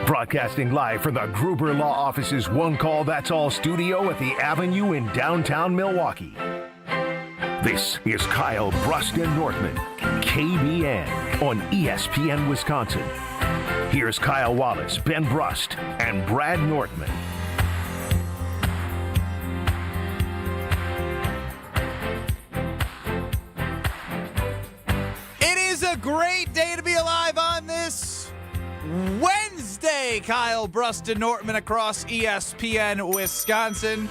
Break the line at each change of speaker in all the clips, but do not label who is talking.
Broadcasting live from the Gruber Law Office's One Call That's All studio at the Avenue in downtown Milwaukee. This is Kyle, Brust, and Nortman, KBN on ESPN Wisconsin. Here's Kyle Wallace, Ben Brust, and Brad Nortman.
It is a great day to be alive on this Wednesday. Kyle, Brust, and Nortman across ESPN Wisconsin.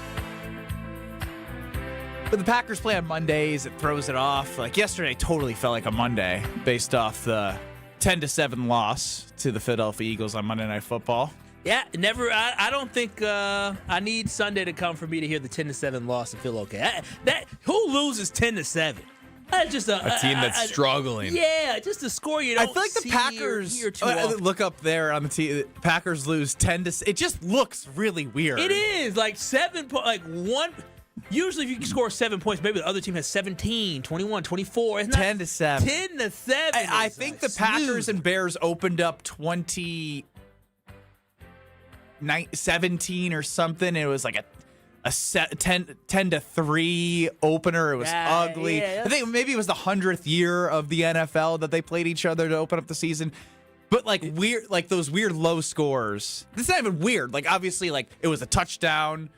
But the Packers play on Mondays, it throws it off. Like yesterday totally felt like a Monday based off the 10-7 loss to the Philadelphia Eagles on Monday Night Football.
Yeah, never. I don't think I need Sunday to come for me to hear the 10-7 loss and feel okay. Who loses 10-7? That's just a
team that's struggling.
Yeah, just a score you don't.
I feel like the Packers
hear too often.
look up there on the team. Packers lose 10-6. It just looks really weird.
It is like 7 points, like one. Usually, if you score 7 points, maybe the other team has 17, 21, 24.
10-7.
10-7.
I think the Packers and Bears opened up 17 or something. It was like a 10-3 opener. It was ugly.
Yeah.
I think maybe it was the 100th year of the NFL that they played each other to open up the season. But like weird, like those weird low scores. This is not even weird. Like obviously, like it was a touchdown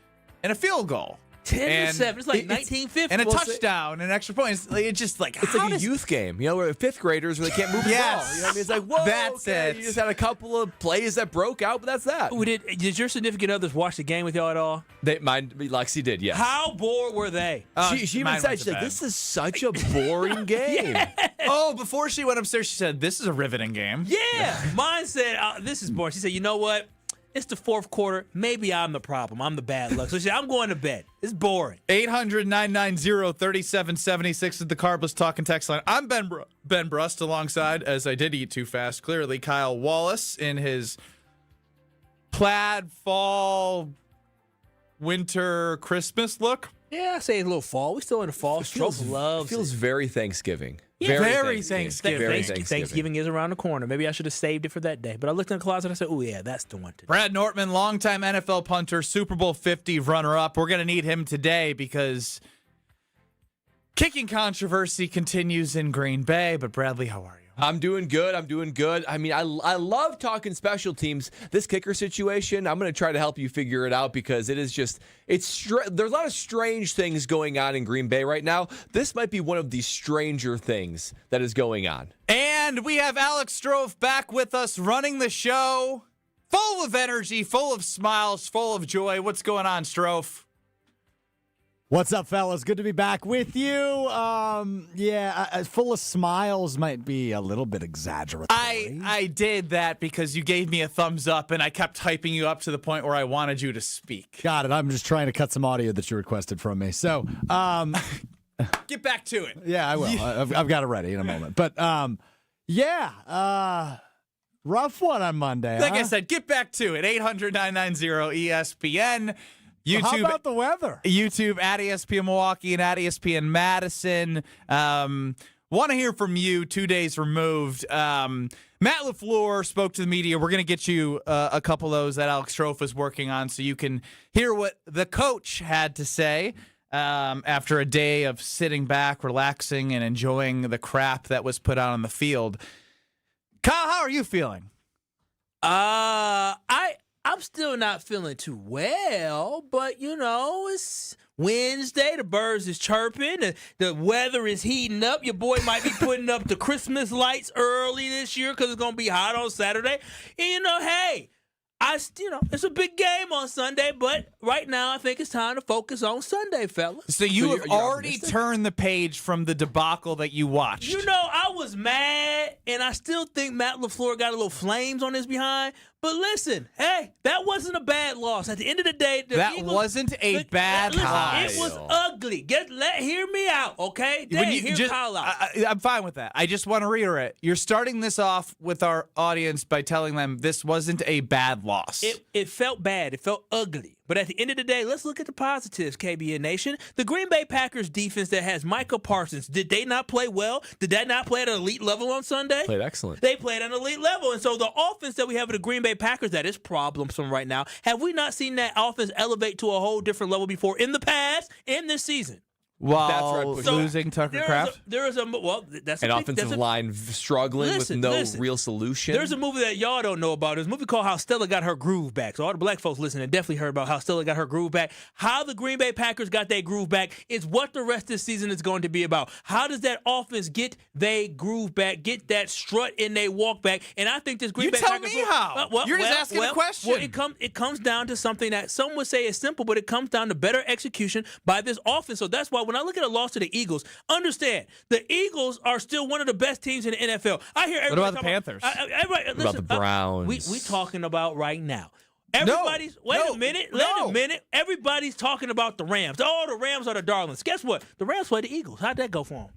and a field goal.
10-7. It's like 1950.
And a touchdown and extra points. Like, it's just like
It's like a youth game, you know, where fifth graders where they can't move the ball. You know what I mean? It's like, whoa,
that's it.
You just had a couple of plays that broke out, but that's that.
Did your significant others watch the game with y'all at all?
Lexi did, yes.
How bored were they?
She even said, she's like, this is such a boring game.
Oh, before she went upstairs, she said, this is a riveting game.
Yeah. Mine said, this is boring. She said, you know what? It's the fourth quarter. Maybe I'm the problem. I'm the bad luck. So she said, I'm going to bed. It's boring.
800-990-3776 is the Carbless Talk and Text line. I'm Ben Brust alongside, as I did eat too fast, clearly, Kyle Wallace in his plaid fall, winter, Christmas look.
Yeah, I say a little fall. We still in the fall. Stroke loves
feels
it.
very Thanksgiving.
Yeah.
Very Thanksgiving.
Very
Thanksgiving is around the corner. Maybe I should have saved it for that day. But I looked in the closet and I said, oh, yeah, that's the one today.
Brad Nortman, longtime NFL punter, Super Bowl 50 runner-up. We're going to need him today because kicking controversy continues in Green Bay. But Bradley, how are you?
I'm doing good. I mean, I love talking special teams. This kicker situation, I'm going to try to help you figure it out because it is just, there's a lot of strange things going on in Green Bay right now. This might be one of the stranger things that is going on.
And we have Alex Strofe back with us running the show, full of energy, full of smiles, full of joy. What's going on, Strofe?
What's up, fellas? Good to be back with you. Full of smiles might be a little bit exaggeratory.
I did that because you gave me a thumbs up, and I kept hyping you up to the point where I wanted you to speak.
Got it. I'm just trying to cut some audio that you requested from me. So,
get back to it.
Yeah, I will. I've got it ready in a moment. But, rough one on Monday.
Like I said, get back to it. 800-990-ESPN. YouTube,
how about the weather?
YouTube at ESPN Milwaukee and at ESPN Madison. Want to hear from you 2 days removed. Matt LaFleur spoke to the media. We're going to get you a couple of those that Alex Strofe is working on so you can hear what the coach had to say after a day of sitting back, relaxing, and enjoying the crap that was put out on the field. Kyle, how are you feeling?
I'm still not feeling too well, but, you know, it's Wednesday. The birds is chirping. The weather is heating up. Your boy might be putting up the Christmas lights early this year because it's going to be hot on Saturday. And, you know, hey, it's a big game on Sunday, but right now I think it's time to focus on Sunday, fellas.
So you're already turned the page from the debacle that you watched.
You know, I was mad, and I still think Matt LaFleur got a little flames on his behind. But listen, hey, that wasn't a bad loss. At the end of the day,
that Eagles, wasn't a bad loss.
It was ugly. Hear me out, okay? Hear Kyle out.
I'm fine with that. I just want to reiterate. You're starting this off with our audience by telling them this wasn't a bad loss.
It felt bad. It felt ugly. But at the end of the day, let's look at the positives, KBN Nation. The Green Bay Packers defense that has Micah Parsons, did they not play well? Did that not play at an elite level on Sunday?
Played excellent.
They played at an elite level. And so the offense that we have at the Green Bay Packers that is problemsome right now, have we not seen that offense elevate to a whole different level before in the past, in this season?
While
That's right.
losing Tucker Kraft?
That's
An offensive line struggling with no real solution.
There's a movie that y'all don't know about. There's a movie called How Stella Got Her Groove Back. So all the black folks listening definitely heard about how Stella got her groove back. How the Green Bay Packers got their groove back is what the rest of the season is going to be about. How does that offense get their groove back, get that strut in their walk back? And I think this Green Bay Packers...
You tell me how. You're just asking a question.
Well, it comes down to something that some would say is simple, but it comes down to better execution by this offense. So that's why when I look at a loss to the Eagles, understand the Eagles are still one of the best teams in the NFL. I hear everybody.
What about the Panthers?
What
about the Browns?
We talking about right now. Everybody's wait a minute. Everybody's talking about the Rams. Oh, the Rams are the darlings. Guess what? The Rams play the Eagles. How'd that go for them?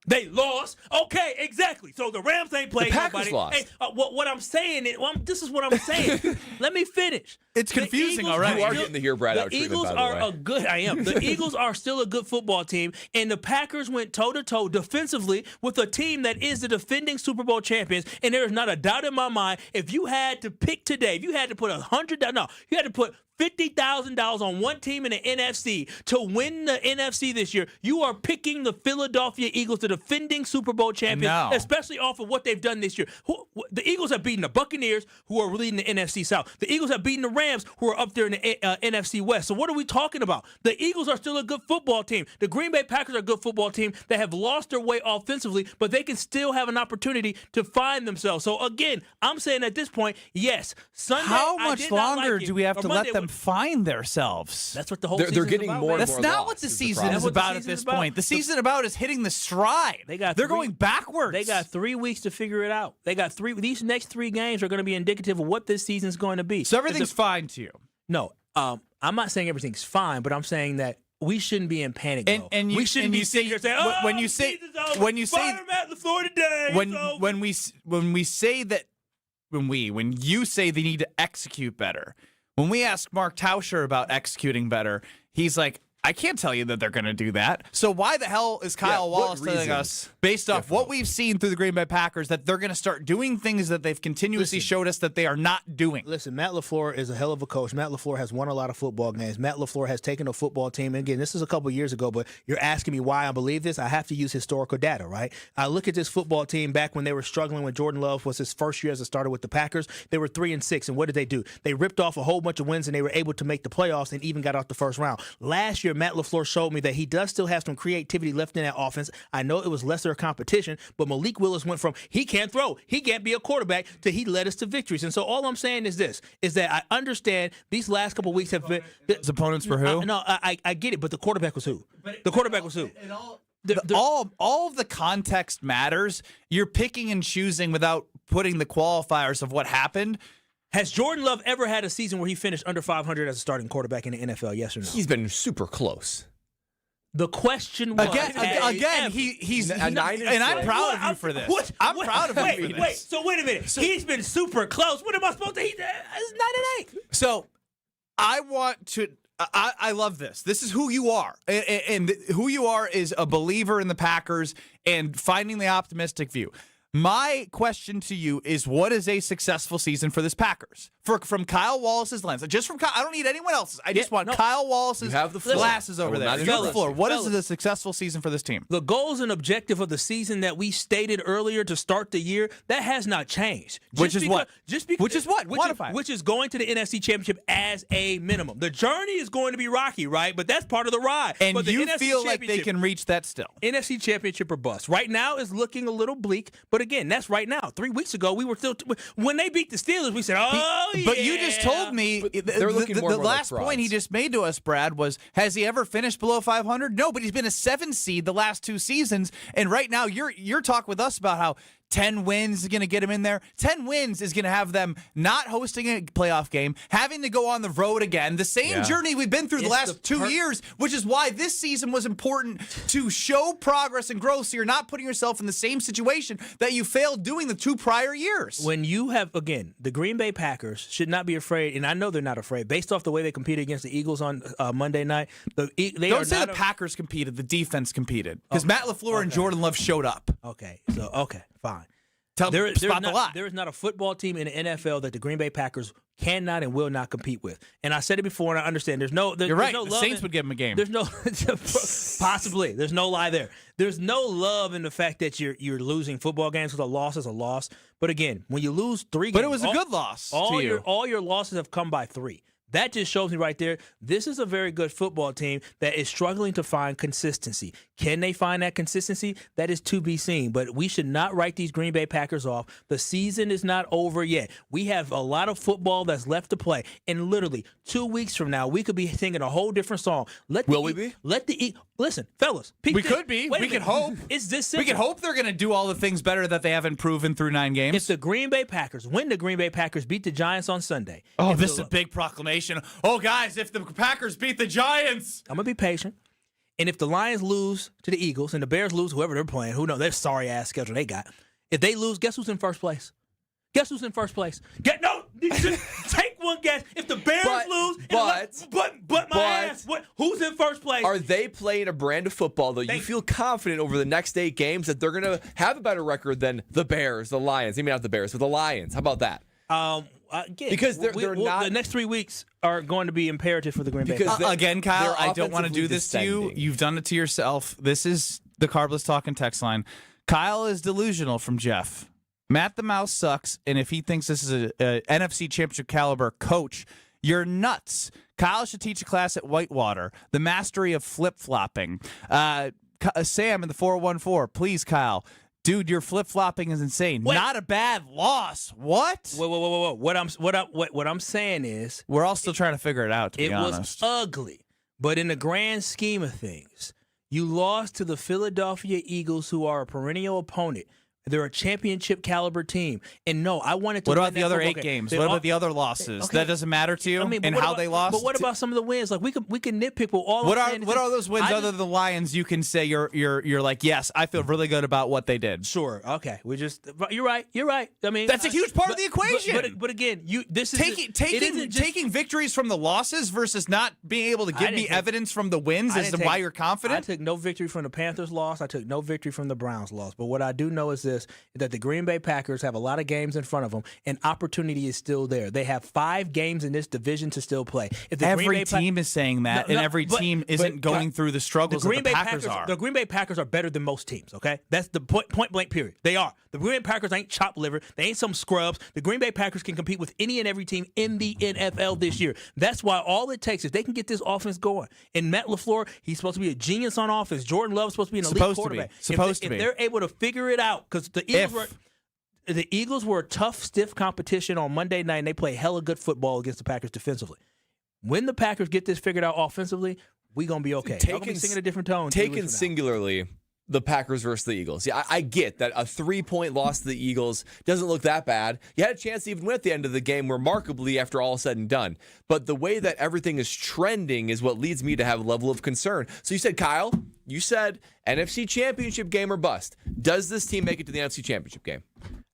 They lost. Okay, exactly. So the Rams ain't playing
the Packers
nobody.
Lost.
Hey, what I'm saying is, this is what I'm saying. Let me finish.
It's confusing already.
You are getting to hear Brad out treatment,
Eagles
by the
are
way.
a good. I am. The Eagles are still a good football team, and the Packers went toe to toe defensively with a team that is the defending Super Bowl champions. And there is not a doubt in my mind. If you had to pick today, if you had to put you had to put $50,000 on one team in the NFC to win the NFC this year, you are picking the Philadelphia Eagles, the defending Super Bowl champions, especially off of what they've done this year. The Eagles have beaten the Buccaneers, who are leading the NFC South. The Eagles have beaten the Rams, who are up there in the NFC West. So what are we talking about? The Eagles are still a good football team. The Green Bay Packers are a good football team that have lost their way offensively, but they can still have an opportunity to find themselves. So again, I'm saying at this point, yes, Sunday.
How much longer do we have to let them find themselves?
That's what the whole
They're
season's
getting
about,
more.
man.
That's not what the season is about at this point. The season about is hitting the stride. They're going backwards.
They got 3 weeks to figure it out. They got these next 3 games are going to be indicative of what this season's going to be.
So everything's fine to you.
No, I'm not saying everything's fine, but I'm saying that we shouldn't be in panic. We shouldn't be sitting here saying, "Oh,
when you say
fire Matt LaFleur today."
When you say they need to execute better. When we ask Mark Tauscher about executing better, he's like, I can't tell you that they're going to do that. So why the hell is Kyle Wallace telling us, based off what we've seen through the Green Bay Packers, that they're going to start doing things that they've continuously showed us that they are not doing?
Listen, Matt LaFleur is a hell of a coach. Matt LaFleur has won a lot of football games. Matt LaFleur has taken a football team. And again, this is a couple years ago, but you're asking me why I believe this. I have to use historical data, right? I look at this football team back when they were struggling when Jordan Love was his first year as a starter with the Packers. They were 3-6. And what did they do? They ripped off a whole bunch of wins, and they were able to make the playoffs and even got out the first round. Last year, Matt LaFleur showed me that he does still have some creativity left in that offense. I know it was lesser competition, but Malik Willis went from he can't throw, he can't be a quarterback, to he led us to victories. And so all I'm saying is this, is that I understand these last couple of weeks have been...
His opponents were who?
I get it, but the quarterback was who? The quarterback was who?
All of the context matters. You're picking and choosing without putting the qualifiers of what happened.
Has Jordan Love ever had a season where he finished under 500 as a starting quarterback in the NFL, yes or no?
He's been super close.
The question was...
He's
a 9
and I'm proud of you for this. I'm proud of you for this.
Wait, so wait a minute. He's been super close. What am I supposed to... It's 9-8.
So I want to... I love this. This is who you are. And who you are is a believer in the Packers and finding the optimistic view. My question to you is, what is a successful season for this Packers? From Kyle Wallace's lens. Just from Kyle. I don't need anyone else's. I just want Kyle Wallace's glasses over there. What is a successful season for this team?
The goals and objective of the season that we stated earlier to start the year, that has not changed.
Which is what?
Quantify it. Which is going to the NFC Championship as a minimum. The journey is going to be rocky, right? But that's part of the ride.
And
but
you feel like they can reach that still?
NFC Championship or bust. Right now is looking a little bleak, but again, that's right now. 3 weeks ago, we were still... when they beat the Steelers, we said,
But you just told me the last point he just made to us, Brad, was, has he ever finished below 500? No, but he's been a 7 seed the last 2 seasons. And right now, you're talking with us about how 10 wins is going to get them in there. 10 wins is going to have them not hosting a playoff game, having to go on the road again. The same journey we've been through the last 2 years, which is why this season was important to show progress and growth so you're not putting yourself in the same situation that you failed doing the 2 prior years.
When you have, again, the Green Bay Packers should not be afraid, and I know they're not afraid, based off the way they competed against the Eagles on Monday night.
Don't say the Packers competed, the defense competed. Because Matt LaFleur and Jordan Love showed up.
Okay, fine.
Spot the lie.
There is not a football team in the NFL that the Green Bay Packers cannot and will not compete with. And I said it before, and I understand. You're right.
No the Saints would give them a game.
There's no possibly. There's no lie there. There's no love in the fact that you're losing football games because a loss is a loss. But again, when you lose 3 games,
but it was a good loss.
All your losses have come by 3. That just shows me right there, this is a very good football team that is struggling to find consistency. Can they find that consistency? That is to be seen. But we should not write these Green Bay Packers off. The season is not over yet. We have a lot of football that's left to play. And literally, 2 weeks from now, we could be singing a whole different song.
Will we be?
Listen, fellas.
We could be. We can hope.
It's this simple.
We can hope they're going to do all the things better that they haven't proven through 9 games.
If the Green Bay Packers beat the Giants on Sunday.
Oh, this is a big proclamation. Oh, guys, if the Packers beat the Giants.
I'm going to be patient. And if the Lions lose to the Eagles and the Bears lose whoever they're playing, who knows, their sorry-ass schedule they got. If they lose, guess who's in first place? Take one guess. If the Bears lose, who's in first place?
Are they playing a brand of football that you feel confident over the next 8 games that they're going to have a better record than the Bears, the Lions? Maybe not the Bears, but the Lions. How about that?
Again,
because they're not.
The next 3 weeks are going to be imperative for the Green Bay.
Again, Kyle, I don't want to do this to you. You've done it to yourself. This is the Carbless Talking text line. Kyle is delusional from Jeff. Matt the Mouse sucks, and if he thinks this is a NFC Championship caliber coach, you're nuts. Kyle should teach a class at Whitewater, the mastery of flip-flopping. Sam in the 414, please, Kyle. Dude, your flip-flopping is insane.
Wait.
Not a bad loss. What?
Whoa. What I'm saying is,
we're all still trying to figure it out, to be honest.
It was ugly, but in the grand scheme of things, you lost to the Philadelphia Eagles, who are a perennial opponent. They're a championship caliber team. And no, I wanted to.
What about the other 8 games? What about the other losses? Okay. That doesn't matter to you and how they lost?
But what about some of the wins? Like we can nitpick all.
What are those wins other than the Lions you can say you're like, yes, I feel really good about what they did.
Sure. Okay. You're right. I mean,
that's a huge part of the equation.
But again, this is
taking victories from the losses versus not being able to give me evidence from the wins as to why you're confident.
I took no victory from the Panthers loss. I took no victory from the Browns loss. But what I do know is that the Green Bay Packers have a lot of games in front of them, and opportunity is still there. They have 5 games in this division to still play.
Every team is saying that, and every team isn't going through the struggles that the Packers are.
The Green Bay Packers are better than most teams, okay? That's the point blank period. They are. The Green Bay Packers ain't chopped liver. They ain't some scrubs. The Green Bay Packers can compete with any and every team in the NFL this year. That's why all it takes is they can get this offense going. And Matt LaFleur, he's supposed to be a genius on offense. Jordan Love is supposed to be an elite quarterback. If they're able to figure it out, because the Eagles were a tough, stiff competition on Monday night, and they play hella good football against the Packers defensively. When the Packers get this figured out offensively, we're going to be okay. They're going to be singing a different tone.
Taken singularly, the Packers versus the Eagles. Yeah, I get that a 3-point loss to the Eagles doesn't look that bad. You had a chance to even win at the end of the game remarkably after all is said and done. But the way that everything is trending is what leads me to have a level of concern. So you said, Kyle, NFC Championship game or bust. Does this team make it to the NFC Championship game?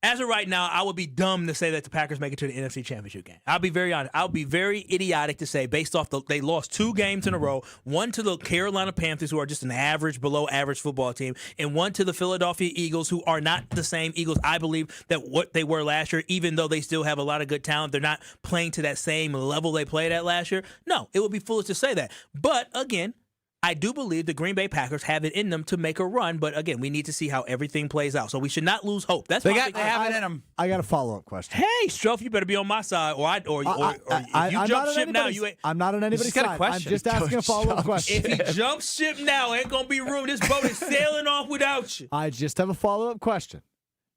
As of right now, I would be dumb to say that the Packers make it to the NFC Championship game. I'll be very honest. I'll be very idiotic to say, based off they lost 2 games in a row, one to the Carolina Panthers, who are just an average, below average football team, and one to the Philadelphia Eagles, who are not the same Eagles, I believe, that what they were last year, even though they still have a lot of good talent. They're not playing to that same level they played at last year. No, it would be foolish to say that. But again, I do believe the Green Bay Packers have it in them to make a run, but again, we need to see how everything plays out. So we should not lose hope. That's
they have it in them.
I got a follow-up question.
Hey, Struff, you better be on my side, or if you jump ship now, you ain't.
I'm not on anybody's side. I'm just asking a follow-up question.
If he jumps ship now, ain't gonna be room. This boat is sailing off without you.
I just have a follow-up question.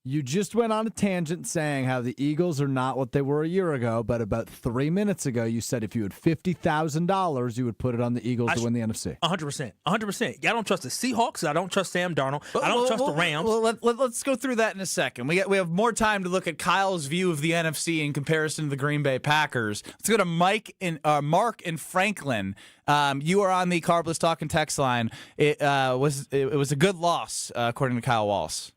You just went on a tangent saying how the Eagles are not what they were a year ago, but about 3 minutes ago, you said if you had $50,000, you would put it on the Eagles to win the NFC.
100%. 100%. I don't trust the Seahawks. I don't trust Sam Darnold. I don't trust the Rams.
Well, let's go through that in a second. We have more time to look at Kyle's view of the NFC in comparison to the Green Bay Packers. Let's go to Mark and Franklin. You are on the Carbless Talking text line. It was a good loss, according to Kyle Wallace.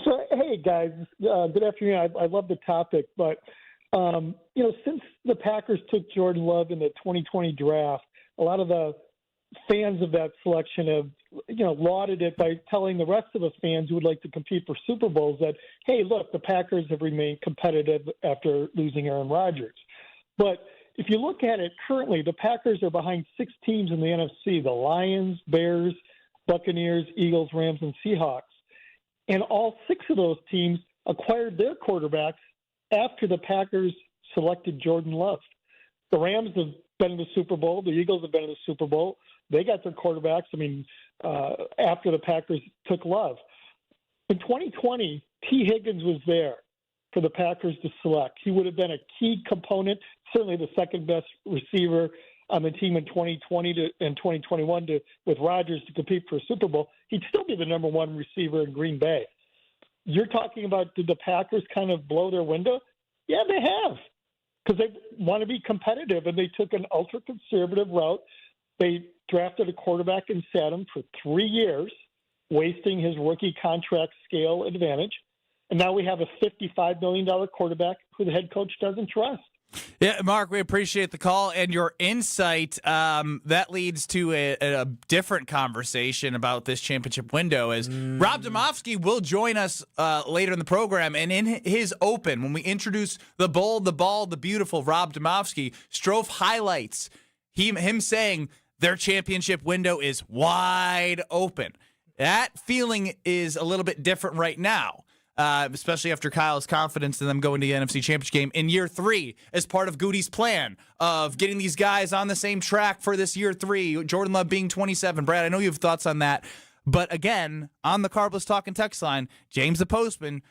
So, hey, guys, good afternoon. I love the topic, but, since the Packers took Jordan Love in the 2020 draft, a lot of the fans of that selection have, lauded it by telling the rest of the fans who would like to compete for Super Bowls that, hey, look, the Packers have remained competitive after losing Aaron Rodgers. But if you look at it currently, the Packers are behind 6 teams in the NFC, the Lions, Bears, Buccaneers, Eagles, Rams, and Seahawks. And all 6 of those teams acquired their quarterbacks after the Packers selected Jordan Love. The Rams have been in the Super Bowl. The Eagles have been in the Super Bowl. They got their quarterbacks, after the Packers took Love. In 2020, T. Higgins was there for the Packers to select. He would have been a key component, certainly the second-best receiver on the team in 2020 and 2021 with Rodgers to compete for a Super Bowl. He'd still be the number 1 receiver in Green Bay. You're talking about, did the Packers kind of blow their window? Yeah, they have, because they want to be competitive, and they took an ultra-conservative route. They drafted a quarterback and sat him for 3 years, wasting his rookie contract scale advantage. And now we have a $55 million quarterback who the head coach doesn't trust.
Yeah, Mark, we appreciate the call and your insight. That leads to a different conversation about this championship window. As Rob Demovsky will join us later in the program, and in his open, when we introduce the bold, the bald, the beautiful Rob Demovsky, Strofe highlights him saying their championship window is wide open. That feeling is a little bit different right now. Especially after Kyle's confidence in them going to the NFC Championship game in year 3 as part of Goody's plan of getting these guys on the same track for this year 3, Jordan Love being 27. Brad, I know you have thoughts on that. But again, on the Carbless Talking text line, James the Postman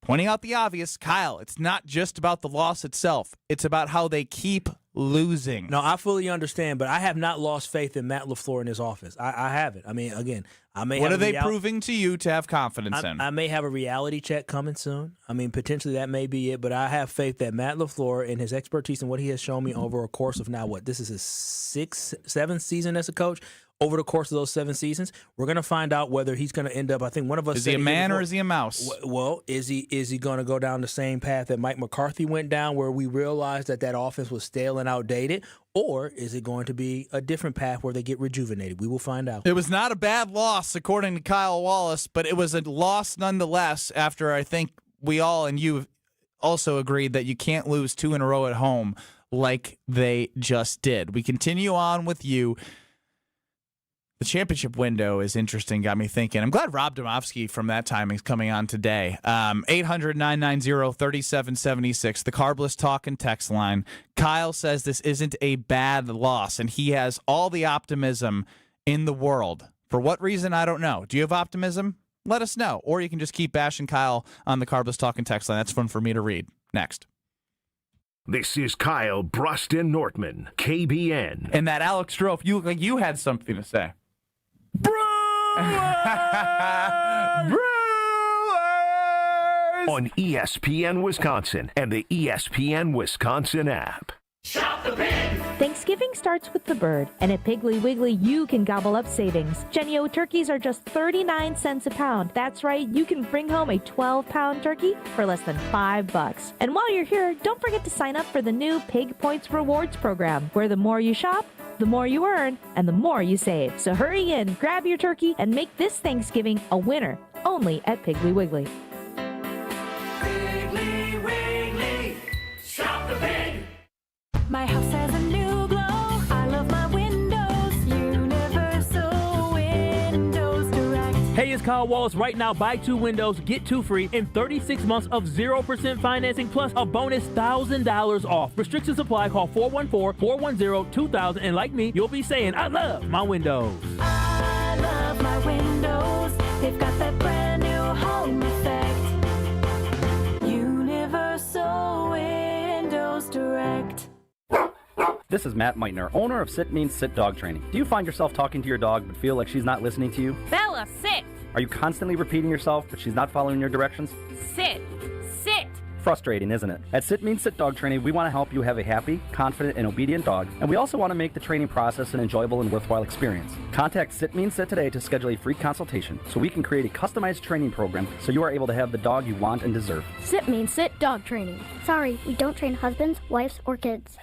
pointing out the obvious. Kyle, it's not just about the loss itself. It's about how they keep losing.
No, I fully understand, but I have not lost faith in Matt LaFleur in his office. I haven't. I mean, again, I may.
What are they proving to you to have confidence in?
I may have a reality check coming soon. I mean, potentially that may be it, but I have faith that Matt LaFleur and his expertise and what he has shown me over a course of now, this is his 7th season as a coach. Over the course of those 7 seasons, we're going to find out whether he's going to end up. I think one of us
is he a man or is he a mouse?
Well, is he going to go down the same path that Mike McCarthy went down, where we realized that offense was stale and outdated, or is it going to be a different path where they get rejuvenated? We will find out.
It was not a bad loss, according to Kyle Wallace, but it was a loss nonetheless. After I think we all and you also agreed that you can't lose 2 in a row at home like they just did. We continue on with you. The championship window is interesting, got me thinking. I'm glad Rob Demovsky from that time is coming on today. 800-990-3776, the Carbless Talking text line. Kyle says this isn't a bad loss, and he has all the optimism in the world. For what reason, I don't know. Do you have optimism? Let us know. Or you can just keep bashing Kyle on the Carbless Talking text line. That's fun for me to read. Next.
This is Kyle, Brust, and Nortman, KBN.
And that Alex Strofe, you look like you had something to say.
Brewers! On ESPN Wisconsin and the ESPN Wisconsin app.
Shop the Pig!
Thanksgiving starts with the bird, and at Piggly Wiggly, you can gobble up savings. Jenny-O turkeys are just 39 cents a pound. That's right, you can bring home a 12-pound turkey for less than $5. And while you're here, don't forget to sign up for the new Pig Points Rewards program, where the more you shop, the more you earn, and the more you save. So hurry in, grab your turkey, and make this Thanksgiving a winner, only at Piggly Wiggly.
Piggly Wiggly, shop the pig!
My house has a new glow. I love my windows. Universal Windows Direct.
Hey, it's Kyle Wallace. Right now, buy 2 windows, get 2 free in 36 months of 0% financing plus a bonus $1,000 off. Restrictions apply. Call 414-410-2000. And like me, you'll be saying, I love my windows.
I love my windows. They've got that brand new
This is Matt Meitner, owner of Sit Means Sit Dog Training. Do you find yourself talking to your dog but feel like she's not listening to you?
Bella, sit!
Are you constantly repeating yourself but she's not following your directions?
Sit! Sit!
Frustrating, isn't it? At Sit Means Sit Dog Training, we want to help you have a happy, confident, and obedient dog, and we also want to make the training process an enjoyable and worthwhile experience. Contact Sit Means Sit today to schedule a free consultation so we can create a customized training program so you are able to have the dog you want and deserve.
Sit Means Sit Dog Training. Sorry, we don't train husbands, wives, or kids.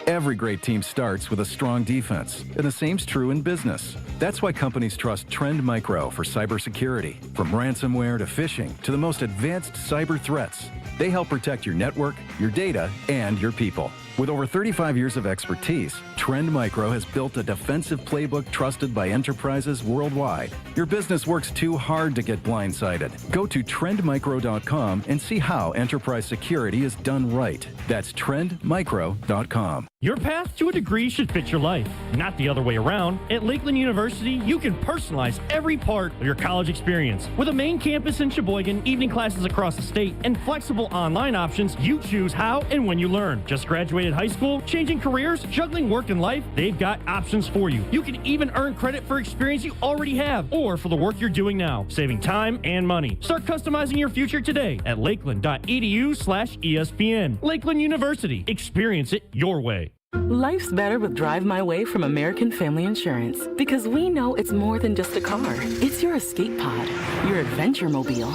Every great team starts with a strong defense, and the same's true in business. That's why companies trust Trend Micro for cybersecurity. From ransomware to phishing to the most advanced cyber threats, they help protect your network, your data, and your people. With over 35 years of expertise, Trend Micro has built a defensive playbook trusted by enterprises worldwide. Your business works too hard to get blindsided. Go to trendmicro.com and see how enterprise security is done right. That's trendmicro.com.
Your path to a degree should fit your life, not the other way around. At Lakeland University, you can personalize every part of your college experience. With a main campus in Sheboygan, evening classes across the state, and flexible online options, you choose how and when you learn. Just graduated high school, changing careers, juggling work and life, they've got options for you. You can even earn credit for experience you already have or for the work you're doing now, saving time and money. Start customizing your future today at lakeland.edu/ESPN. Lakeland University. Experience it your way.
Life's better with Drive My Way from American Family Insurance because we know it's more than just a car. It's your escape pod, your adventure mobile,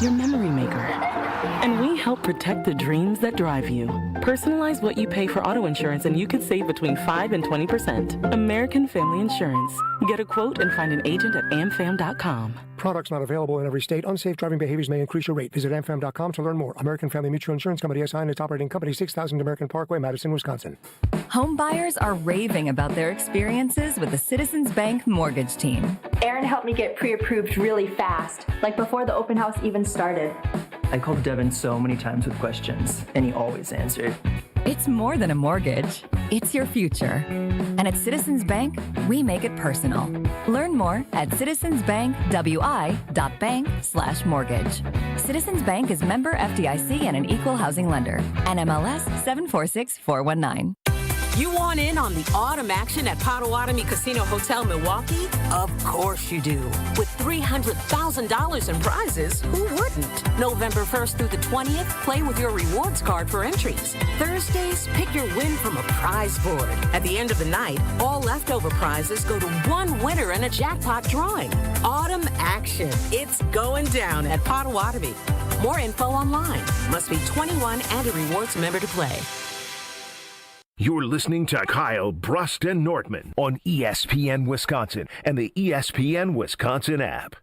your memory maker. And we help protect the dreams that drive you. Personalize what you pay for auto insurance and you could save between 5 and 20%. American Family Insurance. Get a quote and find an agent at amfam.com.
Products not available in every state. Unsafe driving behaviors may increase your rate. Visit amfam.com to learn more. American Family Mutual Insurance Company SI and its operating company 6000 American Parkway, Madison, Wisconsin.
Home buyers are raving about their experiences with the Citizens Bank mortgage team.
Aaron helped me get pre-approved really fast, like before the open house even started.
I called Devin so many times with questions, and he always answered.
It's more than a mortgage. It's your future. And at Citizens Bank, we make it personal. Learn more at citizensbankwi.bank/mortgage. Citizens Bank is member FDIC and an equal housing lender. NMLS 746419.
You want in on the autumn action at Potawatomi Casino Hotel Milwaukee? Of course you do. With $300,000 in prizes, who wouldn't? November 1st through the 20th, play with your rewards card for entries. Thursdays, pick your win from a prize board. At the end of the night, all leftover prizes go to one winner in a jackpot drawing. Autumn action. It's going down at Potawatomi. More info online. Must be 21 and a rewards member to play.
You're listening to Kyle, Brust, and Nortman on ESPN Wisconsin and the ESPN Wisconsin app.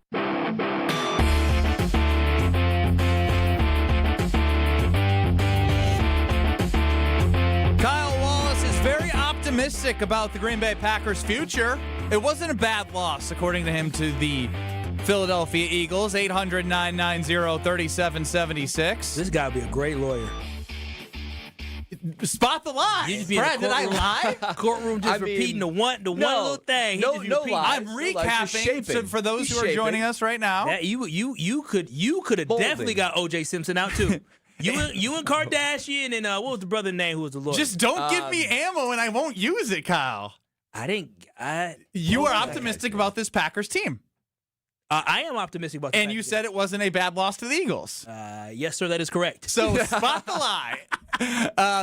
Kyle Wallace is very optimistic about the Green Bay Packers' future. It wasn't a bad loss, according to him, to the Philadelphia Eagles. 800-990-3776.
This guy would be a great lawyer.
Spot the lie. Brad, did I lie?
Courtroom just repeating the one little thing.
No lies.
I'm recapping so for those who are joining us right now.
That you could have definitely got O.J. Simpson out too. You and Kardashian and what was the brother's name who was the lawyer?
Just don't give me ammo and I won't use it, Kyle. You are optimistic about this Packers team.
I am optimistic about.
And you said it wasn't a bad loss to the Eagles.
Yes, sir, that is correct.
So spot the lie.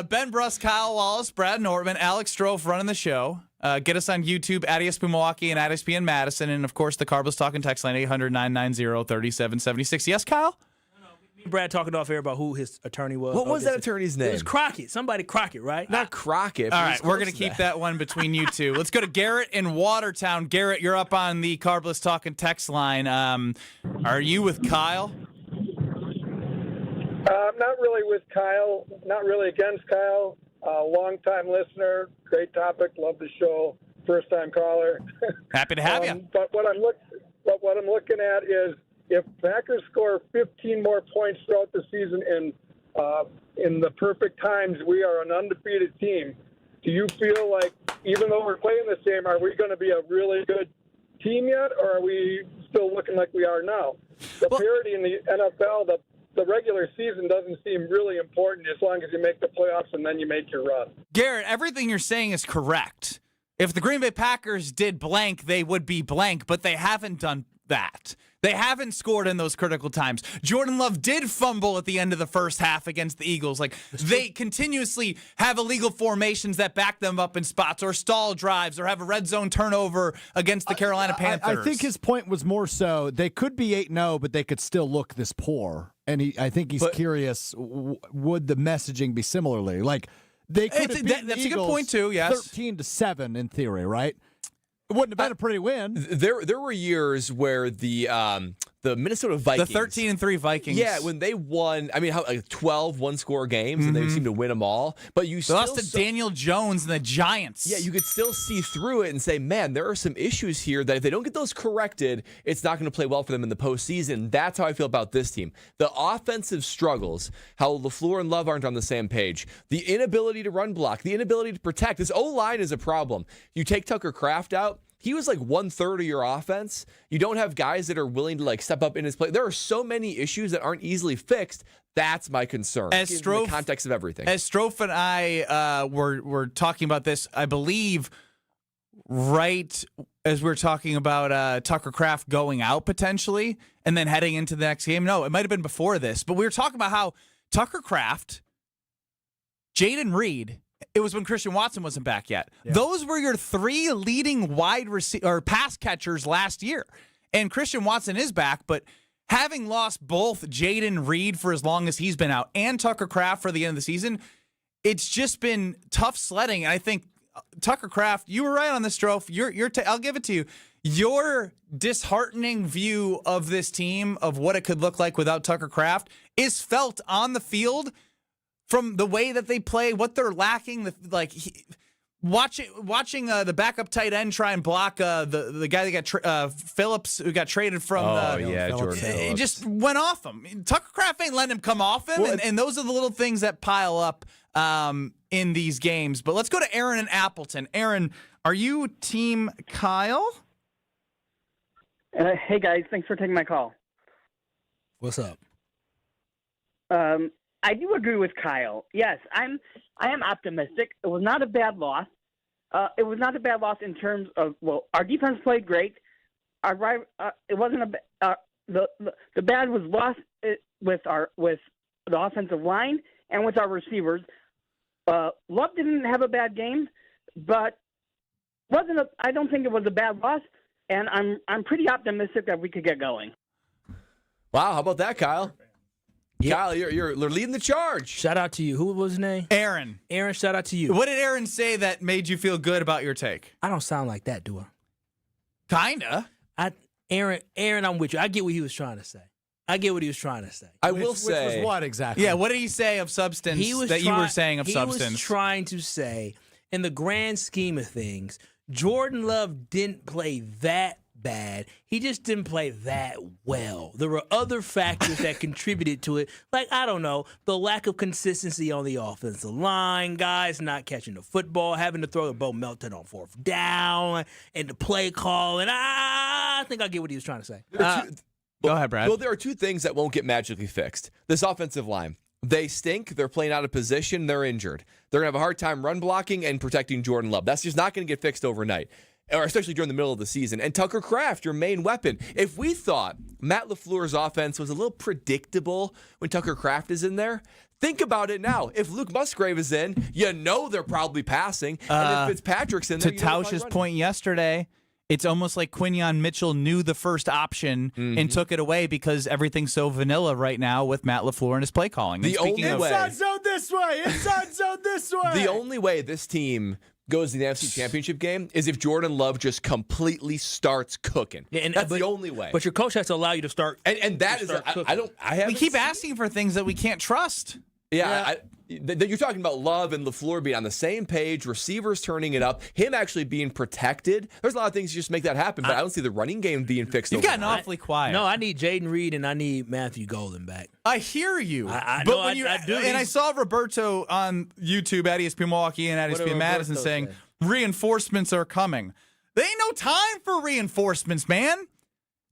Ben Brust, Kyle Wallace, Brad Nortman, Alex Strofe running the show. Get us on YouTube at ESPN Milwaukee and at ESPN Madison. And, of course, the Carbless Talking text line, 800-990-3776. Yes, Kyle?
Me and Brad talking off air about who his attorney was.
What was that attorney's name?
It was Crockett. Somebody Crockett, right?
Not Crockett.
All right, we're going to keep that one between you two. Let's go to Garrett in Watertown. Garrett, you're up on the Carbless Talking text line. Are you with Kyle?
I'm not really with Kyle, not really against Kyle. Long-time listener, great topic, love the show. First-time caller.
Happy to have you.
But what I'm looking at is if Packers score 15 more points throughout the season in the perfect times, we are an undefeated team. Do you feel like, even though we're playing the same, are we going to be a really good team yet, or are we still looking like we are now? The parity in the NFL, the
the regular season doesn't seem really important as long as you make the playoffs and then you make your run.
Garrett, everything you're saying is correct. If the Green Bay Packers did blank, they would be blank, but they haven't done that. They haven't scored in those critical times. Jordan Love did fumble at the end of the first half against the Eagles. Like, they continuously have illegal formations that back them up in spots, or stall drives, or have a red zone turnover against the Carolina Panthers.
I think his point was more so they could be 8-0, but they could still look this poor. And I think he's curious, would the messaging be similarly? Like, they could have beaten
that's
the
a good
Eagles
point, too, yes.
13-7 in theory, right? It wouldn't have been a pretty win.
There were years where the Minnesota Vikings,
the 13-3 Vikings,
yeah, when they won, I mean, 12 one-score games, and they seemed to win them all. But you still
lost to Daniel Jones and the Giants.
Yeah, you could still see through it and say, man, there are some issues here that if they don't get those corrected, it's not going to play well for them in the postseason. That's how I feel about this team. The offensive struggles, how LaFleur and Love aren't on the same page, the inability to run block, the inability to protect. This O-line is a problem. You take Tucker Kraft out, he was like 1/3 of your offense. You don't have guys that are willing to step up in his play. There are so many issues that aren't easily fixed. That's my concern in the context of everything.
As Strofe and I were talking about this, I believe, right as we were talking about Tucker Kraft going out potentially and then heading into the next game. No, it might have been before this, but we were talking about how Tucker Kraft, Jaden Reed, it was when Christian Watson wasn't back yet. Yeah. Those were your three leading wide receiver or pass catchers last year. And Christian Watson is back, but having lost both Jaden Reed for as long as he's been out and Tucker Kraft for the end of the season, it's just been tough sledding. And I think Tucker Kraft, you were right on this, Strofe. I'll give it to you. Your disheartening view of this team, of what it could look like without Tucker Kraft, is felt on the field from the way that they play, what they're lacking. Watching the backup tight end try and block the guy that got Phillips, who got traded from.
Jordan Phillips.
It just went off him. Tucker Kraft ain't letting him come off him, and those are the little things that pile up in these games. But let's go to Aaron in Appleton. Aaron, are you team Kyle?
Hey guys, thanks for taking my call.
What's up?
I do agree with Kyle. Yes, I am optimistic. It was not a bad loss. It was not a bad loss in terms of, our defense played great. It wasn't the bad was lost with the offensive line and with our receivers. Love didn't have a bad game, but I don't think it was a bad loss, and I'm pretty optimistic that we could get going.
Wow, how about that, Kyle? Yep. Kyle, you're leading the charge.
Shout out to you. Who was his name?
Aaron.
Aaron, shout out to you.
What did Aaron say that made you feel good about your take?
I don't sound like that, do
I? Kinda.
Aaron, I'm with you. I get what he was trying to say. I
will say.
Which was what exactly?
Yeah, what did he say of substance you were saying of substance?
He was trying to say, in the grand scheme of things, Jordan Love didn't play that bad. He just didn't play that well. There were other factors that contributed to it, like, I don't know, the lack of consistency on the offensive line, guys not catching the football, having to throw the Bo Melton on 4th down, and the play call, and I think I get what he was trying to say.
Go ahead, Brad.
Well, there are two things that won't get magically fixed. This offensive line. They stink. They're playing out of position. They're injured. They're going to have a hard time run blocking and protecting Jordan Love. That's just not going to get fixed overnight, or especially during the middle of the season. And Tucker Kraft, your main weapon. If we thought Matt LaFleur's offense was a little predictable when Tucker Kraft is in there, think about it now. If Luke Musgrave is in, they're probably passing. And if Fitzpatrick's in there,
to Tausch's point yesterday, it's almost like Quinyon Mitchell knew the first option and took it away because everything's so vanilla right now with Matt LaFleur and his play calling.
Inside zone this way. Inside zone this way.
The only way this team goes to the NFC Championship game is if Jordan Love just completely starts cooking. Yeah, that's the only way.
But your coach has to allow you to start.
And that is,
we keep asking for things that we can't trust.
Yeah. You're talking about Love and LaFleur being on the same page, receivers turning it up, him actually being protected. There's a lot of things just make that happen, but I don't see the running game being fixed.
You've gotten awfully quiet.
No, I need Jaden Reed and I need Matthew Golden back.
I hear you.
I do.
And I saw Roberto on YouTube at ESPN Milwaukee and at ESPN Madison saying reinforcements are coming. There ain't no time for reinforcements, man.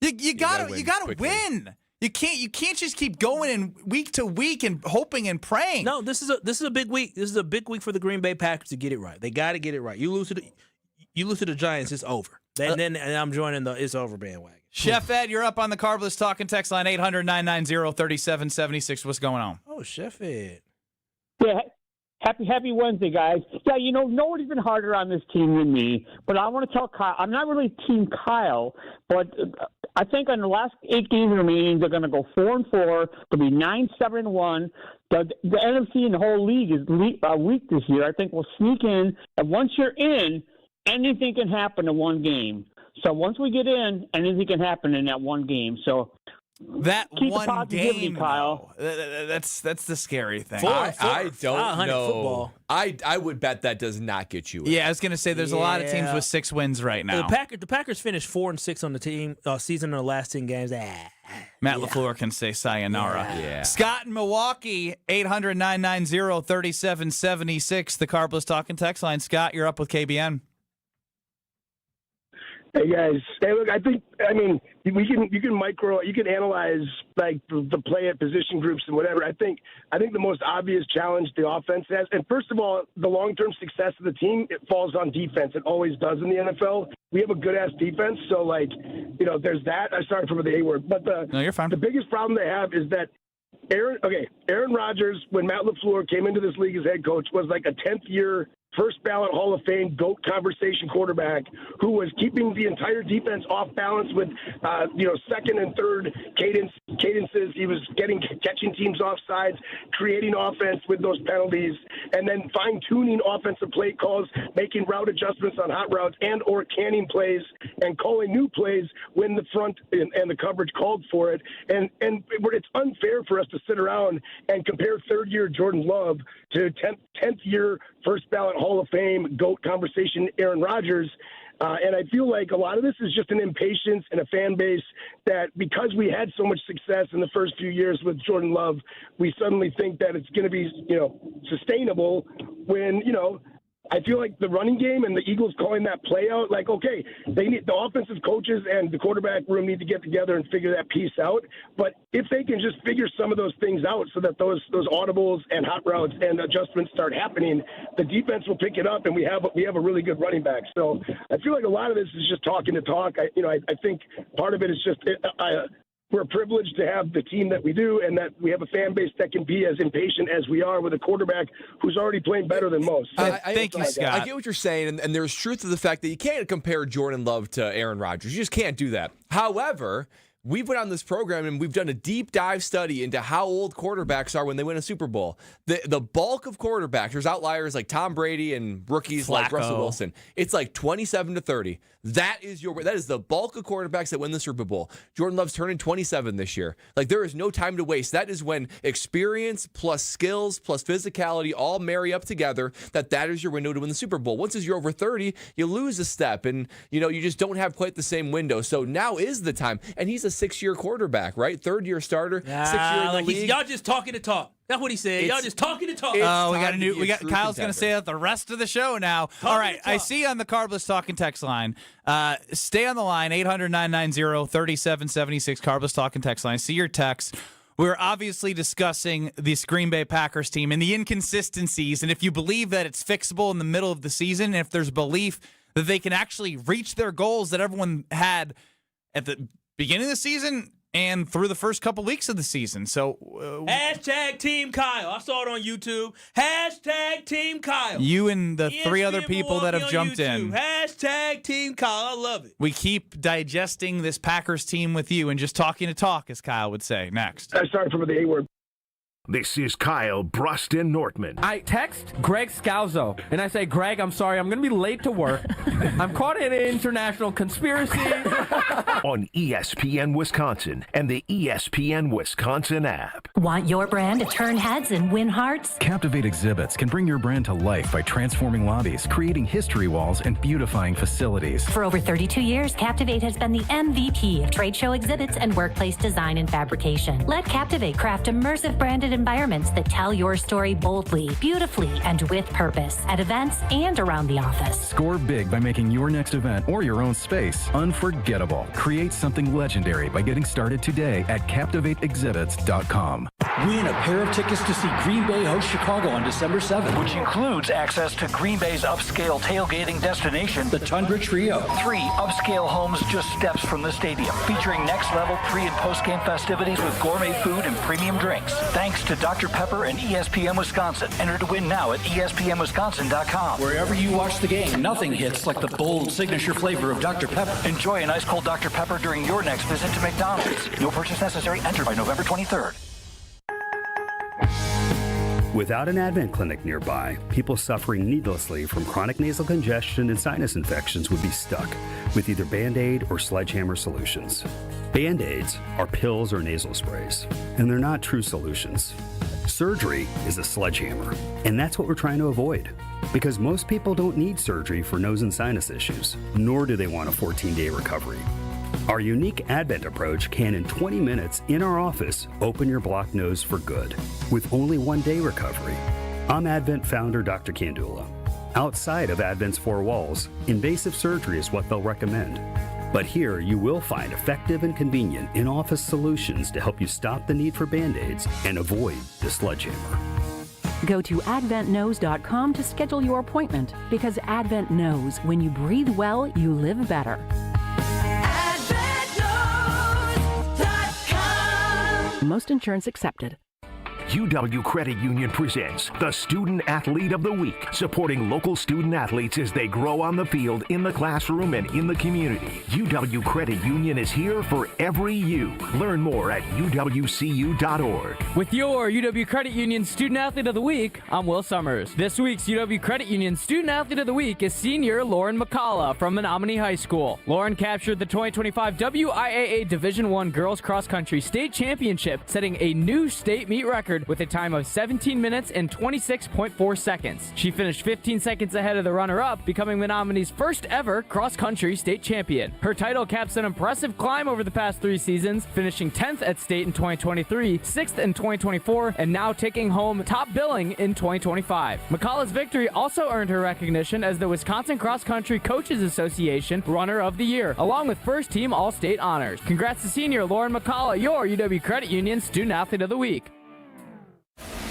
You gotta win. You can't just keep going in week to week and hoping and praying.
No, this is a big week. This is a big week for the Green Bay Packers to get it right. They got to get it right. You lose to the Giants, it's over. And I'm joining the it's over bandwagon.
Chef Ed, you're up on the Carbless Talking text line 800-990-3776. What's going on?
Oh, Chef Ed.
Yeah, happy Wednesday, guys. Yeah, nobody's been harder on this team than me, but I want to tell Kyle, I'm not really Team Kyle, but I think on the last 8 games remaining, they're going to go 4-4. They'll be 9-7-1. The NFC and the whole league is weak this year. I think we'll sneak in, and once you're in, anything can happen in one game. So once we get in, anything can happen in that one game. So
that
keep
one
the positivity,
game,
Kyle.
That's the scary thing.
I don't know.
Football.
I would bet that does not get you in.
Yeah, I was going to say there's a lot of teams with 6 wins right now.
The Packers finished 4-6 on the team season in the last 10 games.
Matt LaFleur can say sayonara.
Yeah.
Scott in Milwaukee, 800-990-3776. The Carbless Talking text line. Scott, you're up with KBN.
Hey guys, look, you can analyze like the play at position groups and whatever. I think the most obvious challenge the offense has, and first of all, the long-term success of the team, it falls on defense. It always does in the NFL. We have a good-ass defense, so there's that. I'm sorry for the A word, but
no, you're fine.
The biggest problem they have is that Aaron Rodgers, when Matt LaFleur came into this league as head coach, was like a 10th year first ballot Hall of Fame GOAT conversation quarterback who was keeping the entire defense off balance with, second and third cadences. He was catching teams off sides, creating offense with those penalties, and then fine-tuning offensive play calls, making route adjustments on hot routes and or canning plays and calling new plays when the front and the coverage called for it. And it's unfair for us to sit around and compare third-year Jordan Love to 10th year first ballot Hall of Fame GOAT conversation Aaron Rodgers. And I feel like a lot of this is just an impatience and a fan base that because we had so much success in the first few years with Jordan Love, we suddenly think that it's going to be, sustainable when, I feel like the running game and the Eagles calling that play out, okay, they need the offensive coaches and the quarterback room need to get together and figure that piece out. But if they can just figure some of those things out so that those audibles and hot routes and adjustments start happening, the defense will pick it up, and we have a really good running back. So I feel like a lot of this is just talking to talk. I think part of it is just we're privileged to have the team that we do, and that we have a fan base that can be as impatient as we are with a quarterback who's already playing better than most.
Thank you, Scott.
I get what you're saying, and there's truth to the fact that you can't compare Jordan Love to Aaron Rodgers. You just can't do that. However, we've been on this program and we've done a deep dive study into how old quarterbacks are when they win a Super Bowl. The bulk of quarterbacks, there's outliers like Tom Brady and rookies like Russell Wilson. It's like 27 to 30. That is the bulk of quarterbacks that win the Super Bowl. Jordan Love's turning 27 this year. There is no time to waste. That is when experience plus skills plus physicality all marry up together. That is your window to win the Super Bowl. Once you're over 30, you lose a step, and you just don't have quite the same window. So now is the time. And he's a 6-year quarterback, right? 3rd-year starter, 6 year in the league.
Y'all just talking to talk. That's what he said. Y'all just talking to talk.
Oh, we got Kyle's going to say that the rest of the show now. All right, I see on the Carbless Talking text line. Stay on the line, 800-990-3776, Carbless Talking text line. I see your text. We're obviously discussing this Green Bay Packers team and the inconsistencies, and if you believe that it's fixable in the middle of the season, and if there's belief that they can actually reach their goals that everyone had at the beginning of the season and through the first couple weeks of the season. So
hashtag Team Kyle. I saw it on YouTube. Hashtag Team Kyle.
You and the
ESPN
3 other people that have jumped in.
Hashtag Team Kyle. I love it.
We keep digesting this Packers team with you and just talking to talk, as Kyle would say. Next.
Sorry for the A word.
This is Kyle, Brust, and Nortman.
I text Greg Scalzo, and I say, Greg, I'm sorry, I'm going to be late to work. I'm caught in an international conspiracy.
On ESPN Wisconsin and the ESPN Wisconsin app.
Want your brand to turn heads and win hearts?
Captivate Exhibits can bring your brand to life by transforming lobbies, creating history walls, and beautifying facilities.
For over 32 years, Captivate has been the MVP of trade show exhibits and workplace design and fabrication. Let Captivate craft immersive branded curated environments that tell your story boldly, beautifully, and with purpose at events and around the office.
Score big by making your next event or your own space unforgettable. Create something legendary by getting started today at CaptivateExhibits.com.
Win a pair of tickets to see Green Bay host Chicago on December 7th, which includes access to Green Bay's upscale tailgating destination, the Tundra Trio. 3 upscale homes just steps from the stadium, featuring next-level pre- and post-game festivities with gourmet food and premium drinks. Thanks to Dr. Pepper and ESPN Wisconsin. Enter to win now at ESPNWisconsin.com. Wherever you watch the game, nothing hits like the bold signature flavor of Dr. Pepper. Enjoy an ice-cold Dr. Pepper during your next visit to McDonald's. No purchase necessary. Enter by November 23rd.
Without an Advent clinic nearby, people suffering needlessly from chronic nasal congestion and sinus infections would be stuck with either Band-Aid or sledgehammer solutions. Band-Aids are pills or nasal sprays, and they're not true solutions. Surgery is a sledgehammer, and that's what we're trying to avoid. Because most people don't need surgery for nose and sinus issues, nor do they want a 14-day recovery. Our unique Advent approach can, in 20 minutes in our office, open your blocked nose for good, with only 1-day recovery. I'm Advent founder Dr. Kandula. Outside of Advent's 4 walls, invasive surgery is what they'll recommend. But here you will find effective and convenient in-office solutions to help you stop the need for Band-Aids and avoid the sledgehammer.
Go to adventknows.com to schedule your appointment, because Advent knows when you breathe well, you live better. Most insurance accepted.
UW Credit Union presents the Student Athlete of the Week, supporting local student athletes as they grow on the field, in the classroom, and in the community. UW Credit Union is here for every you. Learn more at uwcu.org.
With your UW Credit Union Student Athlete of the Week, I'm Will Summers. This week's UW Credit Union Student Athlete of the Week is senior Lauren McCullough from Menominee High School. Lauren captured the 2025 WIAA Division I Girls Cross Country State Championship, setting a new state meet record with a time of 17 minutes and 26.4 seconds. She finished 15 seconds ahead of the runner-up, becoming Menominee's first ever cross-country state champion. Her title caps an impressive climb over the past 3 seasons, finishing 10th at state in 2023, 6th in 2024, and now taking home top billing in 2025. McCullough's victory also earned her recognition as the Wisconsin Cross Country Coaches Association Runner of the Year, along with first-team All-State honors. Congrats to senior Lauren McCullough, your UW Credit Union Student Athlete of the Week.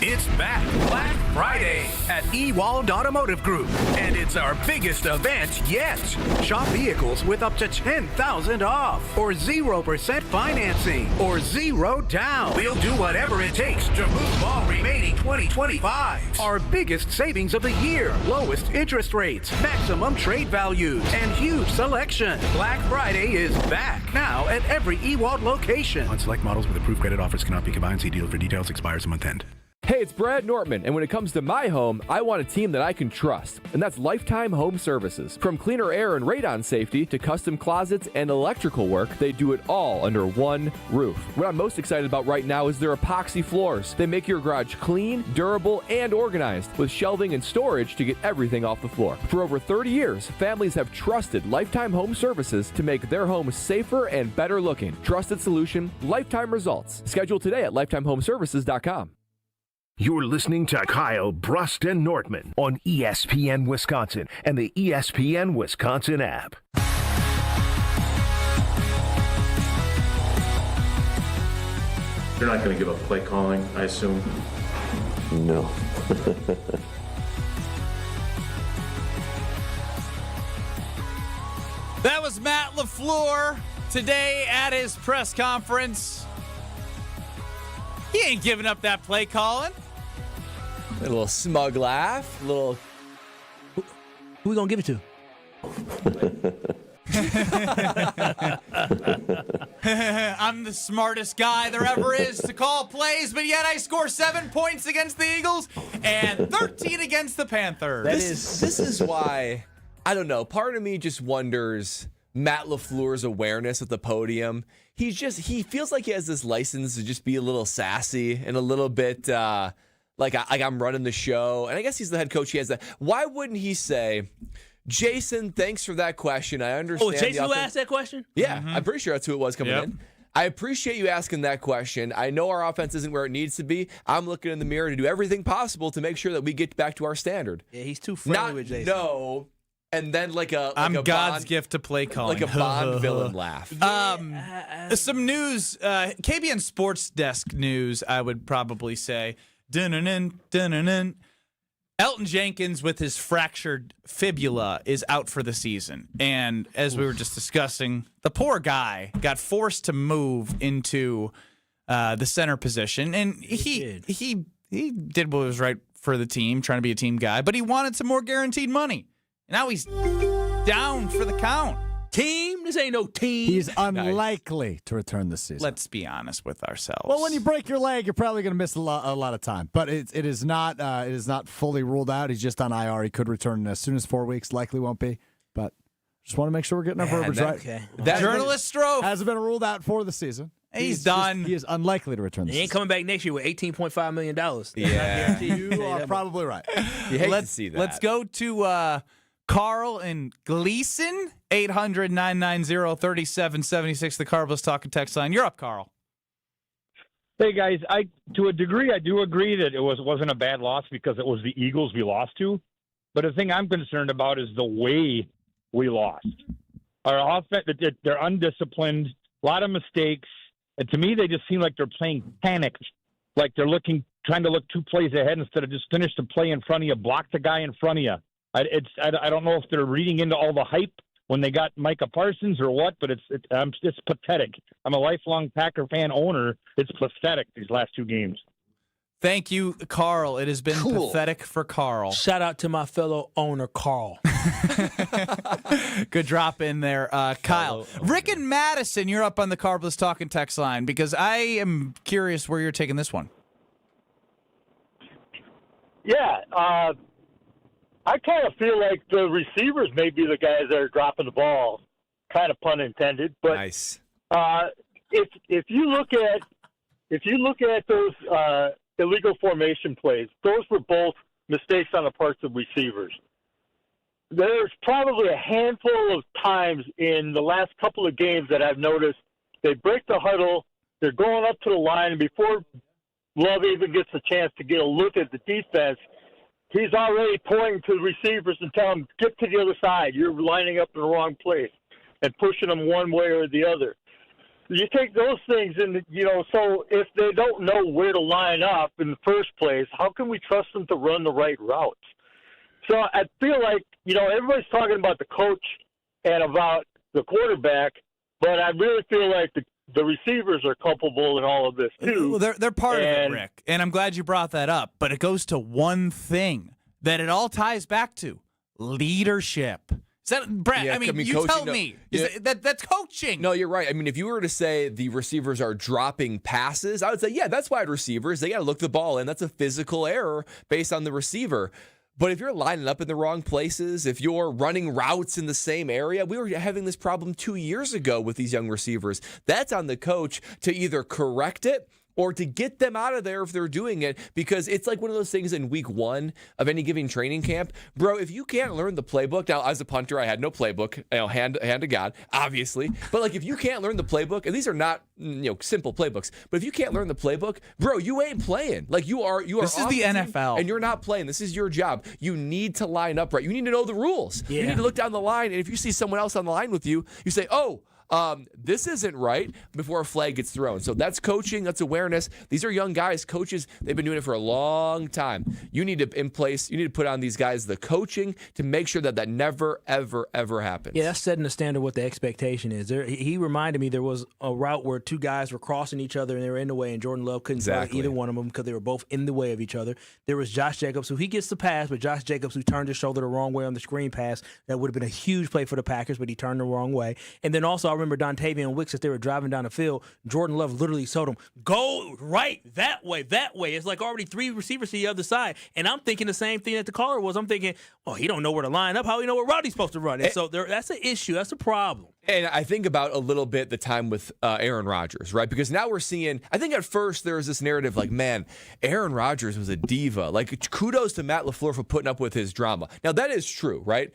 It's back Black Friday at Ewald Automotive Group, and it's our biggest event yet. Shop vehicles with up to $10,000 off, or 0% financing, or 0 down. We'll do whatever it takes to move all remaining 2025s. Our biggest savings of the year, lowest interest rates, maximum trade values, and huge selection. Black Friday is back now at every Ewald location.
On select models with approved credit offers cannot be combined. See dealer for details. Expires month end.
Hey, it's Brad Nortman, and when it comes to my home, I want a team that I can trust, and that's Lifetime Home Services. From cleaner air and radon safety to custom closets and electrical work, they do it all under one roof. What I'm most excited about right now is their epoxy floors. They make your garage clean, durable, and organized, with shelving and storage to get everything off the floor. For over 30 years, families have trusted Lifetime Home Services to make their homes safer and better looking. Trusted solution, lifetime results. Schedule today at lifetimehomeservices.com.
You're listening to Kyle, Brust, and Nortman on ESPN Wisconsin and the ESPN Wisconsin app.
You're not going to give up play calling, I assume?
No.
That was Matt LaFleur today at his press conference. He ain't giving up that play calling.
A little smug laugh. A little.
Who we gonna give it to?
I'm the smartest guy there ever is to call plays, but yet I score 7 points against the Eagles and 13 against the Panthers.
This is why, I don't know, part of me just wonders Matt LaFleur's awareness at the podium. He feels like he has this license to just be a little sassy and a little bit like I'm running the show. And I guess he's the head coach. He has that. Why wouldn't he say, Jason, thanks for that question. I understand.
Oh, Jason who asked that question?
Yeah, I'm pretty sure that's who it was coming in. I appreciate you asking that question. I know our offense isn't where it needs to be. I'm looking in the mirror to do everything possible to make sure that we get back to our standard.
Yeah, he's too friendly with Jason.
No. And then
I'm
a
God's
Bond,
gift to play calling.
like a Bond villain laugh.
Some news, KBN Sports Desk news, I would probably say. Dun-dun-dun, dun-dun-dun. Elton Jenkins with his fractured fibula is out for the season. And as we were just discussing, the poor guy got forced to move into the center position. And he did what was right for the team, trying to be a team guy, but he wanted some more guaranteed money. Now he's down for the count.
Team? This ain't no team.
He's unlikely to return this season.
Let's be honest with ourselves.
Well, when you break your leg, you're probably going to miss a lot of time. But it is not fully ruled out. He's just on IR. He could return as soon as 4 weeks. Likely won't be. But just want to make sure we're getting our verbiage right.
Okay.
That journalist stroke
hasn't been ruled out for the season.
He's done.
He is unlikely to return this
He ain't coming back next year with $18.5 million.
Yeah.
You are probably right.
You hate to see that.
Let's go to Carl and Gleason, 800-990-3776, the Carlos Talking text line. You're up, Carl.
Hey, guys, to a degree, I do agree that it wasn't a bad loss because it was the Eagles we lost to. But the thing I'm concerned about is the way we lost. Our offense, they're undisciplined, a lot of mistakes. And to me, they just seem like they're playing panicked, like they're trying to look 2 plays ahead instead of just finish the play in front of you, block the guy in front of you. I don't know if they're reading into all the hype when they got Micah Parsons or what, but it's pathetic. I'm a lifelong Packer fan owner. It's pathetic these last 2 games.
Thank you, Carl. It has been pathetic for Carl.
Shout out to my fellow owner, Carl.
Good drop in there, Kyle. Rick and Madison, you're up on the Carbless Talking text line because I am curious where you're taking this one.
Yeah, I kind of feel like the receivers may be the guys that are dropping the ball, kind of pun intended. But
nice.
If you look at those illegal formation plays, those were both mistakes on the parts of receivers. There's probably a handful of times in the last couple of games that I've noticed they break the huddle, they're going up to the line, and before Love even gets a chance to get a look at the defense, he's already pointing to the receivers and telling them, get to the other side. You're lining up in the wrong place, and pushing them one way or the other. You take those things and, so if they don't know where to line up in the first place, how can we trust them to run the right routes? So I feel like, everybody's talking about the coach and about the quarterback, but I really feel like the receivers are culpable in all of this, too.
Well, they're part of it, Rick, and I'm glad you brought that up. But it goes to one thing that it all ties back to: leadership. Is that, Brad?
Yeah,
you
coaching,
tell me. That's coaching.
No, you're right. I mean, if you were to say the receivers are dropping passes, I would say, yeah, that's wide receivers. They got to look the ball in. That's a physical error based on the receiver. But if you're lining up in the wrong places, if you're running routes in the same area, we were having this problem 2 years ago with these young receivers. That's on the coach to either correct it or to get them out of there if they're doing it, because it's like one of those things in week 1 of any given training camp. Bro, if you can't learn the playbook, now as a punter, I had no playbook, hand to God, obviously. But like if you can't learn the playbook, and these are not simple playbooks, but if you can't learn the playbook, bro, you ain't playing. Like you are.
This is the NFL,
and you're not playing. This is your job. You need to line up right. You need to know the rules.
Yeah.
You need to look down the line, and if you see someone else on the line with you, you say, oh, this isn't right, before a flag gets thrown. So that's coaching. That's awareness. These are young guys, coaches. They've been doing it for a long time. You need to put on these guys the coaching to make sure that never, ever, ever happens.
Yeah, that's setting the standard what the expectation is. He reminded me there was a route where 2 guys were crossing each other and they were in the way, and Jordan Love couldn't throw either one of them because they were both in the way of each other. There was Josh Jacobs, who he gets the pass, but Josh Jacobs, who turned his shoulder the wrong way on the screen pass, that would have been a huge play for the Packers, but he turned the wrong way. And then also, I remember Dontavian Wicks, as they were driving down the field, Jordan Love literally told him, go right, that way. It's like already 3 receivers to the other side. And I'm thinking the same thing that the caller was. I'm thinking, oh, he don't know where to line up. How do he know what route he's supposed to run? And so that's an issue. That's a problem.
And I think about a little bit the time with Aaron Rodgers, right? Because now we're seeing, I think at first there was this narrative like, man, Aaron Rodgers was a diva. Like, kudos to Matt LaFleur for putting up with his drama. Now, that is true, right?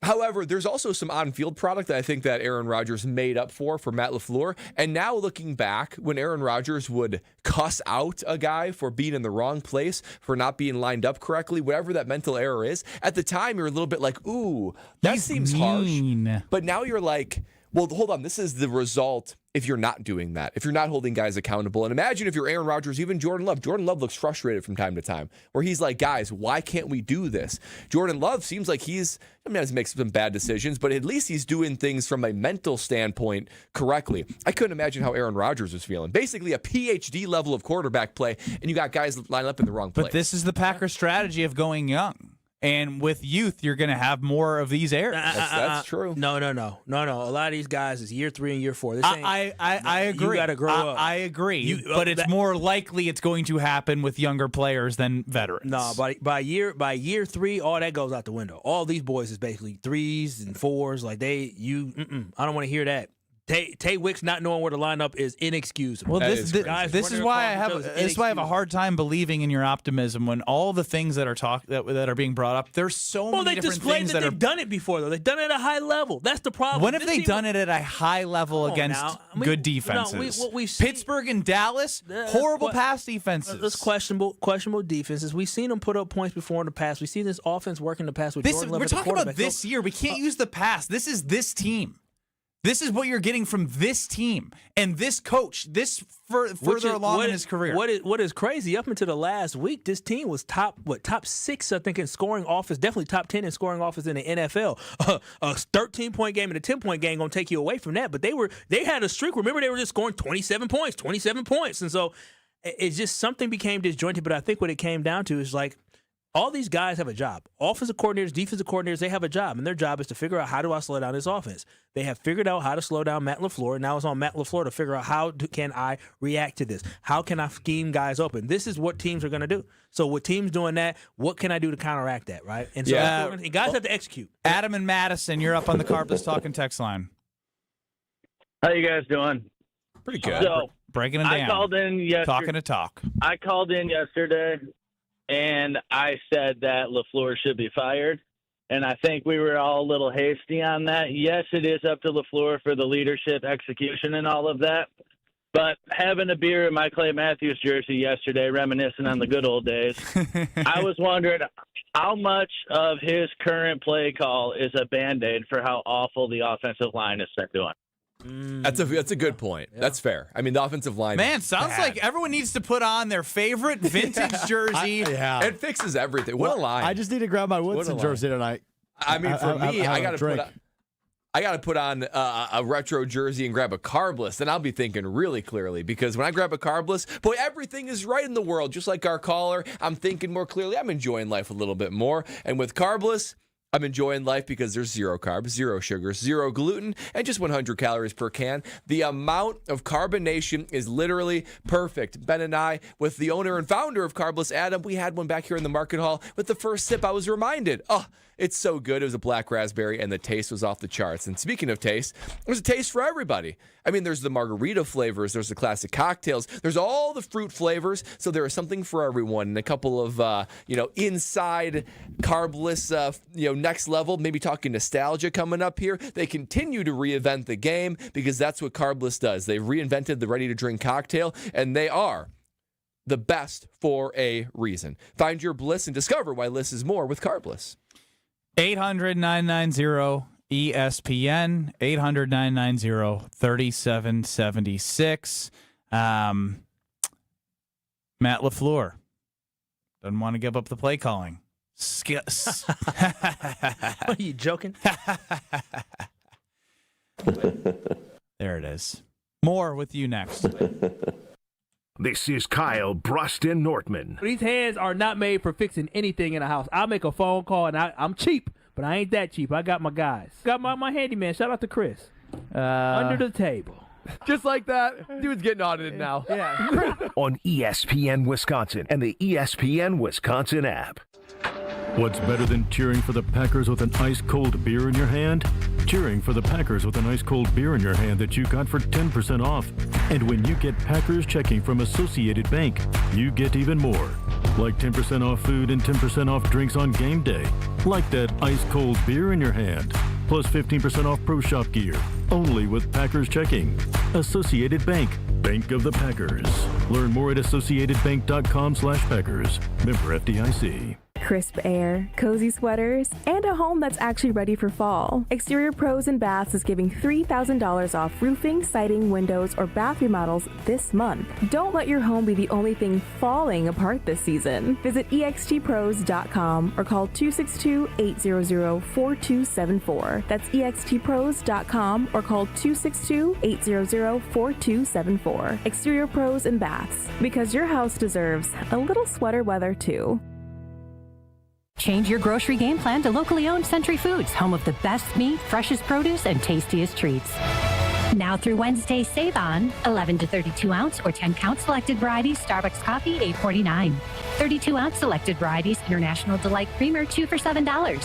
However, there's also some on-field product that I think that Aaron Rodgers made up for Matt LaFleur. And now looking back, when Aaron Rodgers would cuss out a guy for being in the wrong place, for not being lined up correctly, whatever that mental error is, at the time you're a little bit like, ooh, that seems
mean.
harsh. But now you're like, well, hold on, this is the result if you're not doing that, if you're not holding guys accountable. And imagine if you're Aaron Rodgers, even Jordan Love. Jordan Love looks frustrated from time to time, where he's like, guys, why can't we do this? Jordan Love seems like he's makes some bad decisions, but at least he's doing things from a mental standpoint correctly. I couldn't imagine how Aaron Rodgers was feeling. Basically a PhD level of quarterback play, and you got guys lined up in the wrong place.
But this is the Packers' strategy of going young. And with youth, you're going to have more of these errors.
That's true.
No. A lot of these guys is year 3 and year 4. This ain't,
I agree.
You got to grow up.
I agree. But it's more likely it's going to happen with younger players than veterans.
No, by year 3, all that goes out the window. All these boys is basically 3s and 4s. Like I don't want to hear that. Tay Wicks not knowing where to line up is inexcusable.
Well, this is why I have a hard time believing in your optimism when all the things that are being brought up. There's so many different things
that they've done it before, though. They've done it at a high level. That's the problem.
When have they done it at a high level against good defenses? Pittsburgh and Dallas, horrible pass defenses.
That's questionable defenses. We've seen them put up points before in the past. We've seen this offense work in the past with Jordan Love.
We're talking about this year. We can't use the past. This is this team. This is what you're getting from this team and this coach, further along in his career.
What is crazy, up until the last week, this team was top 6, I think, in scoring offense, definitely top 10 in scoring offense in the NFL. A 13-point game and a 10-point game going to take you away from that. But they had a streak. Remember, they were just scoring 27 points. And so it's just something became disjointed. But I think what it came down to is like, all these guys have a job. Offensive coordinators, defensive coordinators, they have a job. And their job is to figure out, how do I slow down this offense? They have figured out how to slow down Matt LaFleur. Now it's on Matt LaFleur to figure out can I react to this? How can I scheme guys open? This is what teams are going to do. So with teams doing that, what can I do to counteract that, right? And so guys have to execute.
Adam and Madison, you're up on the Carpus Talking text line.
How you guys doing?
Pretty good.
So,
breaking it down.
I called in yesterday.
Talking to talk.
I called in yesterday. And I said that LaFleur should be fired. And I think we were all a little hasty on that. Yes, it is up to LaFleur for the leadership, execution, and all of that. But having a beer in my Clay Matthews jersey yesterday, reminiscing on the good old days, I was wondering how much of his current play call is a Band-Aid for how awful the offensive line has been doing.
That's a good point. Yeah. That's fair. I mean, the offensive line.
Man, sounds like everyone needs to put on their favorite vintage jersey.
It fixes everything. What a line!
I just need to grab my Woodson jersey tonight.
I mean, for me, I got to put on a retro jersey and grab a carbless, and I'll be thinking really clearly, because when I grab a carbless, boy, everything is right in the world. Just like our caller, I'm thinking more clearly. I'm enjoying life a little bit more, and with carbless, I'm enjoying life because there's 0 carbs, 0 sugars, 0 gluten, and just 100 calories per can. The amount of carbonation is literally perfect. Ben and I, with the owner and founder of Carbless, Adam, we had one back here in the market hall. With the first sip, I was reminded, it's so good. It was a black raspberry, and the taste was off the charts. And speaking of taste, there's a taste for everybody. I mean, there's the margarita flavors, there's the classic cocktails, there's all the fruit flavors. So there is something for everyone. And a couple of, inside carbless, next level, maybe talking nostalgia coming up here. They continue to reinvent the game because that's what Carbless does. They've reinvented the ready-to-drink cocktail, and they are the best for a reason. Find your bliss and discover why less is more with Carbless.
800-990-ESPN, 800-990-3776. Matt LaFleur doesn't want to give up the play calling.
Are you joking?
There it is. More with you next.
This is Kyle, Brust, and Nortman.
These hands are not made for fixing anything in a house. I'll make a phone call, and I'm cheap, but I ain't that cheap. I got my guys. Got my handyman. Shout out to Chris. Under the table.
Just like that. Dude's getting audited now.
Yeah. On ESPN Wisconsin and the ESPN Wisconsin app.
What's better than cheering for the Packers with an ice-cold beer in your hand? Cheering for the Packers with an ice-cold beer in your hand that you got for 10% off. And when you get Packers checking from Associated Bank, you get even more. Like 10% off food and 10% off drinks on game day. Like that ice-cold beer in your hand. Plus 15% off Pro Shop gear. Only with Packers checking. Associated Bank. Bank of the Packers. Learn more at associatedbank.com/Packers. Member FDIC.
Crisp air, cozy sweaters, and a home that's actually ready for fall. Exterior Pros and Baths is giving $3,000 off roofing, siding, windows, or bath remodels this month. Don't let your home be the only thing falling apart this season. Visit extpros.com or call 262-800-4274. That's extpros.com or call 262-800-4274. Exterior Pros and Baths, because your house deserves a little sweater weather too.
Change your grocery game plan to locally owned Century Foods, home of the best meat, freshest produce, and tastiest treats. Now through Wednesday, save on 11 to 32 ounce or 10 count selected varieties Starbucks coffee, $8.49. 32 ounce selected varieties International Delight Creamer, 2 for $7.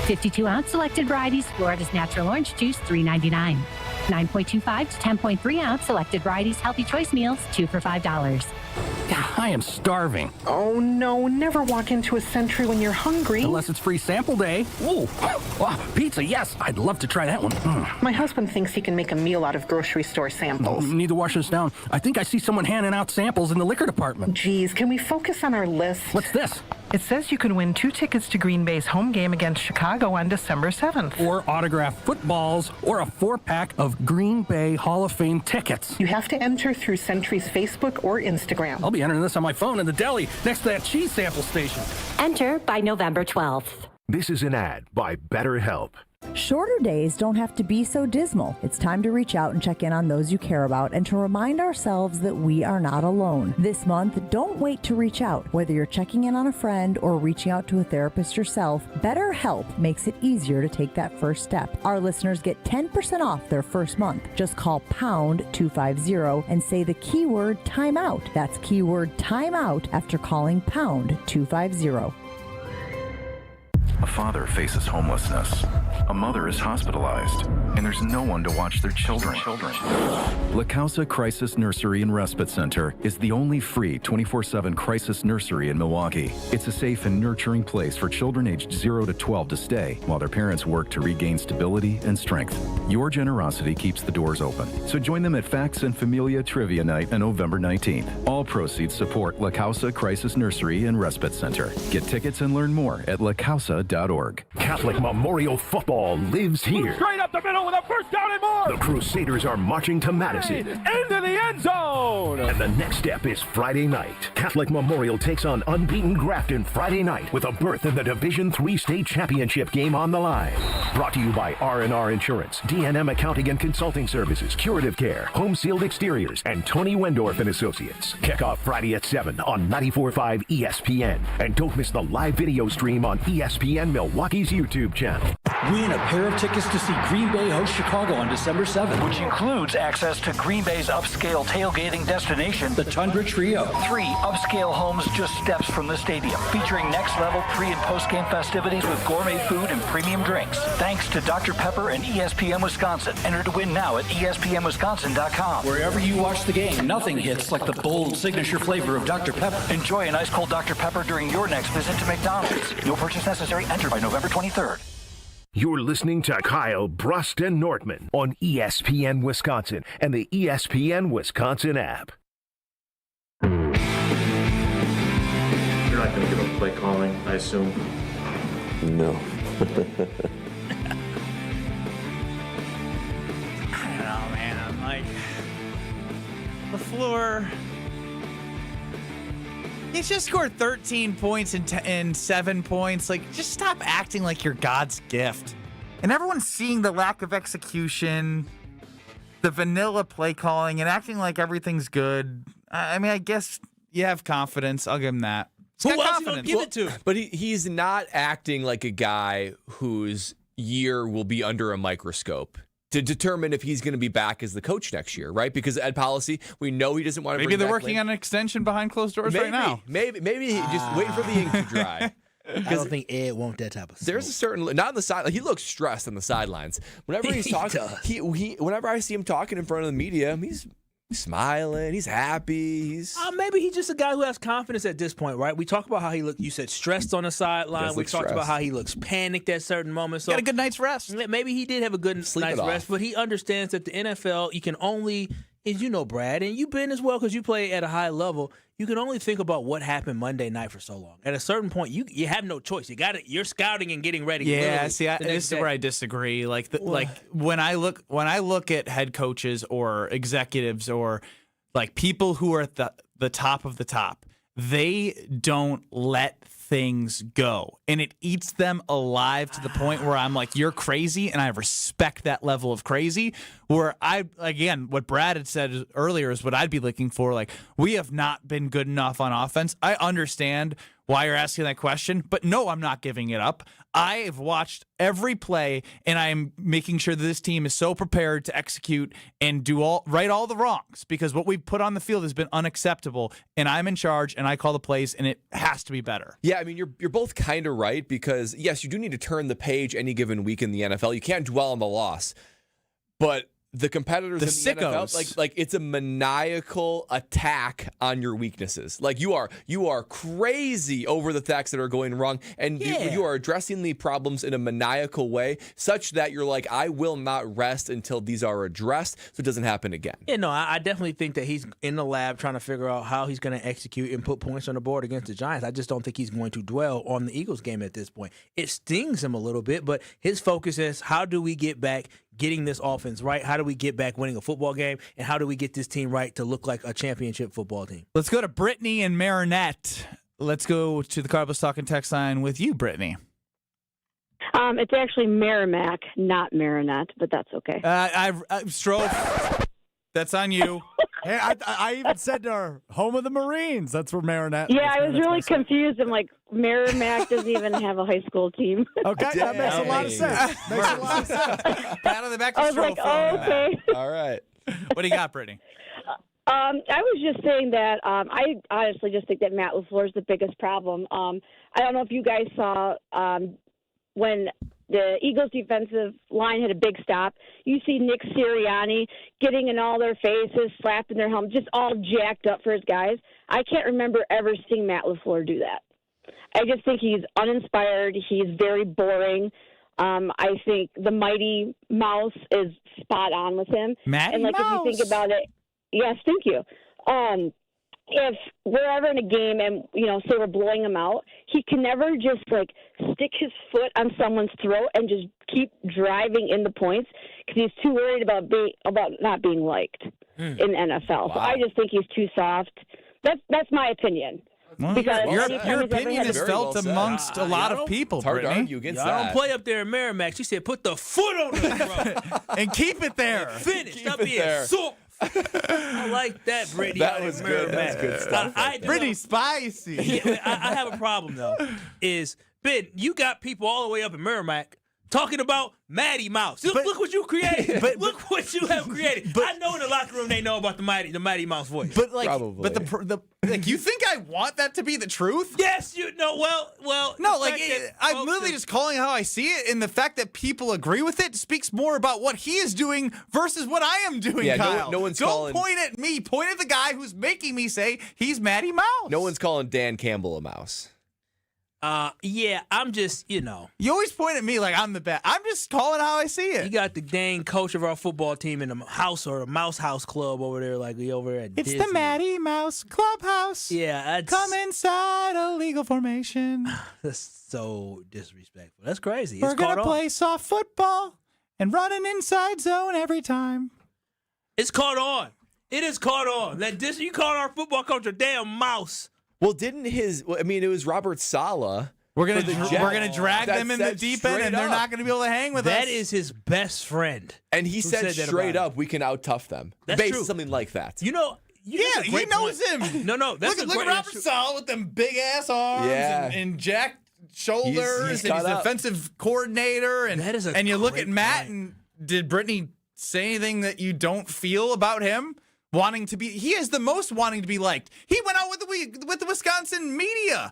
52 ounce selected varieties Florida's Natural Orange Juice, $3.99. 9.25 to 10.3 ounce selected varieties Healthy Choice Meals, 2 for $5.
I am starving.
Oh, no. Never walk into a Century when you're hungry.
Unless it's free sample day. Ooh. Oh, pizza, yes. I'd love to try that one.
My husband thinks he can make a meal out of grocery store samples.
Need to wash this down. I think I see someone handing out samples in the liquor department.
Geez, can we focus on our list?
What's this?
It says you can win 2 tickets to Green Bay's home game against Chicago on December 7th.
Or autographed footballs, or a 4-pack of Green Bay Hall of Fame tickets.
You have to enter through Century's Facebook or Instagram.
I'll be entering this on my phone in the deli next to that cheese sample station.
Enter by November 12th.
This is an ad by BetterHelp.
Shorter days don't have to be so dismal. It's time to reach out and check in on those you care about and to remind ourselves that we are not alone. This month, don't wait to reach out. Whether you're checking in on a friend or reaching out to a therapist yourself, BetterHelp makes it easier to take that first step. Our listeners get 10% off their first month. Just call pound 250 and say the keyword timeout. That's keyword timeout after calling pound 250.
A father faces homelessness. A mother is hospitalized, and there's no one to watch their children. La Causa Crisis Nursery and Respite Center is the only free 24/7 crisis nursery in Milwaukee. It's a safe and nurturing place for children aged 0 to 12 to stay while their parents work to regain stability and strength. Your generosity keeps the doors open, so join them at Facts and Familia Trivia Night on November 19th. All proceeds support La Causa Crisis Nursery and Respite Center. Get tickets and learn more at lacausa.org.
Catholic Memorial Football lives here.
Straight up the middle with a first down and more.
The Crusaders are marching to Madison.
Into the end zone.
And the next step is Friday night. Catholic Memorial takes on unbeaten Grafton Friday night with a berth in the Division III state championship game on the line. Brought to you by R&R Insurance, D&M Accounting and Consulting Services, Curative Care, Home Sealed Exteriors, and Tony Wendorf and Associates. Kick off Friday at 7 on 94.5 ESPN. And don't miss the live video stream on ESPN Milwaukee's YouTube channel.
Win a pair of tickets to see Green Bay host Chicago on December 7th, which includes access to Green Bay's upscale tailgating destination, the Tundra Trio. 3 upscale homes just steps from the stadium, featuring next-level pre- and post-game festivities with gourmet food and premium drinks. Thanks to Dr. Pepper and ESPN Wisconsin. Enter to win now at ESPNWisconsin.com. Wherever you watch the game, nothing hits like the bold signature flavor of Dr. Pepper. Enjoy an ice-cold Dr. Pepper during your next visit to McDonald's. No purchase necessary. Enter by November 23rd.
You're listening to Kyle, Brust, and Nortman on ESPN Wisconsin and the ESPN Wisconsin app.
You're not going to give up play calling, I assume?
No.
I don't know, man. Like, LaFleur, he's just scored 13 points in 7 points. Like, just stop acting like you're God's gift. And everyone's seeing the lack of execution, the vanilla play calling, and acting like everything's good. I mean, I guess you have confidence. I'll give him that.
Who else you gonna give it to?
But he's not acting like a guy whose year will be under a microscope to determine if he's going to be back as the coach next year, right? Because Ed Policy, we know he doesn't want to.
Maybe they're working on an extension behind closed doors right now.
Maybe he's just waiting for the ink to dry.
I don't think Ed wants that type of smoke.
There's a certain not on the side. Like, he looks stressed on the sidelines. Whenever he's talking, whenever I see him talking in front of the media, he's smiling. He's happy.
Maybe he's just a guy who has confidence at this point, right? We talk about how he looked. You said stressed on the sideline. We talked about how he looks panicked at certain moments. So
got a good night's rest.
Maybe he did have a good night's rest, but he understands that the NFL, you can only, as you know, Brad, and you've been as well because you play at a high level. You can only think about what happened Monday night for so long. At a certain point, you have no choice. You're scouting and getting ready.
Yeah, see, this is where I disagree. Like when I look at head coaches or executives or like people who are at the top of the top, they don't let things go, and it eats them alive to the point where I'm like, you're crazy, and I respect that level of crazy. Where what Brad had said earlier is what I'd be looking for. Like, we have not been good enough on offense. I understand why you're asking that question, but no, I'm not giving it up. I have watched every play, and I'm making sure that this team is so prepared to execute and right all the wrongs, because what we put on the field has been unacceptable, and I'm in charge, and I call the plays, and it has to be better.
Yeah, I mean, you're both kind of right, because, yes, you do need to turn the page any given week in the NFL. You can't dwell on the loss. But the competitors in the NFL, like it's a maniacal attack on your weaknesses. Like, you are crazy over the facts that are going wrong, and you are addressing the problems in a maniacal way, such that you're like, I will not rest until these are addressed, so it doesn't happen again.
Yeah, no, I definitely think that he's in the lab trying to figure out how he's going to execute and put points on the board against the Giants. I just don't think he's going to dwell on the Eagles game at this point. It stings him a little bit, but his focus is, how do we get back getting this offense right? How do we get back winning a football game? And how do we get this team right to look like a championship football team?
Let's go to Brittany and Marinette. Let's go to the Cardinals Talking text line with you, Brittany.
It's actually Merrimack, not Marinette, but that's okay.
I Strove. That's on you.
Hey, I even said to her, home of the Marines. That's where Marinette.
Yeah, I was really confused. I'm like, Merrimack doesn't even have a high school team.
Okay, that makes a lot of sense.
Pat on the back.
I was like, oh, okay.
All right.
What do you got, Brittany?
I was just saying that I honestly just think that Matt LaFleur is the biggest problem. I don't know if you guys saw when the Eagles' defensive line had a big stop. You see Nick Sirianni getting in all their faces, slapping their helmet, just all jacked up for his guys. I can't remember ever seeing Matt LaFleur do that. I just think he's uninspired. He's very boring. I think the Mighty Mouse is spot on with him.
Matty Mouse.
If you think about it, yes, thank you. If we're ever in a game and, say we're blowing him out, he can never just, stick his foot on someone's throat and just keep driving in the points because he's too worried about not being liked in the NFL. Wow. So I just think he's too soft. That's my opinion.
Well, your opinion is felt amongst a lot of people,
it's hard
Brittany.
to argue against that.
I don't play up there in Merrimack. She said, put the foot on the throat.
And keep it there.
Finish. Stop being soft. I like that, Brittany.
That was good. That's good stuff.
Brittany, spicy.
Yeah, I have a problem, though, is, Ben, you got people all the way up in Merrimack talking about Matty Mouse. Look what you created. Look what you have created. I know in the locker room they know about the Matty Mouse voice.
But
probably.
But you think I want that to be the truth?
Yes, you know. Well.
No, I'm literally just calling how I see it, and the fact that people agree with it speaks more about what he is doing versus what I am doing.
Yeah,
Kyle.
No one's
Don't
calling.
point at me. Point at the guy who's making me say he's Matty Mouse.
No one's calling Dan Campbell a mouse.
Yeah, I'm just,
You always point at me like I'm the best. I'm just calling how I see it.
You got the dang coach of our football team in the house or the Mouse House Club over there, like we over at
It's
Disney.
the Matty Mouse Clubhouse.
Yeah,
come inside a legal formation.
That's so disrespectful. That's crazy.
We're gonna play soft football and run an inside zone every time.
It's caught on. It is caught on. You called our football coach a damn mouse.
Well, it was Robert Saleh.
We're gonna drag them in the deep end, and they're not gonna be able to hang with us.
That is his best friend,
and he said straight up, "We can out tough them."
That's
based
true.
Something like that.
He knows him.
No, that's
look at Robert Saleh with them big ass arms and jacked shoulders, and he's the defensive coordinator. And
that is
and you look at Matt, and did Brittany say anything that you don't feel about him? He is the most wanting to be liked. He went out with the Wisconsin media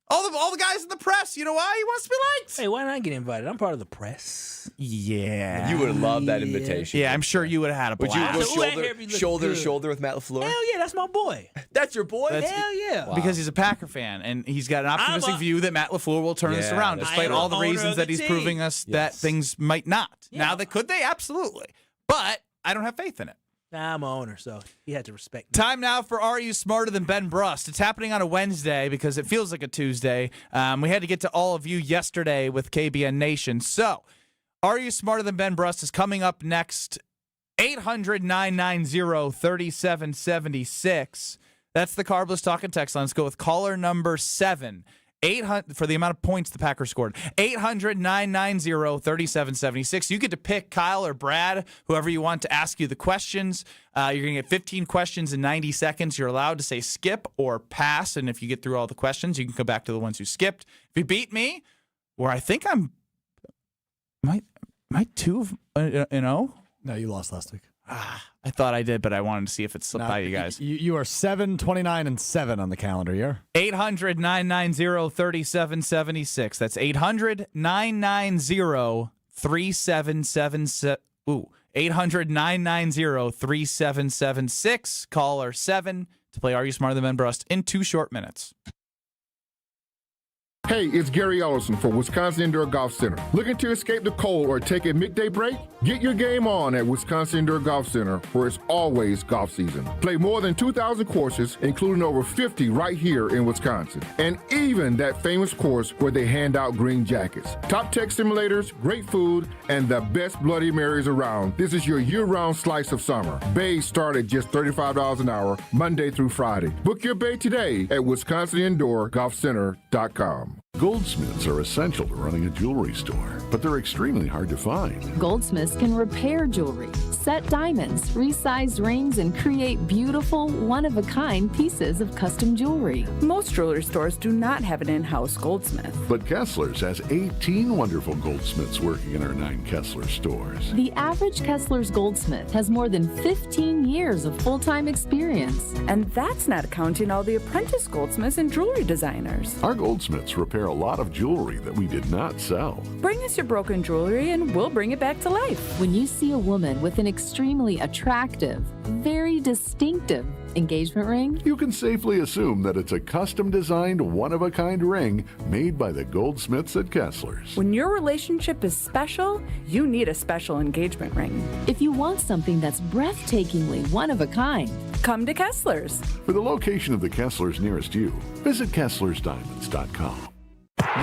All the guys in the press. You know why? He wants to be liked.
Hey, why not get invited? I'm part of the press.
Yeah.
You would have loved that invitation.
Yeah, I'm sure you would have had a
Would
blast.
you go shoulder to shoulder with Matt LaFleur?
Hell yeah, that's my boy.
That's your boy?
Hell yeah.
Because he's a Packer fan, and he's got an optimistic view that Matt LaFleur will turn this around, despite all the reasons that he's proving us that things might not.
Yeah.
Now, could they? Absolutely. But I don't have faith in it.
Nah, I'm an owner, so he had to respect me.
Time now for Are You Smarter Than Ben Brust? It's happening on a Wednesday because it feels like a Tuesday. We had to get to all of you yesterday with KBN Nation. So, Are You Smarter Than Ben Brust is coming up next. 800-990-3776. That's the Carbless Talking text line. Let's go with caller number 7. 800 for the amount of points the Packers scored. 800-990-3776. You get to pick Kyle or Brad, whoever you want to ask you the questions. You're going to get 15 questions in 90 seconds. You're allowed to say skip or pass, and if you get through all the questions, you can go back to the ones who skipped. If you beat me, where I think I'm might 2 of 0.
No, you lost last week.
I thought I did, but I wanted to see if it slipped by you guys.
You are 7, 29, and 7 on the calendar year.
800-990-3776. That's 800-990-3777. Ooh, 800-990-3776. Caller 7 to play Are You Smarter Than Ben Brust in 2 short minutes.
Hey, it's Gary Ellison for Wisconsin Indoor Golf Center. Looking to escape the cold or take a midday break? Get your game on at Wisconsin Indoor Golf Center, where it's always golf season. Play more than 2,000 courses, including over 50 right here in Wisconsin. And even that famous course where they hand out green jackets. Top tech simulators, great food, and the best Bloody Marys around. This is your year-round slice of summer. Bays start at just $35 an hour, Monday through Friday. Book your bay today at WisconsinIndoorGolfCenter.com.
Goldsmiths are essential to running a jewelry store, but they're extremely hard to find.
Goldsmiths can repair jewelry, set diamonds, resize rings, and create beautiful, one-of-a-kind pieces of custom jewelry.
Most jewelry stores do not have an in-house goldsmith.
But Kessler's has 18 wonderful goldsmiths working in our 9 Kessler stores.
The average Kessler's goldsmith has more than 15 years of full-time experience.
And that's not counting all the apprentice goldsmiths and jewelry designers.
Our goldsmiths repair a lot of jewelry that we did not sell.
Bring us your broken jewelry and we'll bring it back to life.
When you see a woman with an extremely attractive, very distinctive engagement ring,
you can safely assume that it's a custom-designed, one-of-a-kind ring made by the goldsmiths at Kessler's.
When your relationship is special, you need a special engagement ring.
If you want something that's breathtakingly one-of-a-kind,
come to Kessler's.
For the location of the Kessler's nearest you, visit KesslersDiamonds.com.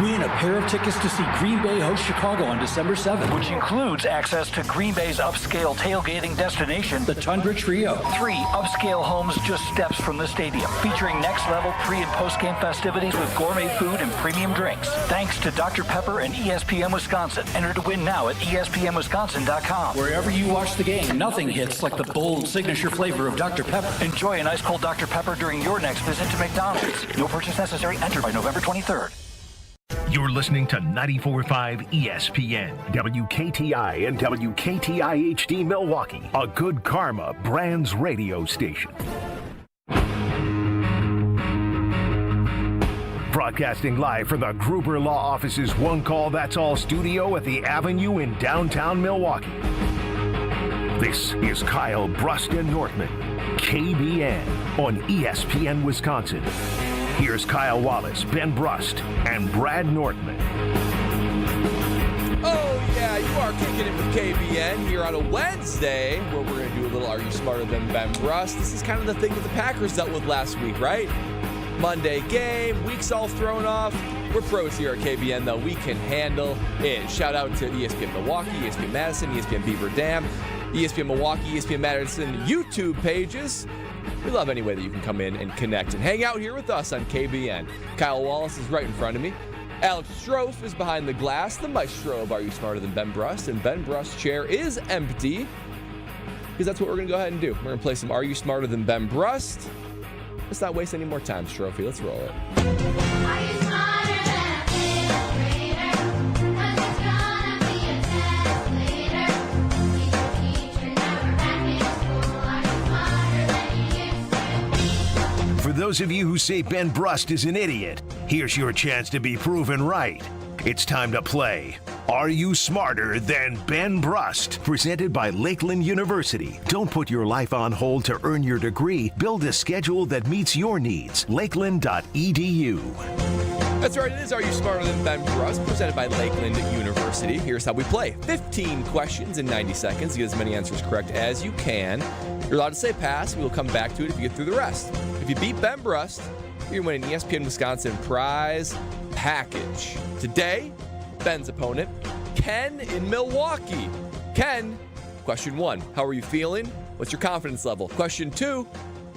Win a pair of tickets to see Green Bay host Chicago on December 7th, which includes access to Green Bay's upscale tailgating destination, the Tundra Trio. 3 upscale homes just steps from the stadium, featuring next-level pre- and post-game festivities with gourmet food and premium drinks. Thanks to Dr. Pepper and ESPN Wisconsin. Enter to win now at ESPNWisconsin.com. Wherever you watch the game, nothing hits like the bold signature flavor of Dr. Pepper. Enjoy an ice-cold Dr. Pepper during your next visit to McDonald's. No purchase necessary. Enter by November 23rd.
You're listening to 94.5 ESPN, WKTI and WKTI HD Milwaukee, a Good Karma Brands radio station. Broadcasting live from the Gruber Law Office's One Call That's All studio at the Avenue in downtown Milwaukee. This is Kyle Brust and Nortman, KBN on ESPN Wisconsin. Here's Kyle Wallace, Ben Brust, and Brad Nortman.
Oh, yeah, you are kicking it with KBN here on a Wednesday where we're going to do a little Are You Smarter Than Ben Brust? This is kind of the thing that the Packers dealt with last week, right? Monday game, weeks all thrown off. We're pros here at KBN, though. We can handle it. Shout out to ESPN Milwaukee, ESPN Madison, ESPN Beaver Dam, ESPN Milwaukee, ESPN Madison YouTube pages. We love any way that you can come in and connect and hang out here with us on KBN. Kyle Wallace is right in front of me. Alex Strofe is behind the glass, the maestro of Are You Smarter Than Ben Brust? And Ben Brust's chair is empty because that's what we're going to go ahead and do. We're going to play some Are You Smarter Than Ben Brust? Let's not waste any more time, Strophe. Let's roll it.
For those of you who say Ben Brust is an idiot, Here's your chance to be proven right. It's time to play Are You Smarter Than Ben Brust? Presented by Lakeland University. Don't put your life on hold to earn your degree. Build a schedule that meets your needs. Lakeland.edu.
That's right, it is Are You Smarter Than Ben Brust? Presented by Lakeland University. Here's how we play. 15 questions in 90 seconds. Get as many answers correct as you can. You're allowed to say pass. We'll come back to it if you get through the rest. If you beat Ben Brust, you're going to win an ESPN Wisconsin prize package. Today, Ben's opponent, Ken in Milwaukee. Ken, question 1, how are you feeling? What's your confidence level? Question 2, do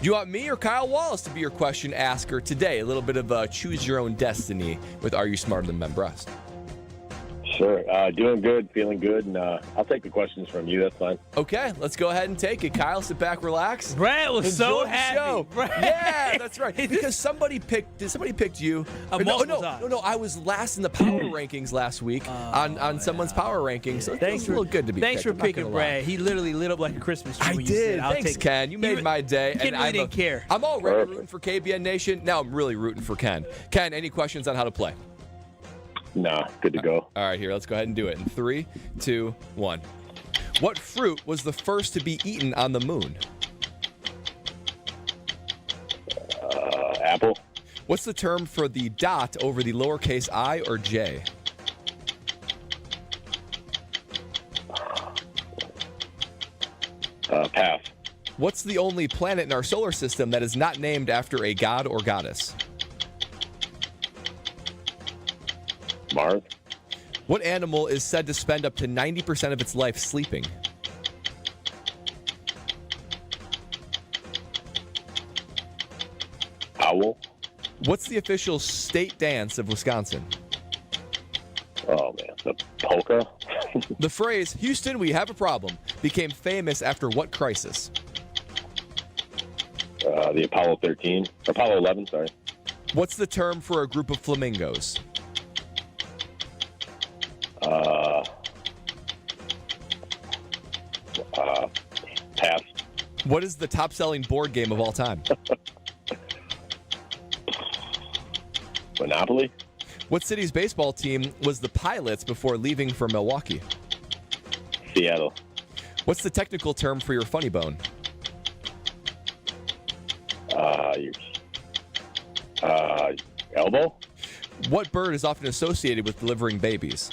you want me or Kyle Wallace to be your question asker today? A little bit of choose your own destiny with Are You Smarter Than Ben Brust?
Sure. Doing good, feeling good, and I'll take the questions from you. That's fine.
Okay, let's go ahead and take it. Kyle, sit back, relax.
Brad was
Enjoy
so
the
happy.
show. Yeah, that's right. Because somebody picked you. No. I was last in the power rankings last week on someone's power rankings. So it's a little good to be
Thanks
picked.
for picking Brad. He literally lit up like a Christmas tree.
I
when you
did.
said, I'll
Thanks,
take
Ken. You made my day.
Ken really didn't care.
I'm already rooting for KBN Nation. Now I'm really rooting for Ken. Ken, any questions on how to play?
Nah, good to go.
All right, here, let's go ahead and do it. In 3, 2, 1. What fruit was the first to be eaten on the moon?
Apple.
What's the term for the dot over the lowercase I or J?
Pass.
What's the only planet in our solar system that is not named after a god or goddess?
Mars.
What animal is said to spend up to 90% of its life sleeping?
Owl.
What's the official state dance of Wisconsin?
Oh, man. The polka.
The phrase, Houston, we have a problem, became famous after what crisis?
The Apollo 11, sorry.
What's the term for a group of flamingos?
Pass.
What is the top-selling board game of all time?
Monopoly.
What city's baseball team was the Pilots before leaving for Milwaukee?
Seattle.
What's the technical term for your funny bone?
Elbow.
What bird is often associated with delivering babies?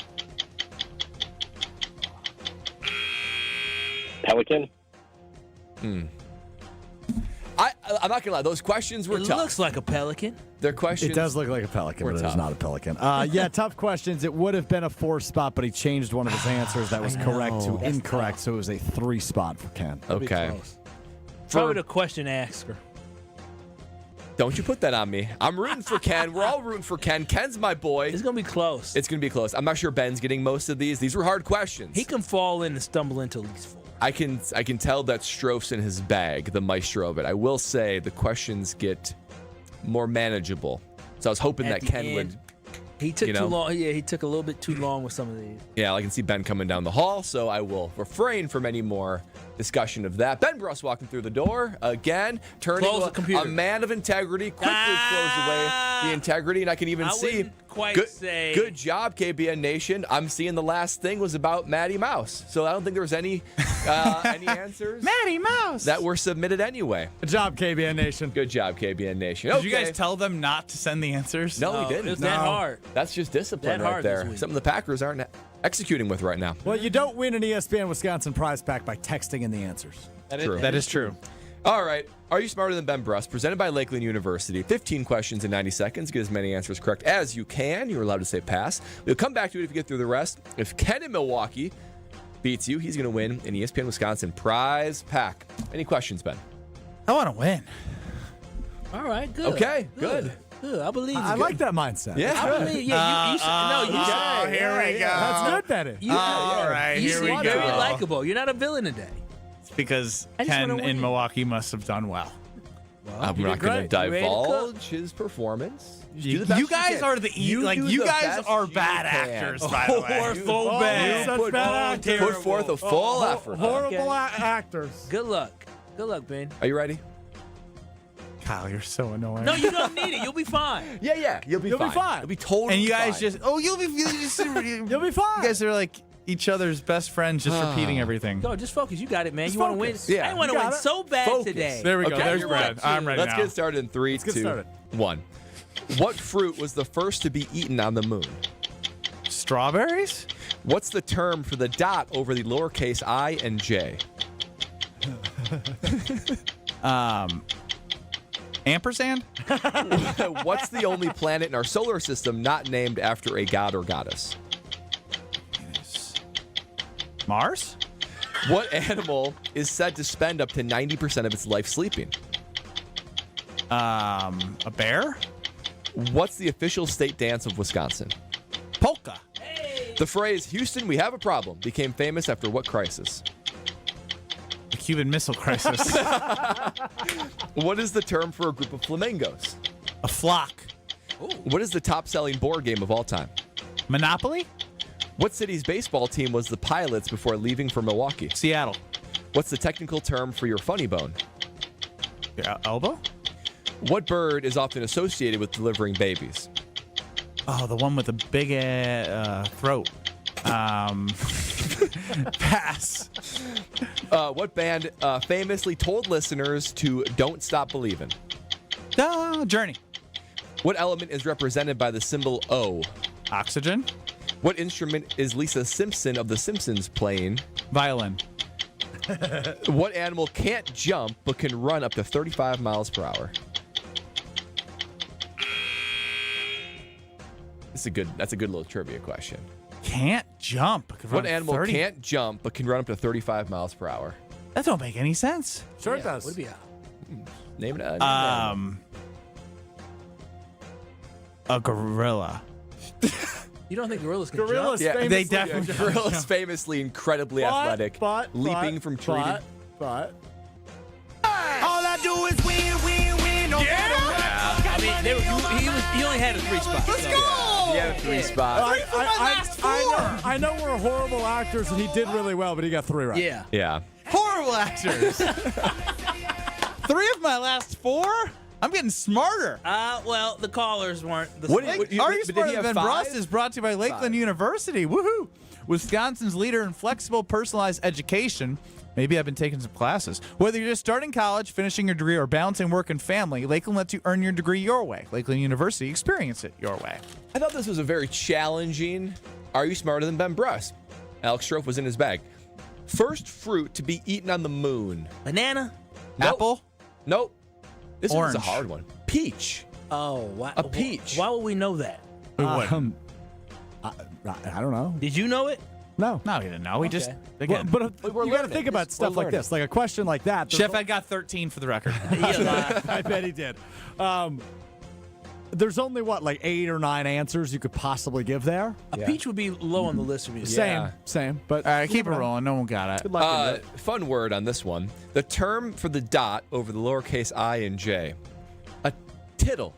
Pelican.
I'm not gonna lie; those questions were
It
tough.
looks like a pelican.
Their questions.
It does look like a pelican, but
tough.
it's not a pelican. Yeah, tough questions. It would have been a 4 spot, but he changed one of his answers that was correct to incorrect, so it was a 3 spot for Ken.
Okay.
Probably the question asker.
Don't you put that on me. I'm rooting for Ken. We're all rooting for Ken. Ken's my boy.
It's going to be close.
It's going to be close. I'm not sure Ben's getting most of these. These were hard questions.
He can fall in and stumble into at least 4.
I can tell that Stroh's in his bag, the maestro of it. I will say the questions get more manageable. So I was hoping that Ken would.
He took too long. Yeah, he took a little bit too long with some of these.
Yeah, I can see Ben coming down the hall, so I will refrain from any more discussion of that. Ben Brust walking through the door again, turning a man of integrity, quickly closed away the integrity, and I can even see. Good job, KBN Nation. I'm seeing the last thing was about Matty Mouse, so I don't think there was any answers.
Matty Mouse
that were submitted anyway.
Good job, KBN Nation.
Good job, KBN Nation.
Did you guys tell them not to send the answers?
No, we didn't.
It was that hard.
That's just discipline right there. Something the Packers aren't executing with right now.
Well, you don't win an ESPN Wisconsin prize pack by texting in the answers.
That is true.
All right. Are You Smarter Than Ben Brust? Presented by Lakeland University. 15 questions in 90 seconds. Get as many answers correct as you can. You're allowed to say pass. We'll come back to it if you get through the rest. If Ken in Milwaukee beats you, he's going to win an ESPN Wisconsin prize pack. Any questions, Ben?
I want to win.
All right, good.
Okay, good.
I believe
I like that mindset.
Yeah,
I believe. Yeah, you should.
Here we go.
That's good, Benny.
All right,
You
here we
seem
go.
very likable. You're not a villain today.
It's because
I just
Ken
wanna
in
win.
Milwaukee must have done well.
I'm not going to divulge his performance.
You guys are you guys are bad actors, by the way.
We're so bad.
Put forth a full effort.
Horrible actors.
Good luck. Good luck, Ben.
Are you ready?
Kyle, you're so annoying.
No, you don't need it. You'll be fine.
Yeah, you'll be fine. You'll be totally
And you guys
fine.
just, you'll be fine.
You'll be fine.
You guys are like each other's best friends, just repeating everything.
Go, just focus. You got it, man.
Just
you want to win?
focus.
Yeah.
I want to
You
win
got it.
so bad
Focus.
today.
There we go.
Okay,
There's
you're
Brad.
right.
I'm ready
Let's
now.
get started in 3,
Let's get
2,
started.
1. What fruit was the first to be eaten on the moon?
Strawberries?
What's the term for the dot over the lowercase I and J?
Ampersand?
What's the only planet in our solar system not named after a god or goddess?
Mars?
What animal is said to spend up to 90% of its life sleeping?
A bear?
What's the official state dance of Wisconsin?
Polka.
The phrase, Houston, we have a problem, became famous after what crisis?
The Cuban Missile Crisis.
What is the term for a group of flamingos?
A flock.
What is the top-selling board game of all time?
Monopoly?
What city's baseball team was the Pilots before leaving for Milwaukee?
Seattle.
What's the technical term for your funny bone?
Your elbow?
What bird is often associated with delivering babies?
Oh, the one with the big throat. Pass.
What band famously told listeners to don't stop believing?
Journey.
What element is represented by the symbol O?
Oxygen.
What instrument is Lisa Simpson of The Simpsons playing?
Violin.
What animal can't jump but can run up to 35 miles per hour? That's a good little trivia question.
Can't jump. Could
What
run
animal
30.
can't jump but can run up to 35 miles per hour?
That don't make any sense.
Sure it does.
Would be
Name it. Name it.
A gorilla.
You don't think gorillas can
Gorillas
jump?
famously,
They definitely
Gorilla's famously incredibly athletic, leaping from tree to
But
All I do is win, win, win. No matter what.
I mean, he only had a 3 spot.
Let's
so-
go.
He had a 3 spot.
I know we're horrible actors, and he did really well, but he got 3 right.
Yeah.
Yeah.
Horrible actors. 3 of my last 4? I'm getting smarter.
Well, the callers weren't. The
What-
smart-
what-
Are You
but did
Smarter
he have
Than
5?
Brust is brought to you by Lakeland University. Woohoo! Wisconsin's leader in flexible, personalized education. Maybe I've been taking some classes. Whether you're just starting college, finishing your degree, or balancing work and family, Lakeland lets you earn your degree your way. Lakeland University, experience it your way.
I thought this was a very challenging. Are you smarter than Ben Brust? Alex Strofe was in his bag. First fruit to be eaten on the moon.
Banana?
Nope.
Apple?
Nope. This one's a
Orange.
hard one. Peach.
Oh, wow.
A peach.
Why would we know that?
I don't know.
Did you know it?
No.
No, he didn't know. We just,
Okay.
again.
But
We're
you got to
learning.
think about
We're
stuff like
learning.
this, like a question like that. there's
Chef, I got 13 for the record.
I bet he did. There's only, like 8 or 9 answers you could possibly give there.
A peach would be low on the list for me.
Same. But
All right, keep it rolling. No one got it.
good luck.
Fun word on this one. The term for the dot over the lowercase I and J. A tittle.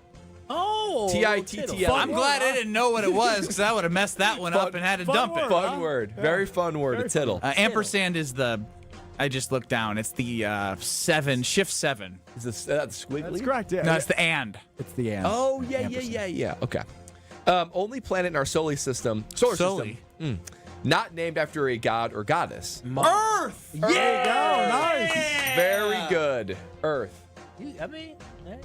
Oh.
T-I-T-T-L.
I'm glad I didn't know what it was because I would have messed that one up and had to dump it.
Fun word. Very fun word. A tittle.
Ampersand is the. I just looked down. It's the 7, shift 7.
Is this squiggly?
That's correct. Yeah.
No, it's the and.
It's the and.
Oh, yeah. Okay. Only planet in our solar system. Not named after a god or goddess.
Earth!
There you go. Nice.
Very good. Earth.
I mean, hey.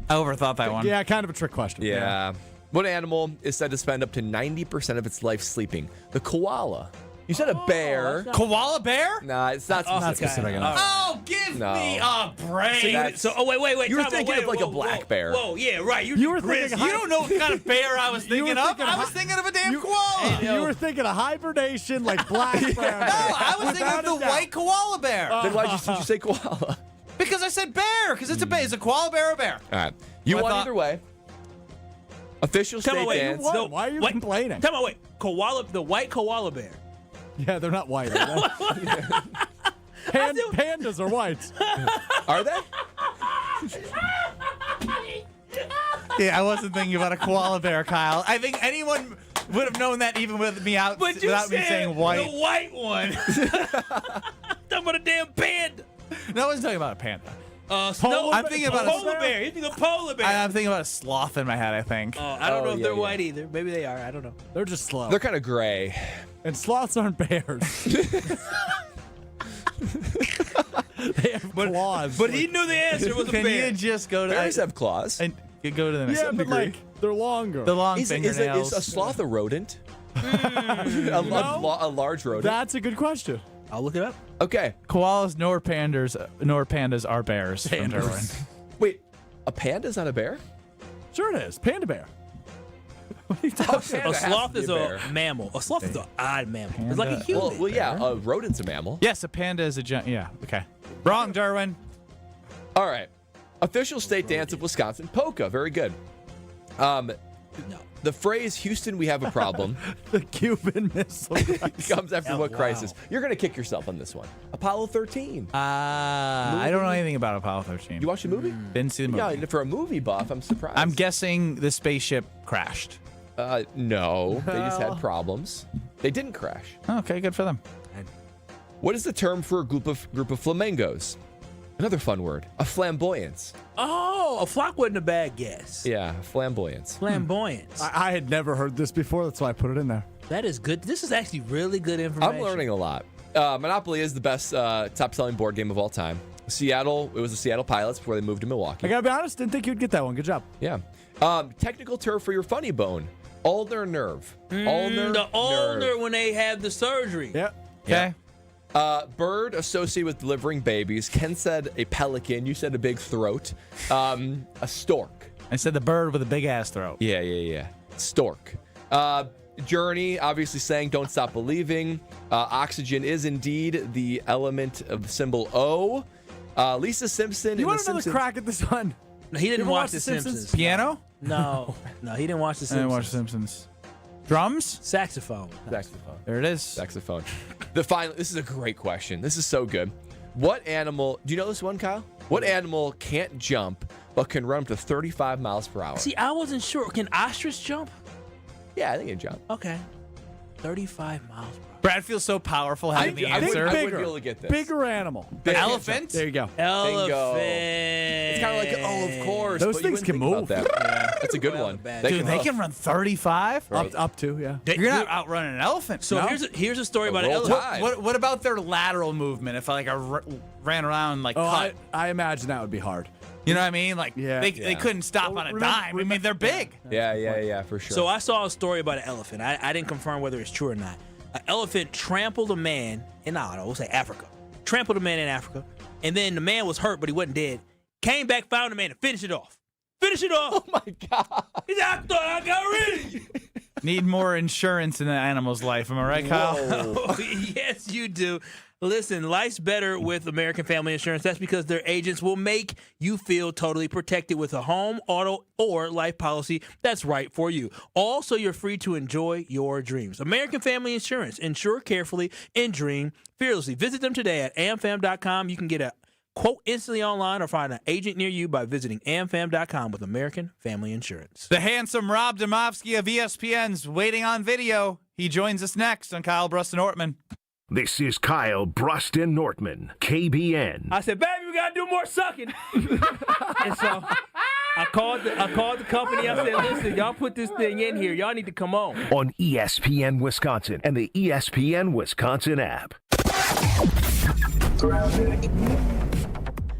I overthought that one.
Yeah, kind of a trick question.
Yeah. What animal is said to spend up to 90% of its life sleeping? The koala. You said a bear.
Koala bear?
Nah, it's not specific.
Not specific enough.
Oh, give
No.
me a break.
Wait.
You were
time out,
thinking
wait,
of like
whoa,
a black
whoa,
bear.
Whoa, yeah, right.
You were
grizzly.
thinking
You don't know what kind of bear I was thinking of. I was thinking of a damn koala.
You were thinking of hibernation, like black bear.
No, I was thinking of
Without
the
a doubt.
white koala bear.
Then why did you say koala?
Because I said bear, because it's a bear. Is a koala bear or a bear?
All right. You
Well, I
won
thought-
either way. Official
Come
state
on, wait.
dance.
won. Why are you complaining?
Come on, wait. Koala, the white koala bear.
Yeah, they're not white. Are they? Pandas are white.
Are they?
Yeah, I wasn't thinking about a koala bear, Kyle. I think anyone would have known that even with me out
But you
without me
said
saying white.
the white one. Talking about a damn panda.
No one's talking about a panda. I'm thinking about
a polar bear. You think a polar bear?
I'm thinking about a sloth in my head, I think.
I don't know if they're white either. Maybe they are. I don't know.
They're just slow.
They're kind of gray.
And sloths aren't bears. They have claws.
But he knew the answer was a
Can
bear.
you just go to
Bears have claws.
and you go to the next?
Yeah, but like they're longer.
The long
Is
fingernails.
a sloth a rodent? a large rodent.
That's a good question.
I'll look it up.
Okay.
Koalas nor pandas are bears. from Darwin.
Wait, a panda's not a bear?
Sure it is. Panda bear. What are you talking
A sloth is a mammal. A sloth is an odd mammal. It's like a human.
Well, yeah, a rodent's a mammal.
Yes, a panda is a giant. Yeah, okay. Wrong, Darwin.
All right. Official state dance of Wisconsin, polka. Very good. No. The phrase "Houston, we have a problem"
The Cuban Missile Crisis.
comes after what crisis? You're going to kick yourself on this one. Apollo 13.
I don't know anything about Apollo 13.
You watched the movie?
Didn't see the movie.
Yeah, for a movie buff, I'm surprised.
I'm guessing the spaceship crashed.
No, they just had problems. They didn't crash.
Okay, good for them.
What is the term for a group of flamingos? Another fun word. A flamboyance.
Oh, a flock wasn't a bad guess.
Yeah, flamboyance.
Flamboyance.
I had never heard this before. That's why I put it in there.
That is good. This is actually really good information.
I'm learning a lot. Monopoly is the best top-selling board game of all time. Seattle, it was the Seattle Pilots before they moved to Milwaukee.
I gotta be honest, didn't think you'd get that one. Good job.
Yeah. Technical term for your funny bone. Ulnar nerve. Ulnar
the ulnar
nerve.
when they have the surgery.
Yeah.
Okay.
Bird associated with delivering babies. Ken said a pelican. You said a big throat. A stork.
I said the bird with a big ass throat.
Yeah. Stork. Journey, obviously saying don't stop believing. Oxygen is indeed the element of the symbol O. Lisa Simpson.
You
in
want
the
another
Simpsons.
crack at this one?
No, he didn't
ever
watch
watch
The
The
Simpsons.
Simpsons?
Piano?
No, he didn't watch The
I
Simpsons.
didn't watch The Simpsons. Drums?
Saxophone.
There it is.
Saxophone. This is a great question. This is so good. What animal, do you know this one, Kyle? What animal can't jump but can run up to 35 miles per hour?
See, I wasn't sure. Can ostrich jump?
Yeah, I think it can jump.
Okay. 35 miles per hour.
Brad feels so powerful having the answer.
I wouldn't be able to get this.
Bigger animal.
Elephant?
There you go.
Elephant.
It's kind of like, of course.
Those
but you
things
wouldn't
can
think about
move.
That. Yeah, that's a good one.
Dude, they can run 35?
Up to, yeah.
You're not outrunning an elephant.
So
no?
here's a story about an
roll
elephant.
tide.
What about their lateral movement? If I ran around like cut.
I imagine that would be hard.
You know what I mean? Like they couldn't stop on a dime. I mean, they're big.
Yeah, for sure.
So I saw a story about an elephant. I didn't confirm whether it's true or not. An elephant trampled a man in, I don't know, we'll say Africa. Trampled a man in Africa. And then the man was hurt, but he wasn't dead. Came back, found the man, and finished it off. Finish it off.
Oh, my God.
He said, I thought I got rid.
Need more insurance in the animal's life. Am I right, Kyle?
Oh, yes, you do. Listen, life's better with American Family Insurance. That's because their agents will make you feel totally protected with a home, auto, or life policy that's right for you. Also, you're free to enjoy your dreams. American Family Insurance. Insure carefully and dream fearlessly. Visit them today at amfam.com. You can get a quote instantly online or find an agent near you by visiting amfam.com with American Family Insurance.
The handsome Rob Demovsky of ESPN's waiting on video. He joins us next on Kyle, Brust, and Nortman.
This is Kyle, Brust, and Nortman, KBN.
I said, baby, we gotta do more sucking. And so I called the company. I said, listen, y'all put this thing in here. Y'all need to come on.
On ESPN Wisconsin and the ESPN Wisconsin app.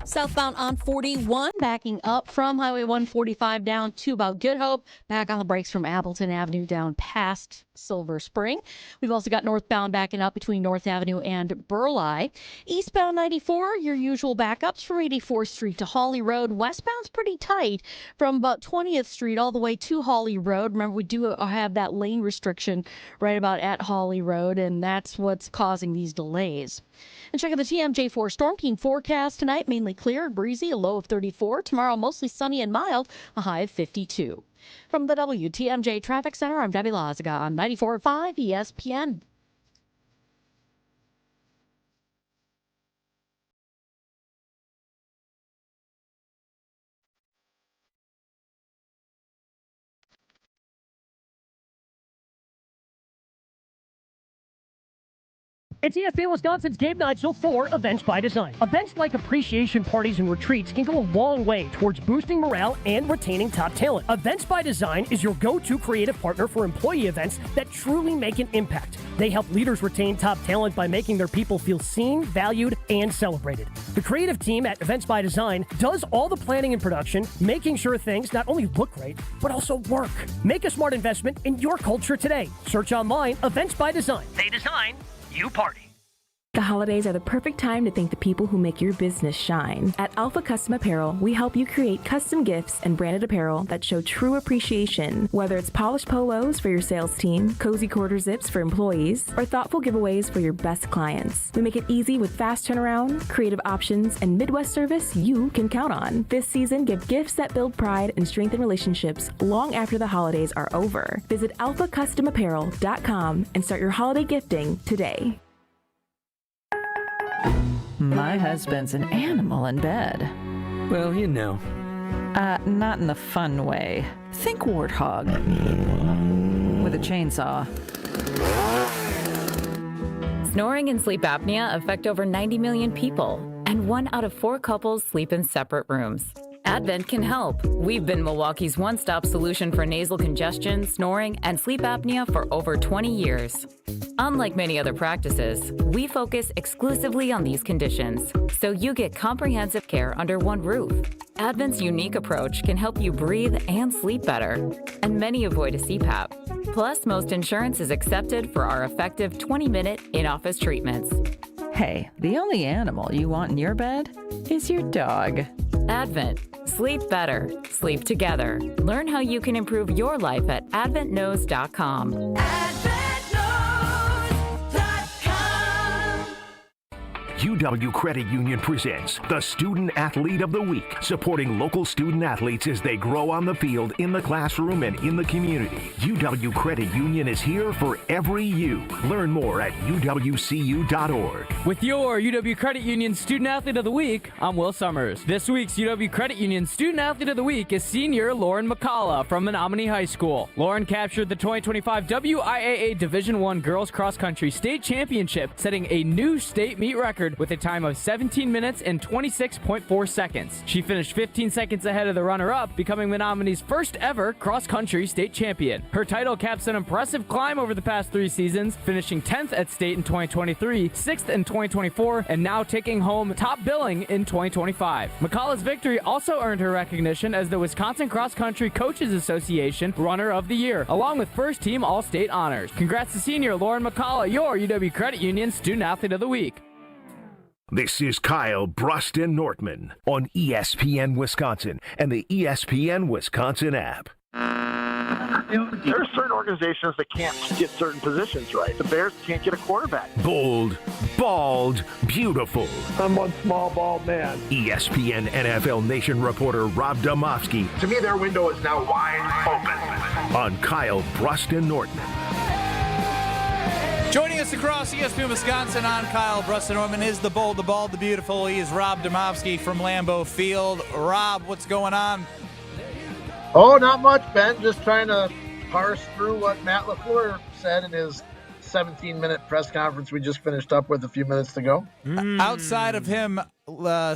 Southbound on 41, backing up from Highway 145 down to about Good Hope. Back on the brakes from Appleton Avenue down past Silver Spring. We've also got northbound backing up between North Avenue and Burleigh. Eastbound 94, your usual backups from 84th Street to Hawley Road. Westbound's pretty tight from about 20th Street all the way to Hawley Road. Remember, we do have that lane restriction right about at Hawley Road, and that's what's causing these delays. And check out the TMJ4 Storm Team forecast tonight. Mainly clear and breezy, a low of 34. Tomorrow, mostly sunny and mild, a high of 52. From the WTMJ Traffic Center, I'm Debbie Lazaga on 94.5 ESPN.
It's ESPN Wisconsin's Game Night Show for Events by Design. Events like appreciation parties and retreats can go a long way towards boosting morale and retaining top talent. Events by Design is your go-to creative partner for employee events that truly make an impact. They help leaders retain top talent by making their people feel seen, valued, and celebrated. The creative team at Events by Design does all the planning and production, making sure things not only look great, but also work. Make a smart investment in your culture today. Search online, Events by Design. They design, you party.
The holidays are the perfect time to thank the people who make your business shine. At Alpha Custom Apparel, we help you create custom gifts and branded apparel that show true appreciation. Whether it's polished polos for your sales team, cozy quarter zips for employees, or thoughtful giveaways for your best clients. We make it easy with fast turnaround, creative options, and Midwest service you can count on. This season, give gifts that build pride and strengthen relationships long after the holidays are over. Visit alphacustomapparel.com and start your holiday gifting today.
My husband's an animal in bed.
Well, you know.
Not in the fun way. Think warthog. With a chainsaw.
Snoring and sleep apnea affect over 90 million people, and 1 out of 4 couples sleep in separate rooms. Advent can help. We've been Milwaukee's one-stop solution for nasal congestion, snoring, and sleep apnea for over 20 years. Unlike many other practices, we focus exclusively on these conditions, so you get comprehensive care under one roof. Advent's unique approach can help you breathe and sleep better, and many avoid a CPAP. Plus, most insurance is accepted for our effective 20-minute in-office treatments.
Hey, the only animal you want in your bed is your dog.
Advent. Sleep better. Sleep together. Learn how you can improve your life at adventknows.com.
UW Credit Union presents the Student Athlete of the Week, supporting local student athletes as they grow on the field, in the classroom, and in the community. UW Credit Union is here for every you. Learn more at uwcu.org.
With your UW Credit Union Student Athlete of the Week, I'm Will Summers. This week's UW Credit Union Student Athlete of the Week is senior Lauren McCullough from Menominee High School. Lauren captured the 2025 WIAA Division I Girls Cross Country State Championship, setting a new state meet record with a time of 17 minutes and 26.4 seconds. She finished 15 seconds ahead of the runner-up, becoming Menominee's first ever cross-country state champion. Her title caps an impressive climb over the past 3 seasons, finishing 10th at state in 2023, 6th in 2024, and now taking home top billing in 2025. McCullough's victory also earned her recognition as the Wisconsin Cross Country Coaches Association Runner of the Year, along with first-team All-State honors. Congrats to senior Lauren McCullough, your UW Credit Union Student Athlete of the Week.
This is Kyle Brust and Nortman on ESPN Wisconsin and the ESPN Wisconsin app.
There are certain organizations that can't get certain positions right. The Bears can't get a quarterback.
Bold, bald, beautiful.
I'm one small, bald man.
ESPN NFL Nation reporter Rob Demovsky.
To me, their window is now wide open.
On Kyle Brust and Nortman.
Joining us across ESPN Wisconsin on Kyle Brust and Nortman is the bold, the bald, the beautiful. He is Rob Demovsky from Lambeau Field. Rob, what's going on?
Oh, not much, Ben. Just trying to parse through what Matt LaFleur said in his 17-minute press conference we just finished up with a few minutes ago.
Outside of him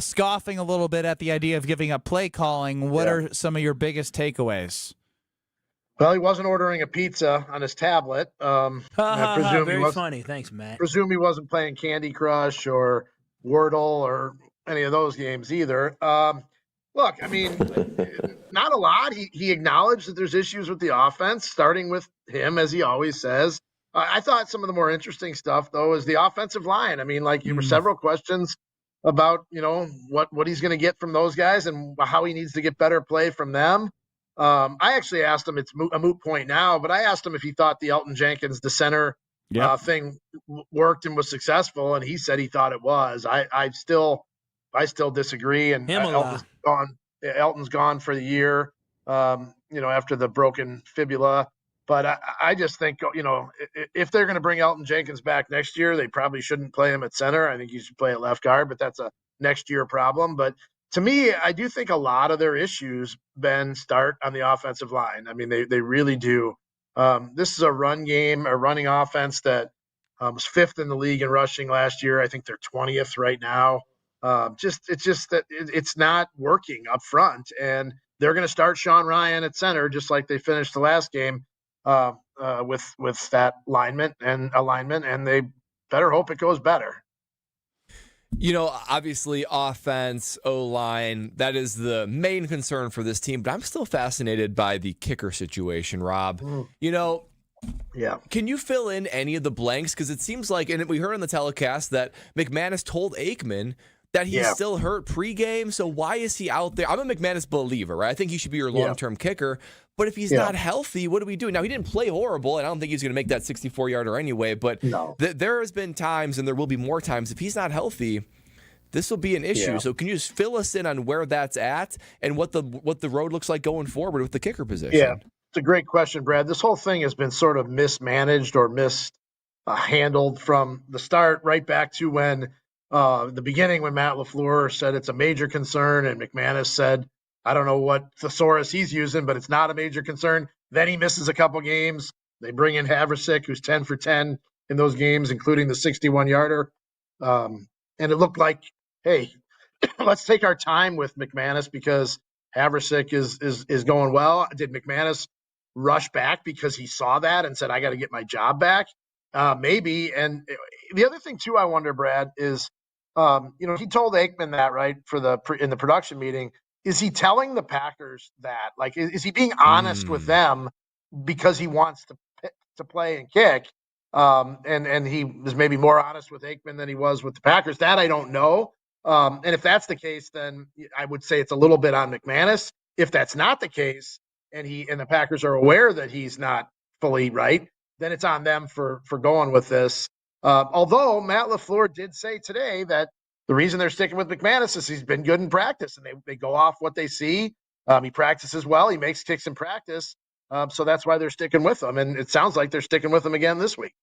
scoffing a little bit at the idea of giving up play calling, what are some of your biggest takeaways?
Well, he wasn't ordering a pizza on his tablet. I presume
very funny. Thanks, Matt.
Presume he wasn't playing Candy Crush or Wordle or any of those games either. Look, I mean, not a lot. He acknowledged that there's issues with the offense, starting with him, as he always says. I thought some of the more interesting stuff, though, is the offensive line. I mean, like, there were several questions about, what he's going to get from those guys and how he needs to get better play from them. I actually asked him, it's a moot point now, but I asked him if he thought the Elton Jenkins, the center thing worked and was successful. And he said he thought it was. I still disagree. And Elton's gone for the year, after the broken fibula. But I just think, if they're going to bring Elton Jenkins back next year, they probably shouldn't play him at center. I think he should play at left guard, but that's a next year problem. But to me, I do think a lot of their issues, Ben, start on the offensive line. I mean, they really do. This is a run game, a running offense that Was fifth in the league in rushing last year. I think they're 20th right now. It's just that it's not working up front, and they're going to start Sean Ryan at center, just like they finished the last game with that alignment, and they better hope it goes better.
Obviously offense, O-line, that is the main concern for this team, but I'm still fascinated by the kicker situation, Rob.
Yeah.
Can you fill in any of the blanks? Because it seems like, and we heard on the telecast that McManus told Aikman that he's still hurt pregame, so why is he out there? I'm a McManus believer, right? I think he should be your long-term kicker, but if he's not healthy, what do we do? Now, he didn't play horrible, and I don't think he's going to make that 64-yarder anyway, but there has been times, and there will be more times, if he's not healthy, this will be an issue.
Yeah.
So can you just fill us in on where that's at and what the road looks like going forward with the kicker position?
Yeah, it's a great question, Brad. This whole thing has been sort of mismanaged or mishandled from the start, right back to when the beginning, when Matt LaFleur said it's a major concern, and McManus said, I don't know what thesaurus he's using, but it's not a major concern. Then he misses a couple games. They bring in Haversick, who's 10 for 10 in those games, including the 61-yarder. And it looked like, hey, let's take our time with McManus because Haversick is going well. Did McManus rush back because he saw that and said, I got to get my job back? Maybe. And the other thing, too, I wonder, Brad, is, he told Aikman that, right, in the production meeting. Is he telling the Packers that? Like, is he being honest with them because he wants to play and kick? And he was maybe more honest with Aikman than he was with the Packers. That I don't know. And if that's the case, then I would say it's a little bit on McManus. If that's not the case, and the Packers are aware that he's not fully right, then it's on them for going with this. Although Matt LaFleur did say today that the reason they're sticking with McManus is he's been good in practice, and they go off what they see. He practices well. He makes kicks in practice. So that's why they're sticking with him. And it sounds like they're sticking with him again this week.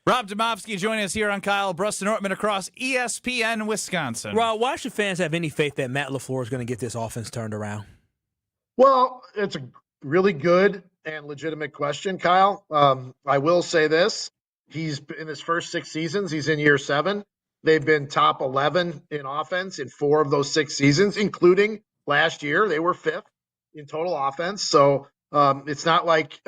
Rob Demovsky joining us here on Kyle Brust and Nortman across ESPN Wisconsin.
Rob, why should fans have any faith that Matt LaFleur is going to get this offense turned around?
Well, it's a really good and legitimate question, Kyle. I will say this. He's in his first 6 seasons. He's in year 7. They've been top 11 in offense in 4 of those 6 seasons, including last year. They were 5th in total offense. So it's not like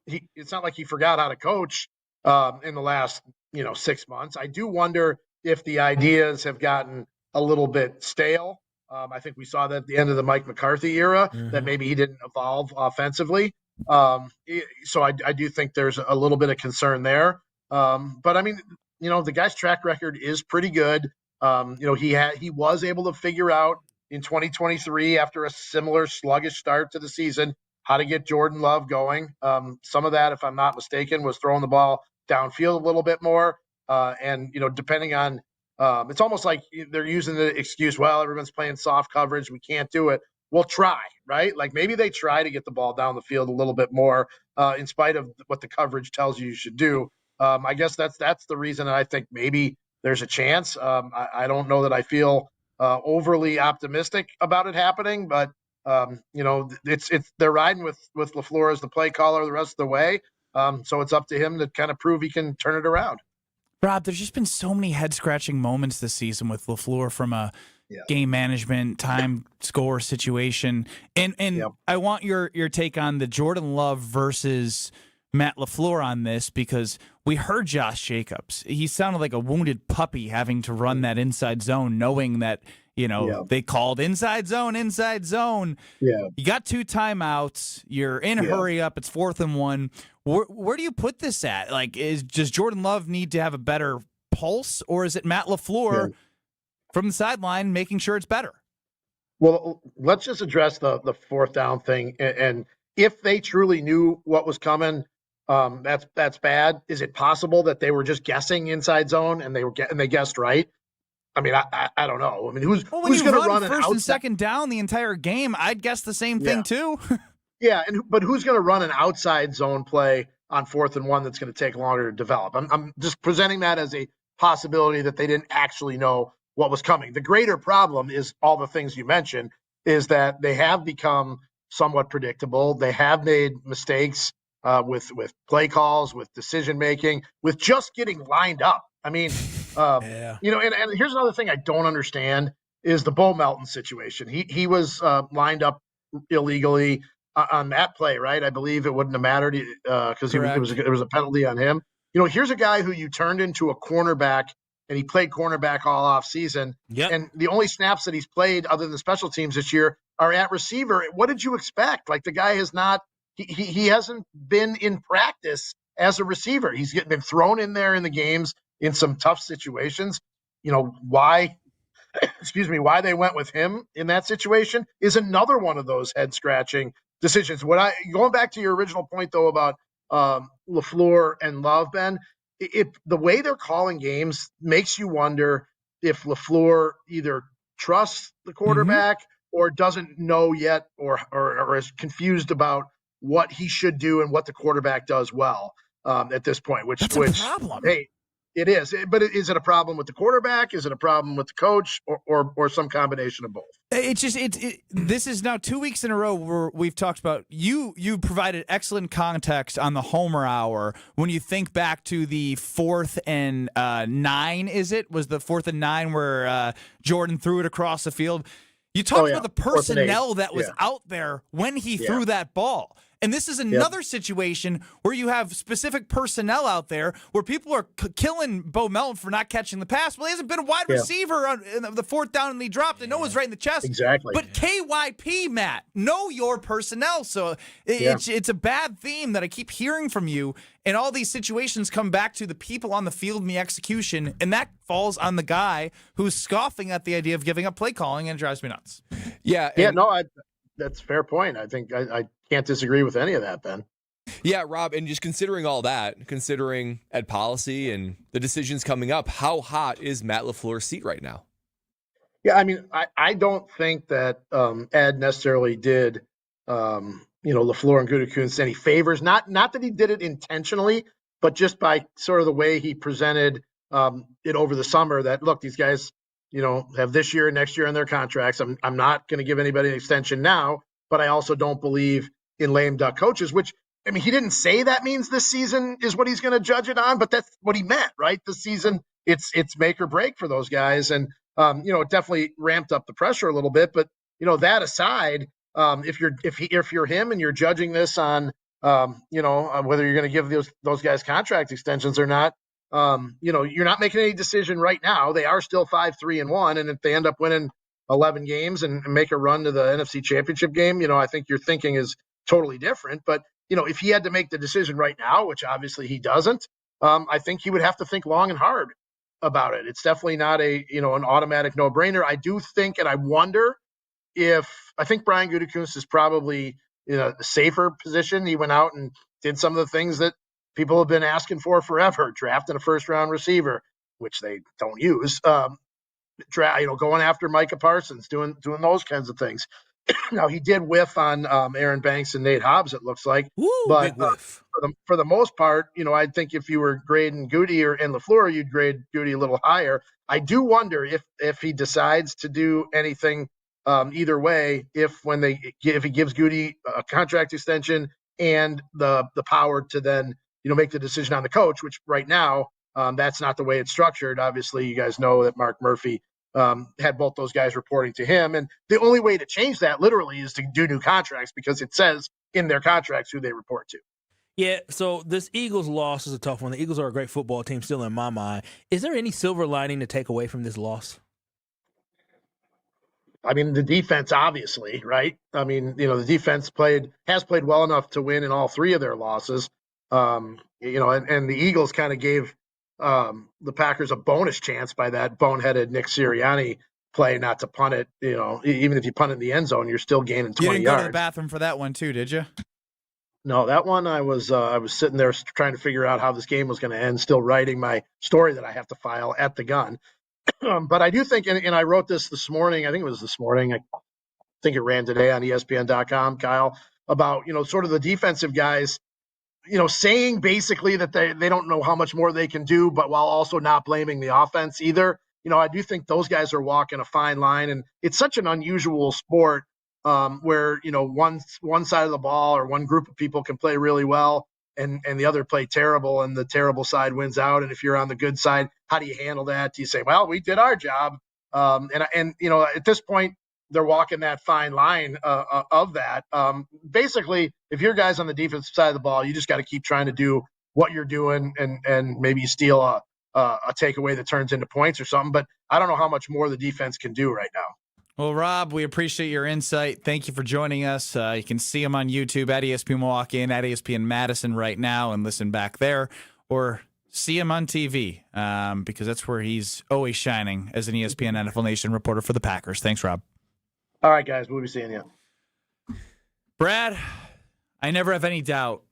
he forgot how to coach in the last 6 months. I do wonder if the ideas have gotten a little bit stale. I think we saw that at the end of the Mike McCarthy era, that maybe he didn't evolve offensively. So I do think there's a little bit of concern there. But I mean, the guy's track record is pretty good. He was able to figure out in 2023, after a similar sluggish start to the season, how to get Jordan Love going. Some of that, if I'm not mistaken, was throwing the ball downfield a little bit more. And depending on, it's almost like they're using the excuse, well, everyone's playing soft coverage, we can't do it. We'll try, right? Like maybe they try to get the ball down the field a little bit more in spite of what the coverage tells you should do. I guess that's the reason I think maybe there's a chance. I don't know that I feel overly optimistic about it happening, but they're riding with LaFleur as the play caller the rest of the way. So it's up to him to kind of prove he can turn it around.
Rob, there's just been so many head-scratching moments this season with LaFleur from a game management, time score situation. And I want your take on the Jordan Love versus Matt LaFleur on this, because we heard Josh Jacobs. He sounded like a wounded puppy having to run that inside zone, knowing that, they called inside zone.
Yeah.
You got 2 timeouts. You're in a hurry up. It's 4th and 1. Where do you put this at? Like, does Jordan Love need to have a better pulse, or is it Matt LaFleur from the sideline making sure it's better?
Well, let's just address the 4th down thing. And if they truly knew what was coming, that's bad. Is it possible that they were just guessing inside zone and they guessed right? I mean, I don't know. I mean, who's going to run
first and second down the entire game? I'd guess the same thing too.
Yeah, but who's going to run an outside zone play on 4th and 1 that's going to take longer to develop? I'm just presenting that as a possibility that they didn't actually know what was coming. The greater problem is all the things you mentioned, is that they have become somewhat predictable. They have made mistakes with play calls, with decision making, with just getting lined up. I mean, you know, and here's another thing I don't understand is the Bo Melton situation. He was lined up illegally on that play, right? I believe it wouldn't have mattered because it was a penalty on him. You know, here's a guy who you turned into a cornerback, and he played cornerback all off season.
Yep.
And the only snaps that he's played other than special teams this year are at receiver. What did you expect? Like, the guy has not he hasn't been in practice as a receiver. He's been thrown in there in the games in some tough situations. You know, why why they went with him in that situation is another one of those head scratching decisions. Going back to your original point though about LaFleur and Love, Ben, the way they're calling games makes you wonder if LaFleur either trusts the quarterback or doesn't know yet or is confused about what he should do and what the quarterback does well at this point, which
problem.
Hey, it is. But is it a problem with the quarterback? Is it a problem with the coach or some combination of both?
This is now 2 weeks in a row where we've talked about you provided excellent context on the Homer Hour when you think back to the 4th and 9, was the 4th and 9 where Jordan threw it across the field. You talked about the personnel that was out there when he threw that ball. And this is another situation where you have specific personnel out there where people are killing Bo Melton for not catching the pass. Well, he hasn't been a wide receiver on the 4th down and he dropped. I know it was right in the chest.
Exactly.
But KYP, Matt, know your personnel. So it's a bad theme that I keep hearing from you. And all these situations come back to the people on the field and the execution. And that falls on the guy who's scoffing at the idea of giving up play calling, and it drives me nuts.
That's a fair point. I think I can't disagree with any of that, Ben.
Yeah, Rob, and just considering all that, considering Ed policy and the decisions coming up, how hot is Matt LaFleur's seat right now?
Yeah, I mean, I don't think that Ed necessarily did, LaFleur and Gutekunst any favors. Not that he did it intentionally, but just by sort of the way he presented it over the summer. That look, these guys, have this year and next year on their contracts. I'm not going to give anybody an extension now, but I also don't believe in lame duck coaches, which, I mean, he didn't say that means this season is what he's going to judge it on, but that's what he meant, right? This season, it's make or break for those guys. And, it definitely ramped up the pressure a little bit, but, that aside, if you're him and you're judging this on, whether you're going to give those guys contract extensions or not, you're not making any decision right now. They are still 5-3-1. And if they end up winning 11 games and make a run to the NFC Championship game, I think your thinking is totally different. But, if he had to make the decision right now, which obviously he doesn't, I think he would have to think long and hard about it. It's definitely not an automatic no-brainer. I do think, and I wonder I think Brian Gutekunst is probably in a safer position. He went out and did some of the things that people have been asking for forever, drafting a first-round receiver, which they don't use, going after Micah Parsons, doing those kinds of things. Now, he did whiff on Aaron Banks and Nate Hobbs, it looks like. But for the most part, I think if you were grading Goody and LaFleur, you'd grade Goody a little higher. I do wonder if he decides to do anything either way, if he gives Goody a contract extension and the power to then make the decision on the coach, which right now that's not the way it's structured. Obviously, you guys know that Mark Murphy had both those guys reporting to him. And the only way to change that literally is to do new contracts because it says in their contracts who they report to.
Yeah, so this Eagles loss is a tough one. The Eagles are a great football team still in my mind. Is there any silver lining to take away from this loss?
I mean, the defense, obviously, right? I mean, the defense has played well enough to win in all three of their losses. And the Eagles kind of gave the Packers a bonus chance by that boneheaded Nick Sirianni play not to punt it. Even if you punt it in the end zone, you're still gaining 20 yards.
You didn't go to the bathroom for that one too, did you?
No, that one I was sitting there trying to figure out how this game was going to end, still writing my story that I have to file at the gun. But I do think, and I wrote this morning, I think it was this morning, I think it ran today on ESPN.com, Kyle, about, sort of the defensive guys, saying basically that they don't know how much more they can do, but while also not blaming the offense either. I do think those guys are walking a fine line, and it's such an unusual sport where, one side of the ball or one group of people can play really well and the other play terrible and the terrible side wins out. And if you're on the good side, how do you handle that? Do you say, well, we did our job? And you know, at this point, they're walking that fine line of that. Basically, if you're guys on the defensive side of the ball, you just got to keep trying to do what you're doing, and maybe steal a takeaway that turns into points or something. But I don't know how much more the defense can do right now.
Well, Rob, we appreciate your insight. Thank you for joining us. You can see him on YouTube at ESPN Milwaukee and at ESPN Madison right now and listen back there, or see him on TV because that's where he's always shining as an ESPN NFL Nation reporter for the Packers. Thanks, Rob.
All right, guys. We'll be seeing you.
Brad, I never have any doubt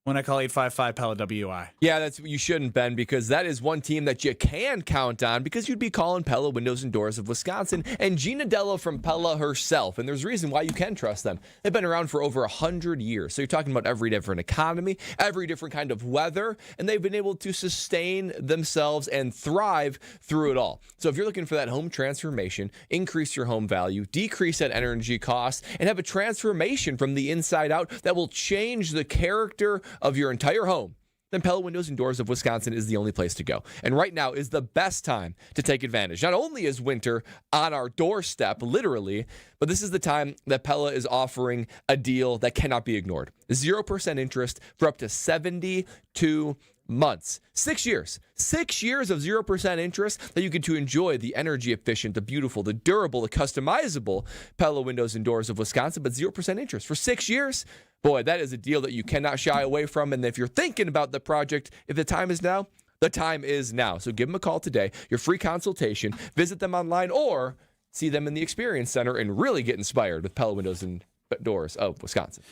when I call 855 Pella WI.
Yeah, you shouldn't, Ben, because that is one team that you can count on, because you'd be calling Pella Windows and Doors of Wisconsin and Gina Dello from Pella herself. And there's a reason why you can trust them. They've been around for over 100 years. So you're talking about every different economy, every different kind of weather, and they've been able to sustain themselves and thrive through it all. So if you're looking for that home transformation, increase your home value, decrease that energy cost, and have a transformation from the inside out that will change the character of your entire home, then Pella Windows and Doors of Wisconsin is the only place to go. And right now is the best time to take advantage. Not only is winter on our doorstep, literally, but this is the time that Pella is offering a deal that cannot be ignored. 0% interest for up to 72 months. 6 years. 6 years of 0% interest that you get to enjoy the energy efficient, the beautiful, the durable, the customizable Pella Windows and Doors of Wisconsin, but 0% interest for 6 years. Boy, that is a deal that you cannot shy away from. And if you're thinking about the project, if the time is now, the time is now. So give them a call today. Your free consultation. Visit them online or see them in the Experience Center and really get inspired with Pella Windows and Doors of Wisconsin.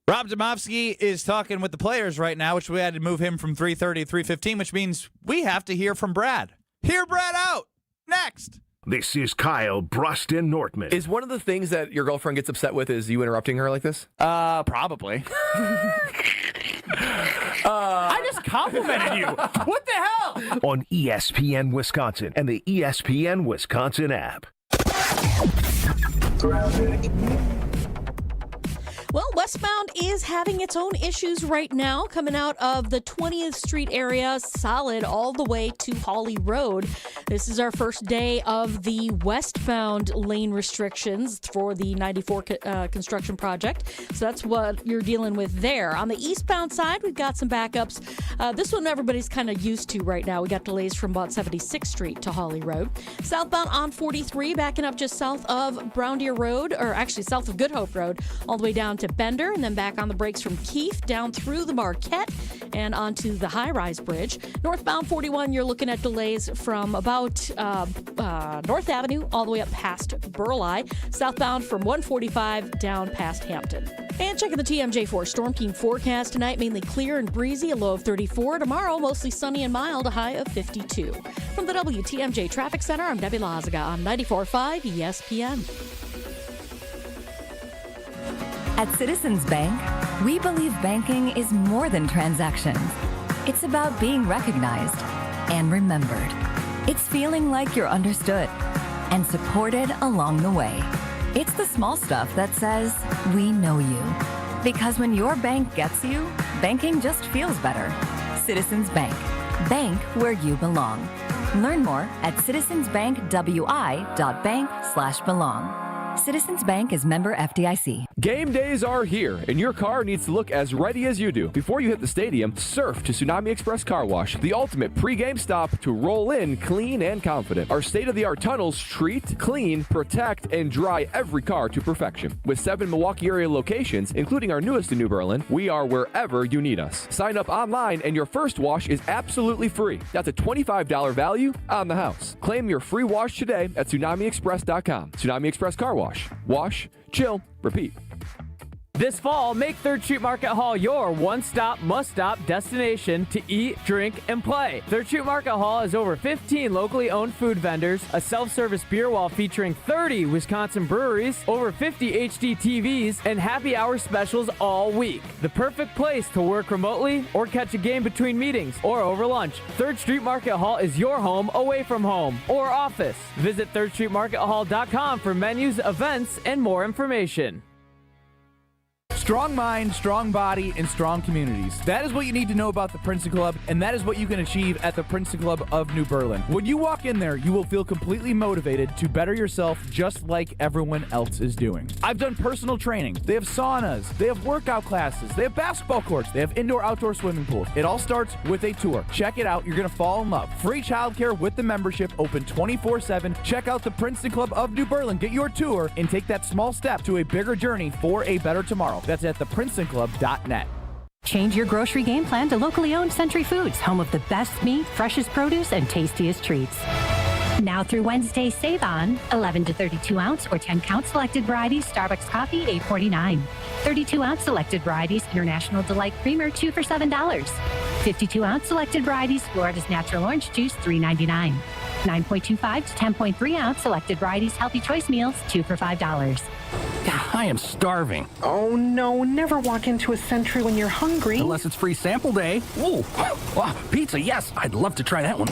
Rob Demovsky is talking with the players right now, which we had to move him from 3:30 to 3:15, which means we have to hear from Brad. Hear Brad out next.
This is Kyle, Brust, and Nortman.
Is one of the things that your girlfriend gets upset with is you interrupting her like this?
Probably. I just complimented you. What the hell?
On ESPN Wisconsin and the ESPN Wisconsin app.
Well, westbound is having its own issues right now, coming out of the 20th Street area, solid all the way to Hawley Road. This is our first day of the westbound lane restrictions for the 94 construction project. So that's what you're dealing with there. On the eastbound side, we've got some backups. This one everybody's kind of used to right now. We got delays from about 76th Street to Hawley Road. Southbound on 43, backing up just south of Brown Deer Road, or actually south of Good Hope Road, all the way down to Bender, and then back on the brakes from Keefe down through the Marquette and onto the high-rise bridge. Northbound 41, you're looking at delays from about North Avenue all the way up past Burleigh. Southbound from 145 down past Hampton. And checking the TMJ4 Storm Team forecast tonight, mainly clear and breezy, a low of 34. Tomorrow, mostly sunny and mild, a high of 52. From the WTMJ Traffic Center, I'm Debbie Lazaga on 94.5 ESPN.
At Citizens Bank, we believe banking is more than transactions. It's about being recognized and remembered. It's feeling like you're understood and supported along the way. It's the small stuff that says, we know you. Because when your bank gets you, banking just feels better. Citizens Bank. Bank where you belong. Learn more at citizensbankwi.bank/belong. Citizens Bank is member FDIC.
Game days are here, and your car needs to look as ready as you do. Before you hit the stadium, surf to Tsunami Express Car Wash, the ultimate pre-game stop to roll in clean and confident. Our state-of-the-art tunnels treat, clean, protect, and dry every car to perfection. With 7 Milwaukee area locations, including our newest in New Berlin, we are wherever you need us. Sign up online, and your first wash is absolutely free. That's a $25 value on the house. Claim your free wash today at TsunamiExpress.com. Tsunami Express Car Wash. Wash, chill, repeat.
This fall, make 3rd Street Market Hall your one-stop, must-stop destination to eat, drink, and play. 3rd Street Market Hall has over 15 locally owned food vendors, a self-service beer wall featuring 30 Wisconsin breweries, over 50 HD TVs, and happy hour specials all week. The perfect place to work remotely or catch a game between meetings or over lunch. 3rd Street Market Hall is your home away from home or office. Visit 3rdstreetmarkethall.com for menus, events, and more information.
Strong mind, strong body, and strong communities. That is what you need to know about the Princeton Club, and that is what you can achieve at the Princeton Club of New Berlin. When you walk in there, you will feel completely motivated to better yourself just like everyone else is doing. I've done personal training. They have saunas. They have workout classes. They have basketball courts. They have indoor-outdoor swimming pools. It all starts with a tour. Check it out. You're going to fall in love. Free childcare with the membership, open 24/7. Check out the Princeton Club of New Berlin. Get your tour and take that small step to a bigger journey for a better tomorrow. That's at theprincetonclub.net.
Change your grocery game plan to locally owned Century Foods, home of the best meat, freshest produce, and tastiest treats. Now through Wednesday, save on 11 to 32 ounce or 10 count selected varieties Starbucks coffee, $8.49. 32 ounce selected varieties International Delight Creamer, 2 for $7. 52 ounce selected varieties Florida's Natural Orange Juice, $3.99. 9.25 to 10.3 ounce selected varieties Healthy Choice Meals, 2 for $5.
I am starving.
Oh no, never walk into a Century when you're hungry.
Unless it's free sample day. Ooh, pizza, yes. I'd love to try that one.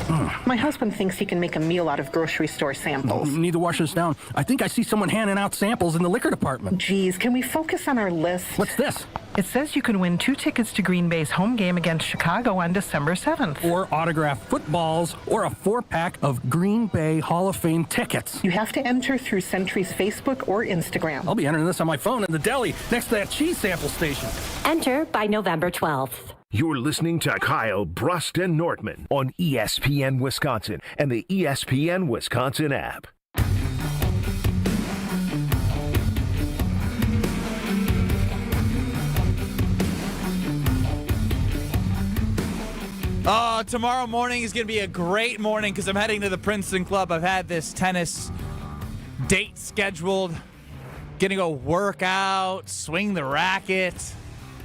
My husband thinks he can make a meal out of grocery store samples.
Need to wash this down. I think I see someone handing out samples in the liquor department.
Geez, can we focus on our list?
What's this?
It says you can win 2 tickets to Green Bay's home game against Chicago on December 7th.
Or autographed footballs, or a 4-pack of Green Bay Hall of Fame tickets.
You have to enter through Century's Facebook or Instagram.
I'll be entering this on my phone in the deli next to that cheese sample station.
Enter by November 12th.
You're listening to Kyle, Brust, and Nortman on ESPN Wisconsin and the ESPN Wisconsin app.
Tomorrow morning is going to be a great morning because I'm heading to the Princeton Club. I've had this tennis date scheduled. Gonna go work out, swing the racket,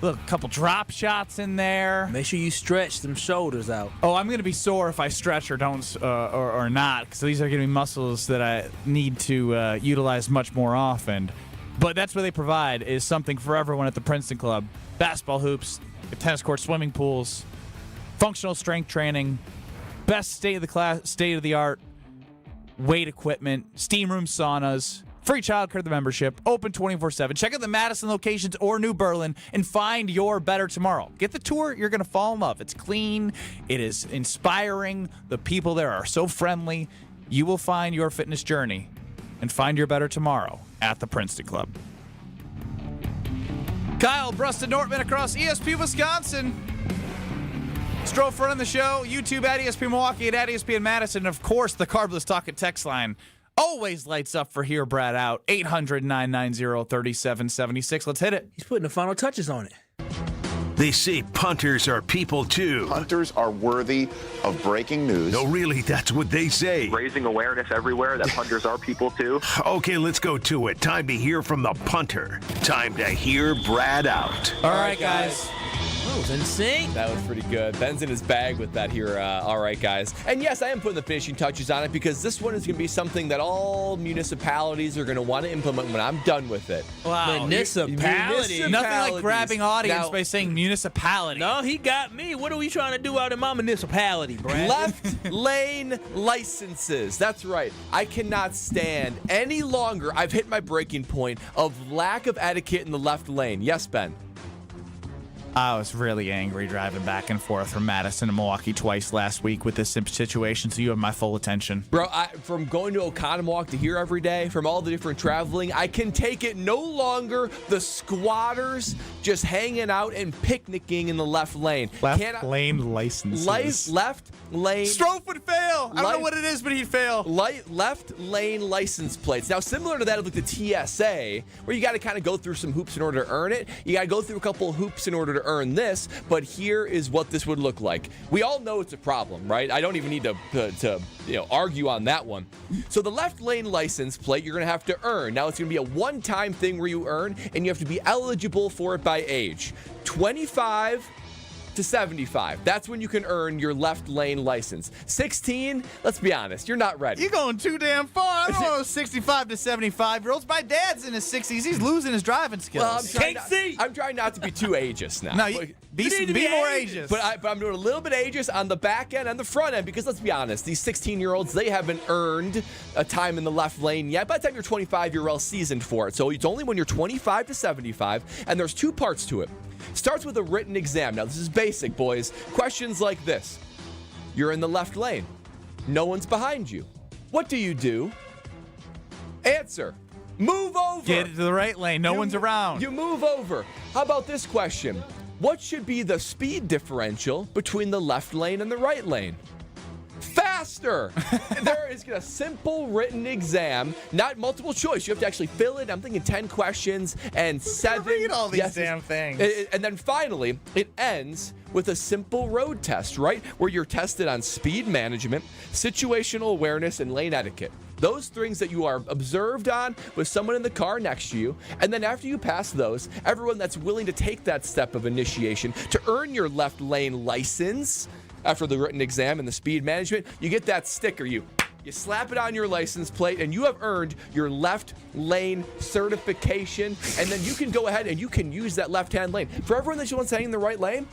a couple drop shots in there.
Make sure you stretch them shoulders out.
Oh, I'm gonna be sore if I stretch or don't or not, because these are gonna be muscles that I need to utilize much more often. But that's what they provide, is something for everyone at the Princeton Club. Basketball hoops, tennis courts, swimming pools, functional strength training, best state-of-the-art weight equipment, steam room saunas, free childcare, the membership, open 24/7. Check out the Madison locations or New Berlin and find your better tomorrow. Get the tour. You're going to fall in love. It's clean. It is inspiring. The people there are so friendly. You will find your fitness journey and find your better tomorrow at the Princeton Club. Kyle, Brust, and Nortman across ESPN Wisconsin. Strofe running the show. YouTube at ESPN Milwaukee and at ESPN Madison. And of course, the Carbless Talk and text line always lights up for Hear Brad Out. 800-990-3776. Let's hit it.
He's putting the final touches on it.
They say punters are people too.
Punters are worthy of breaking news.
No, really, that's what they say.
Raising awareness everywhere that punters are people too.
Okay, let's go to it. Time to hear from the punter. Time to hear Brad Out.
All right, guys.
That was insane.
That was pretty good. Ben's in his bag with that here. All right, guys. And yes, I am putting the finishing touches on it because this one is going to be something that all municipalities are going to want to implement when I'm done with it.
Wow.
Municipality.
Nothing like grabbing audience by saying municipality.
No, he got me. What are we trying to do out in my municipality, Brad?
Left lane licenses. That's right. I cannot stand any longer. I've hit my breaking point of lack of etiquette in the left lane. Yes, Ben?
I was really angry driving back and forth from Madison to Milwaukee twice last week with this situation, so you have my full attention.
Bro, from going to Oconomowoc to here every day, from all the different traveling, I can take it no longer. The squatters just hanging out and picnicking in the left lane.
Left lane licenses.
Left lane.
Strofe would fail. I don't know what it is, but he'd fail.
Left lane license plates. Now, similar to that of like the TSA, where you got to kind of go through some hoops in order to earn it. You got to go through a couple of hoops in order to earn this, but here is what this would look like. We all know it's a problem, right? I don't even need to argue on that one. So the left lane license plate you're going to have to earn. Now it's going to be a one-time thing where you earn, and you have to be eligible for it by age. 25 to 75. That's when you can earn your left lane license. 16, let's be honest, you're not ready.
You're going too damn far. I don't know 65 to 75-year-olds. My dad's in his 60s. He's losing his driving skills.
Well, I'm trying not to be too ageist now.
No, be more ageist.
But I'm doing a little bit ageist on the back end and the front end because let's be honest, these 16-year-olds, they haven't earned a time in the left lane yet. By the time you're 25, you're well seasoned for it. So it's only when you're 25 to 75, and there's two parts to it. Starts with a written exam. Now, this is basic, boys. Questions like this. You're in the left lane. No one's behind you. What do you do? Answer. Move over.
Get to the right lane. No one's around.
You move over. How about this question? What should be the speed differential between the left lane and the right lane? Faster. There is a simple written exam, not multiple choice. You have to actually fill it. I'm thinking 10 questions and 7.
Read all these damn things.
And then finally, it ends with a simple road test, right? Where you're tested on speed management, situational awareness, and lane etiquette. Those things that you are observed on with someone in the car next to you. And then after you pass those, everyone that's willing to take that step of initiation to earn your left lane license after the written exam and the speed management, you get that sticker. You slap it on your license plate, and you have earned your left lane certification. And then you can go ahead and you can use that left-hand lane. For everyone that's staying in the right lane,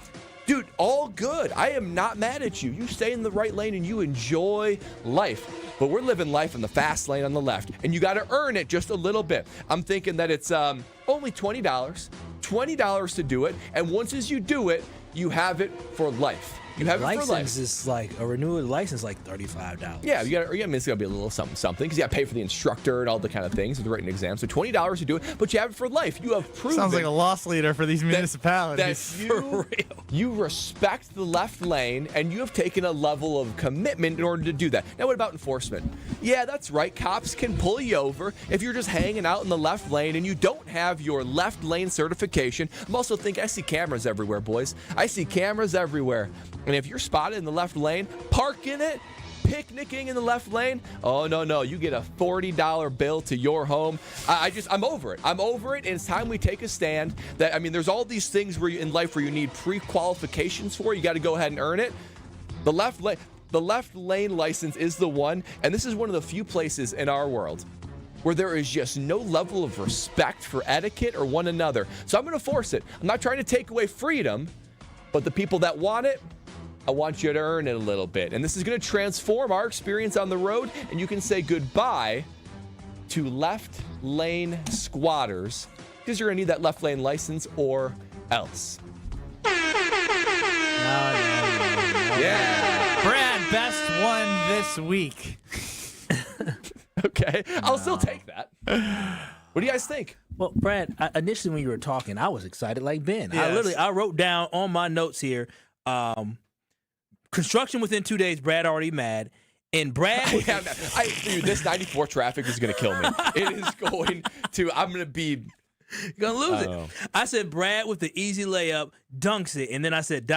dude, all good. I am not mad at you. You stay in the right lane and you enjoy life. But we're living life in the fast lane on the left, and you got to earn it just a little bit. I'm thinking that it's only $20 to do it, and once as you do it, you have it for life. You have it for life.
License is like a renewed license, like $35.
Yeah, it's gonna be a little something because you gotta pay for the instructor and all the kind of things with the written exam. So $20 to do it, but you have it for life. You have proven.
Sounds like a loss leader for these municipalities.
That you respect the left lane and you have taken a level of commitment in order to do that. Now, what about enforcement? Yeah, that's right. Cops can pull you over if you're just hanging out in the left lane and you don't have your left lane certification. I'm also thinking I see cameras everywhere, boys. I see cameras everywhere. And if you're spotted in the left lane, parking it, picnicking in the left lane, oh, no, you get a $40 bill to your home. I'm over it. I'm over it, and it's time we take a stand. There's all these things in life where you need pre-qualifications for. You got to go ahead and earn it. The left lane license is the one, and this is one of the few places in our world where there is just no level of respect for etiquette or one another. So I'm going to force it. I'm not trying to take away freedom, but the people that want it, I want you to earn it a little bit. And this is going to transform our experience on the road, and you can say goodbye to left lane squatters because you're going to need that left lane license or else.
Yeah. Brad, best one this week.
Okay. I'll still take that. What do you guys think?
Well, Brad, initially when you were talking, I was excited like Ben.
Yes.
I wrote down on my notes here, construction within 2 days, Brad already mad. And Brad...
Dude, this 94 traffic is going to kill me. It is going to... I'm going to be...
You're going to lose it. I said Brad with the easy layup dunks it. And then I said ...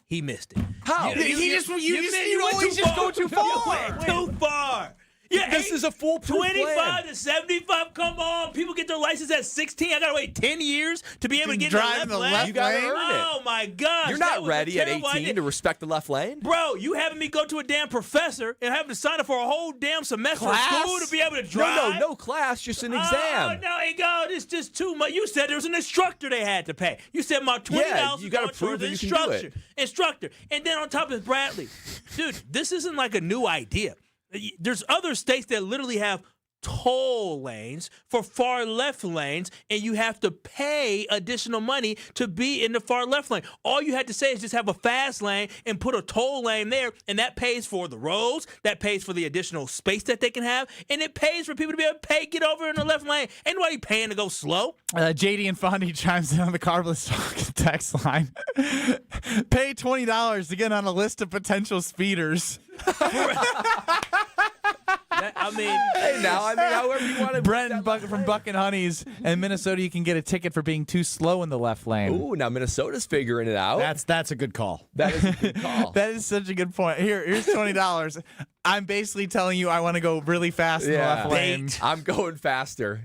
He missed it.
How?
You always just go too far.
You went too far. Yeah,
this is a foolproof
25
plan.
to 75. Come on, people get their license at 16. I gotta wait 10 years to be able to get
drive
in the left lane.
You gotta earn it.
Oh my gosh,
you're not ready at 18 to respect the left lane,
bro. You having me go to a damn professor and having to sign up for a whole damn semester of school to be able to drive?
No class, just an exam.
Oh no, it's just too much. You said there was an instructor they had to pay. You said my $20.
You gotta prove that you can do it.
Instructor, and then on top is Bradley, dude. This isn't like a new idea. There's other states that literally have toll lanes for far left lanes, and you have to pay additional money to be in the far left lane. All you had to say is just have a fast lane and put a toll lane there, and that pays for the roads, that pays for the additional space that they can have, and it pays for people to be able to get over in the left lane. Ain't nobody paying to go slow.
JD and Fondy chimes in on the Carbless Talk text line. Pay $20 to get on a list of potential speeders.
However you want to.
Brent from Buck and Honeys in Minnesota, you can get a ticket for being too slow in the left lane.
Ooh, now Minnesota's figuring it out.
That's a good call.
That is a good call.
That is such a good point. Here's $20. I'm basically telling you I want to go really fast in the left lane.
I'm going faster.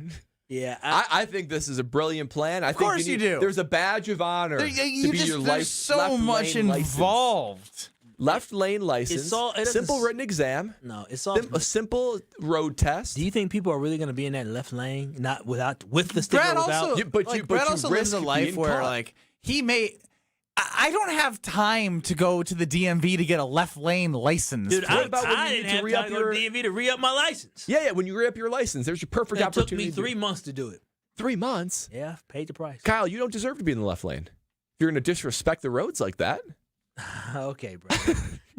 Yeah,
I think this is a brilliant plan.
Of course you do.
There's a badge of honor to be your
there's so much involved.
Left lane license, simple written exam.
No, it's all
a simple road test.
Do you think people are really going to be in that left lane, not with the sticker?
Brad
without?
also, Brad also lives a life where he may. I don't have time to go to the DMV to get a left lane license.
Dude, I didn't have time to go to DMV to re-up my license.
Yeah, when you re-up your license, there's your perfect opportunity.
It took me 3 months to do it.
3 months?
Yeah, paid the price.
Kyle, you don't deserve to be in the left lane. If you're going to disrespect the roads like that.
Okay, bro.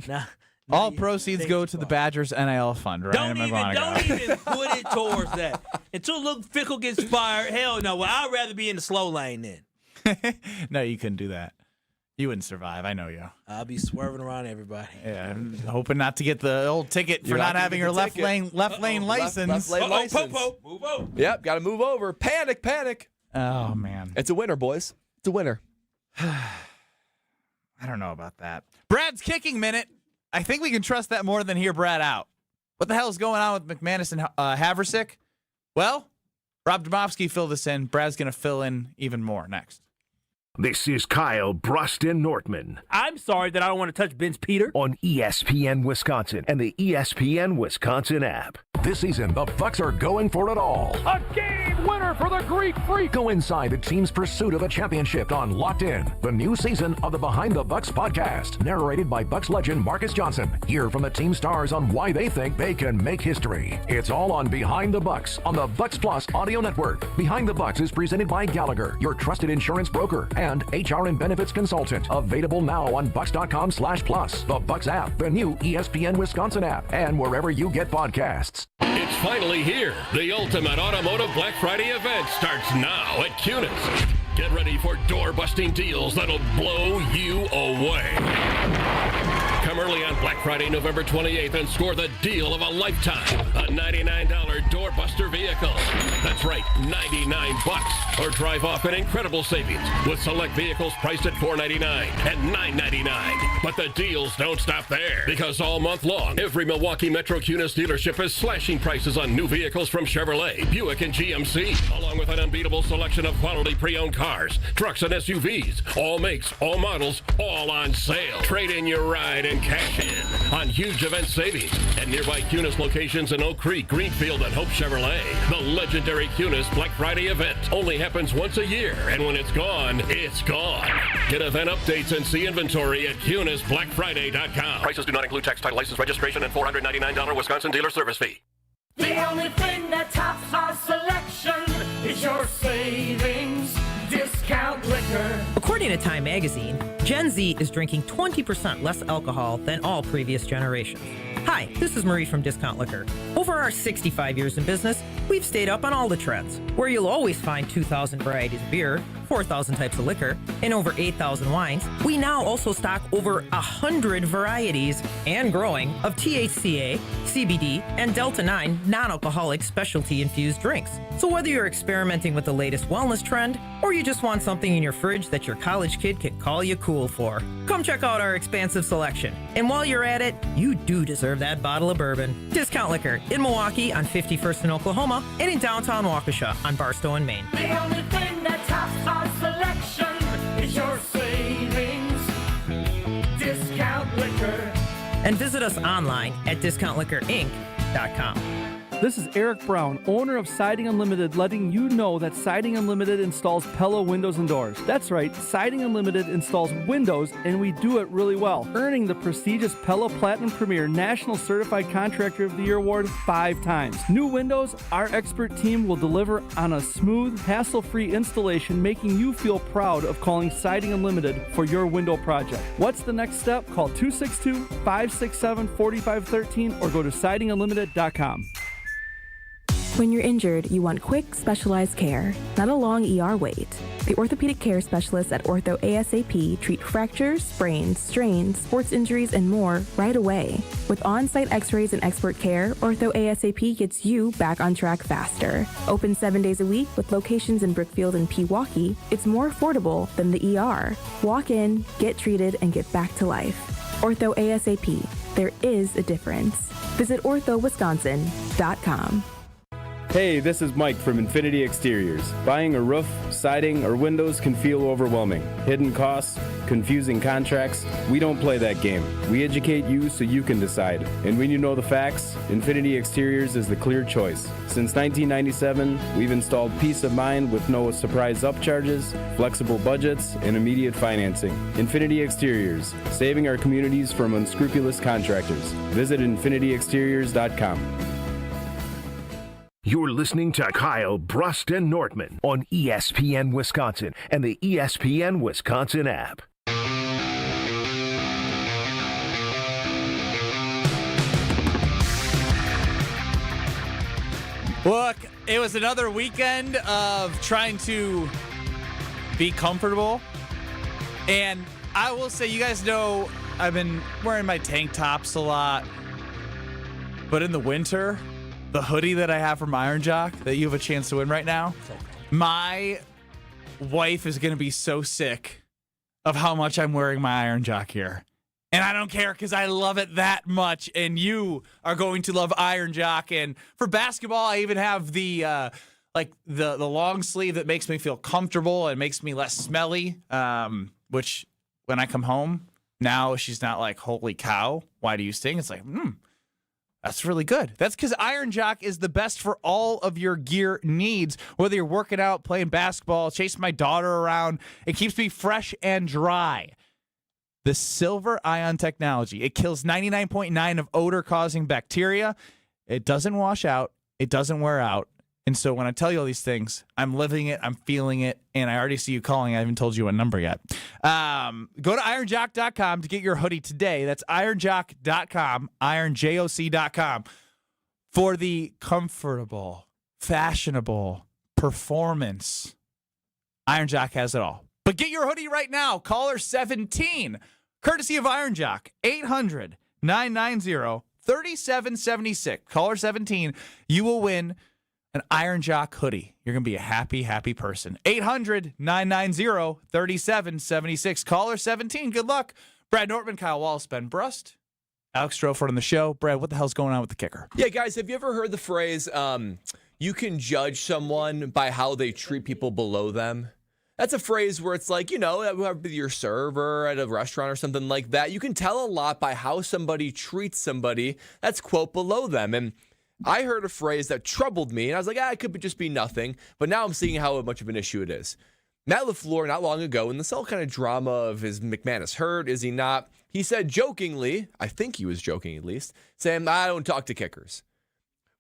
Now,
all proceeds go to the Badgers NIL fund, right?
Don't even put it towards that. Until Luke Fickle gets fired, hell no. Well, I'd rather be in the slow lane then.
No, you couldn't do that. You wouldn't survive. I know you.
I'll be swerving around everybody.
Yeah, I'm hoping not to get the old ticket for not having your left lane license.
Left lane license.
Move over.
Yep, got to move over. Panic.
Oh, man.
It's a winner, boys. It's a winner.
I don't know about that. Brad's kicking minute. I think we can trust that more than hear Brad out. What the hell is going on with McManus and Haversick? Well, Rob Demovsky filled us in. Brad's going to fill in even more next.
This is Kyle, Brust, and Nortman.
I'm sorry that I don't want to touch Vince Peter.
On ESPN Wisconsin and the ESPN Wisconsin app. This season, the Bucks are going for it all.
A game winner for the Greek Freak.
Go inside the team's pursuit of a championship on Locked In, the new season of the Behind the Bucks podcast, narrated by Bucks legend Marcus Johnson. Hear from the team stars on why they think they can make history. It's all on Behind the Bucks on the Bucks Plus audio network. Behind the Bucks is presented by Gallagher, your trusted insurance broker, and HR and benefits consultant. Available now on bucks.com/plus, the Bucks app, the new ESPN Wisconsin app, and wherever you get podcasts.
It's finally here. The ultimate automotive Black Friday event starts now at Kunis. Get ready for door-busting deals that'll blow you away. Come early on Black Friday, November 28th, and score the deal of a lifetime. A $99 doorbuster vehicle. That's right, $99. Or drive off an incredible savings with select vehicles priced at $499 and $999. But the deals don't stop there, because all month long, every Milwaukee Metro Kunis dealership is slashing prices on new vehicles from Chevrolet, Buick, and GMC, along with an unbeatable selection of quality pre-owned cars, trucks, and SUVs. All makes, all models, all on sale. Trade in your ride and cash in on huge event savings at nearby Kunis locations in Oak Creek, Greenfield, and Hope Chevrolet. The legendary Kunis Black Friday event only happens once a year, and when it's gone, it's gone. Get event updates and see inventory at KunisBlackFriday.com. Prices do not include tax, title, license, registration, and $499 Wisconsin dealer service fee.
The only thing that tops our selection is your savings discount liquor.
According to Time Magazine, Gen Z is drinking 20% less alcohol than all previous generations. Hi, this is Marie from Discount Liquor. Over our 65 years in business, we've stayed up on all the trends, where you'll always find 2,000 varieties of beer, 4,000 types of liquor, and over 8,000 wines. We now also stock over 100 varieties and growing of THCA, CBD, and Delta-9 non-alcoholic specialty-infused drinks. So whether you're experimenting with the latest wellness trend, or you just want something in your fridge that your college kid can call you cool for, come check out our expansive selection. And while you're at it, you do deserve that bottle of bourbon. Discount Liquor in Milwaukee on 51st in Oklahoma, and in downtown Waukesha on Barstow in Maine.
The only thing that tops our selection is your savings discount liquor.
And visit us online at discountliquorinc.com.
This is Eric Brown, owner of Siding Unlimited, letting you know that Siding Unlimited installs Pella windows and doors. That's right, Siding Unlimited installs windows, and we do it really well, earning the prestigious Pella Platinum Premier National Certified Contractor of the Year award 5 times. New windows, our expert team will deliver on a smooth, hassle-free installation, making you feel proud of calling Siding Unlimited for your window project. What's the next step? Call 262-567-4513 or go to sidingunlimited.com.
When you're injured, you want quick, specialized care, not a long ER wait. The orthopedic care specialists at Ortho ASAP treat fractures, sprains, strains, sports injuries, and more right away. With on-site x-rays and expert care, Ortho ASAP gets you back on track faster. Open 7 days a week with locations in Brookfield and Pewaukee, it's more affordable than the ER. Walk in, get treated, and get back to life. Ortho ASAP. There is a difference. Visit orthowisconsin.com.
Hey, this is Mike from Infinity Exteriors. Buying a roof, siding, or windows can feel overwhelming. Hidden costs, confusing contracts. We don't play that game. We educate you so you can decide. And when you know the facts, Infinity Exteriors is the clear choice. Since 1997, we've installed peace of mind with no surprise upcharges, flexible budgets, and immediate financing. Infinity Exteriors, saving our communities from unscrupulous contractors. Visit infinityexteriors.com.
You're listening to Kyle, Brust, and Nortman on ESPN Wisconsin and the ESPN Wisconsin app.
Look, it was another weekend of trying to be comfortable. And I will say, you guys know I've been wearing my tank tops a lot. But in the winter, the hoodie that I have from Iron Jock that you have a chance to win right now, my wife is going to be so sick of how much I'm wearing my Iron Jock here. And I don't care because I love it that much. And you are going to love Iron Jock. And for basketball, I even have the long sleeve that makes me feel comfortable and makes me less smelly, which when I come home, now she's not like, holy cow, why do you stink? It's like, that's really good. That's because Iron Jock is the best for all of your gear needs. Whether you're working out, playing basketball, chasing my daughter around, it keeps me fresh and dry. The silver ion technology, it kills 99.9% of odor-causing bacteria. It doesn't wash out. It doesn't wear out. And so when I tell you all these things, I'm living it, I'm feeling it, and I already see you calling. I haven't told you what number yet. Go to ironjock.com to get your hoodie today. That's ironjock.com, ironjoc.com, for the comfortable, fashionable performance. Iron Jock has it all. But get your hoodie right now. Caller 17, courtesy of Iron Jock, 800-990-3776. Caller 17, you will win an Iron Jock hoodie. You're going to be a happy, happy person. 800-990-3776. Caller 17. Good luck. Brad Nortman, Kyle Wallace, Ben Brust, Alex Stroford on the show. Brad, what the hell's going on with the kicker?
Yeah, guys, have you ever heard the phrase, you can judge someone by how they treat people below them? That's a phrase where it's like, whoever your server at a restaurant or something like that, you can tell a lot by how somebody treats somebody that's, quote, below them. And I heard a phrase that troubled me, and I was like, it could just be nothing. But now I'm seeing how much of an issue it is. Matt LaFleur, not long ago, in this whole kind of drama of is McManus hurt, is he not? He said jokingly, I think he was joking at least, saying, I don't talk to kickers.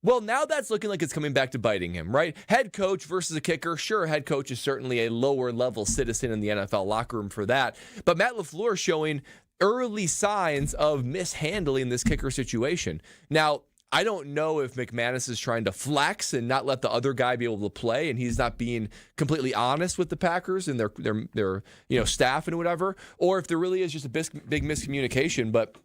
Well, now that's looking like it's coming back to biting him, right? Head coach versus a kicker. Sure, head coach is certainly a lower-level citizen in the NFL locker room for that. But Matt LaFleur showing early signs of mishandling this kicker situation. Now, I don't know if McManus is trying to flex and not let the other guy be able to play, and he's not being completely honest with the Packers and their staff and whatever, or if there really is just a big miscommunication. But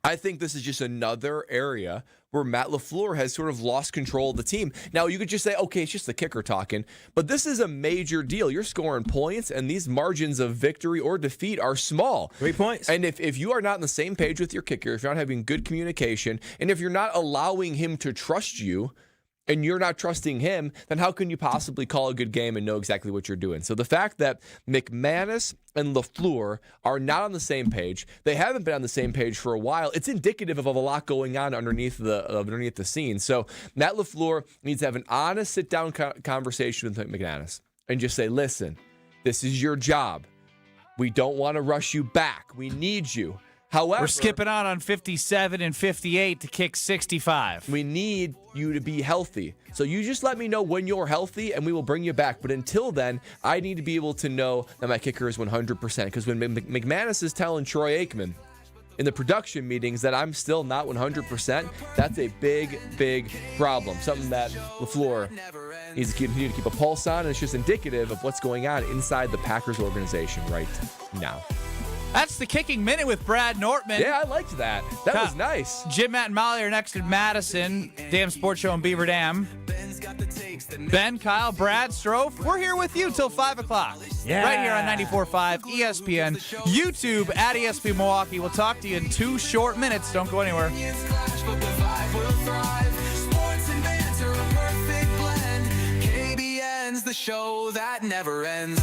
I think this is just another area where Matt LaFleur has sort of lost control of the team. Now, you could just say, okay, it's just the kicker talking, but this is a major deal. You're scoring points, and these margins of victory or defeat are small.
3 points.
And if you are not on the same page with your kicker, if you're not having good communication, and if you're not allowing him to trust you, and you're not trusting him, then how can you possibly call a good game and know exactly what you're doing? So the fact that McManus and LaFleur are not on the same page, they haven't been on the same page for a while, it's indicative of a lot going on underneath the scene. So Matt LaFleur needs to have an honest sit-down conversation with McManus and just say, listen, this is your job. We don't want to rush you back. We need you. However,
we're skipping on 57 and 58 to kick 65.
We need you to be healthy. So you just let me know when you're healthy and we will bring you back. But until then, I need to be able to know that my kicker is 100%. Because when McManus is telling Troy Aikman in the production meetings that I'm still not 100%, that's a big, big problem. Something that LaFleur needs to continue to keep a pulse on. And it's just indicative of what's going on inside the Packers organization right now.
That's the Kicking Minute with Brad Nortman.
Yeah, I liked that. That was nice.
Jim, Matt, and Molly are next in Madison. Damn Sports Show in Beaver Dam. Ben, Kyle, Brad, Strofe, we're here with you till 5 o'clock.
Yeah.
Right here on 94.5 ESPN. YouTube at ESPN Milwaukee. We'll talk to you in 2 short minutes. Don't go anywhere.
Sports and banter, a perfect blend.
Friends, the show that never ends.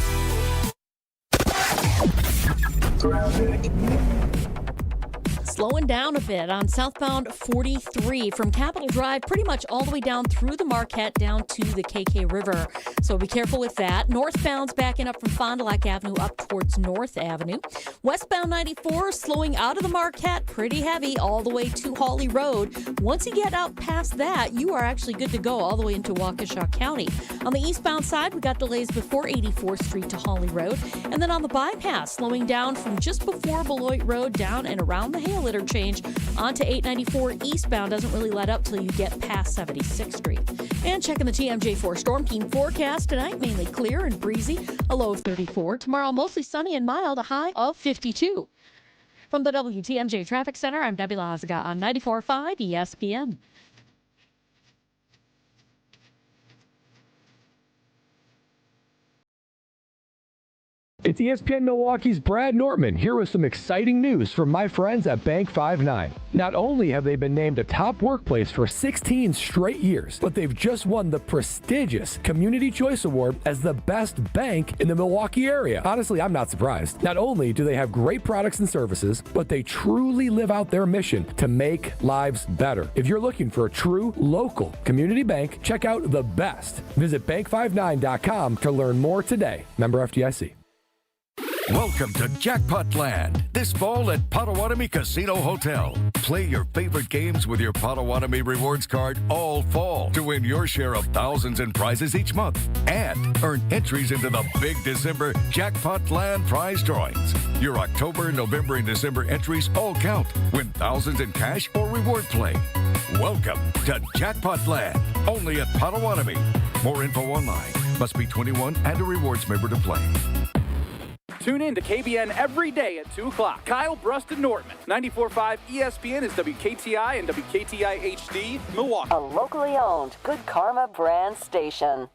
Slowing down a bit on southbound 43 from Capitol Drive, pretty much all the way down through the Marquette down to the KK River. So be careful with that. Northbound's backing up from Fond du Lac Avenue up towards North Avenue. Westbound 94 slowing out of the Marquette, pretty heavy all the way to Hawley Road. Once you get out past that, you are actually good to go all the way into Waukesha County. On the eastbound side, we got delays before 84th Street to Hawley Road. And then on the bypass, slowing down from just before Beloit Road down and around the Hale interchange onto 894 eastbound. Doesn't really let up till you get past 76th Street. And checking the TMJ4 Storm Team forecast tonight, mainly clear and breezy, a low of 34. Tomorrow, mostly sunny and mild, a high of 52. From the WTMJ Traffic Center, I'm Debbie Lazaga on 94.5 ESPN.
It's ESPN Milwaukee's Brad Nortman here with some exciting news from my friends at Bank 59. Not only have they been named a top workplace for 16 straight years, but they've just won the prestigious Community Choice Award as the best bank in the Milwaukee area. Honestly, I'm not surprised. Not only do they have great products and services, but they truly live out their mission to make lives better. If you're looking for a true local community bank, check out the best. Visit bank59.com to learn more today. Member FDIC.
Welcome to Jackpot Land this fall at Potawatomi Casino Hotel. Play your favorite games with your Potawatomi Rewards card all fall to win your share of thousands in prizes each month and earn entries into the big December Jackpot Land prize drawings. Your October, November, and December entries all count. Win thousands in cash or reward play. Welcome to Jackpot Land, only at Potawatomi. More info online. Must be 21 and a rewards member to play.
Tune in to KBN every day at 2 o'clock. Kyle, Brust, and Nortman. 94.5 ESPN is WKTI and WKTI HD, Milwaukee.
A locally owned Good Karma brand station.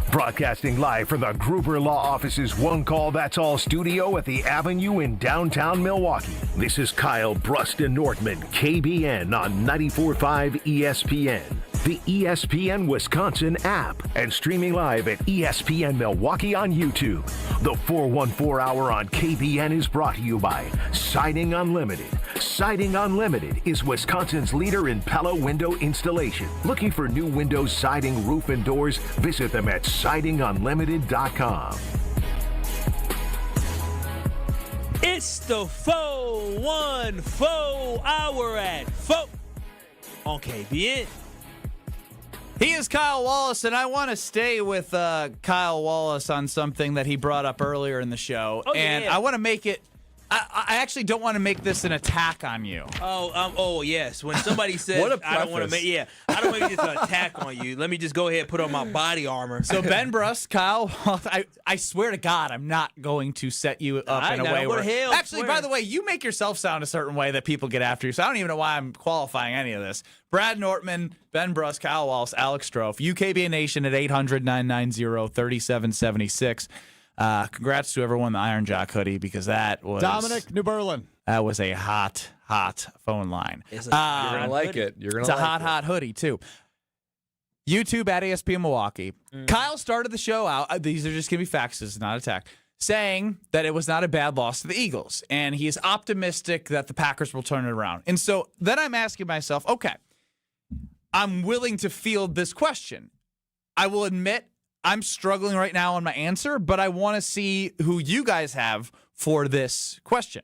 Broadcasting live from the Gruber Law Office's One Call That's All studio at the Avenue in downtown Milwaukee. This is Kyle, Brust, and Nortman, KBN on 94.5 ESPN. The ESPN Wisconsin app, and streaming live at ESPN Milwaukee on YouTube. The 414 Hour on KBN is brought to you by Siding Unlimited. Siding Unlimited is Wisconsin's leader in Pella window installation. Looking for new windows, siding, roof, and doors? Visit them at sidingunlimited.com.
It's the 414 Hour at 4 on KBN.
He is Kyle Wallace, and I want to stay with Kyle Wallace on something that he brought up earlier in the show. I want to make it I actually don't want to make this an attack on you.
Oh, yes. When somebody says,
What a
I don't want to
preface.
I don't want to make this an attack on you. Let me just go ahead and put on my body armor.
So Ben Brust, Kyle, I swear to God, I'm not going to set you up in a way where. Actually, by the way, you make yourself sound a certain way that people get after you. So I don't even know why I'm qualifying any of this. Brad Nortman, Ben Brust, Kyle Wallace, Alex Strofe, UKBA Nation at 800-990-3776. Congrats to everyone in the Iron Jock hoodie, because that was
Dominic New Berlin.
That was a hot phone line.
You're gonna like it.
It's a hot hoodie too. YouTube at ESPN Milwaukee. Kyle started the show out. These are just gonna be facts. This is not attack. Saying that it was not a bad loss to the Eagles, and he is optimistic that the Packers will turn it around. And so then I'm asking myself, okay, I'm willing to field this question. I will admit I'm struggling right now on my answer, but I want to see who you guys have for this question.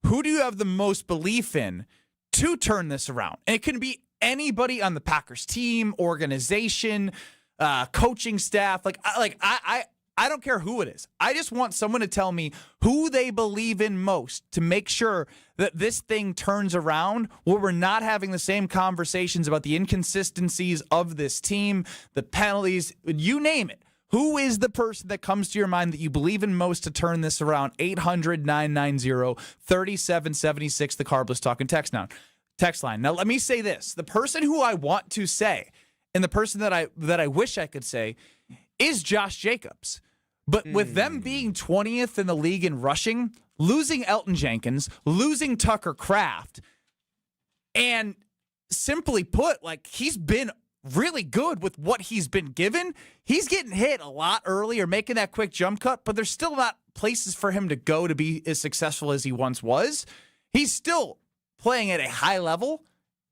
Who do you have the most belief in to turn this around? And it can be anybody on the Packers team, organization, coaching staff. I don't care who it is. I just want someone to tell me who they believe in most to make sure that this thing turns around, where we're not having the same conversations about the inconsistencies of this team, the penalties, you name it. Who is the person that comes to your mind that you believe in most to turn this around? 800-990-3776, the Carbless Talking text line. Now, let me say this. The person who I want to say, and the person that I wish I could say, is Josh Jacobs. But with them being 20th in the league in rushing, losing Elton Jenkins, losing Tucker Kraft, and simply put, he's been really good with what he's been given. He's getting hit a lot early or making that quick jump cut, but there's still not places for him to go to be as successful as he once was. He's still playing at a high level,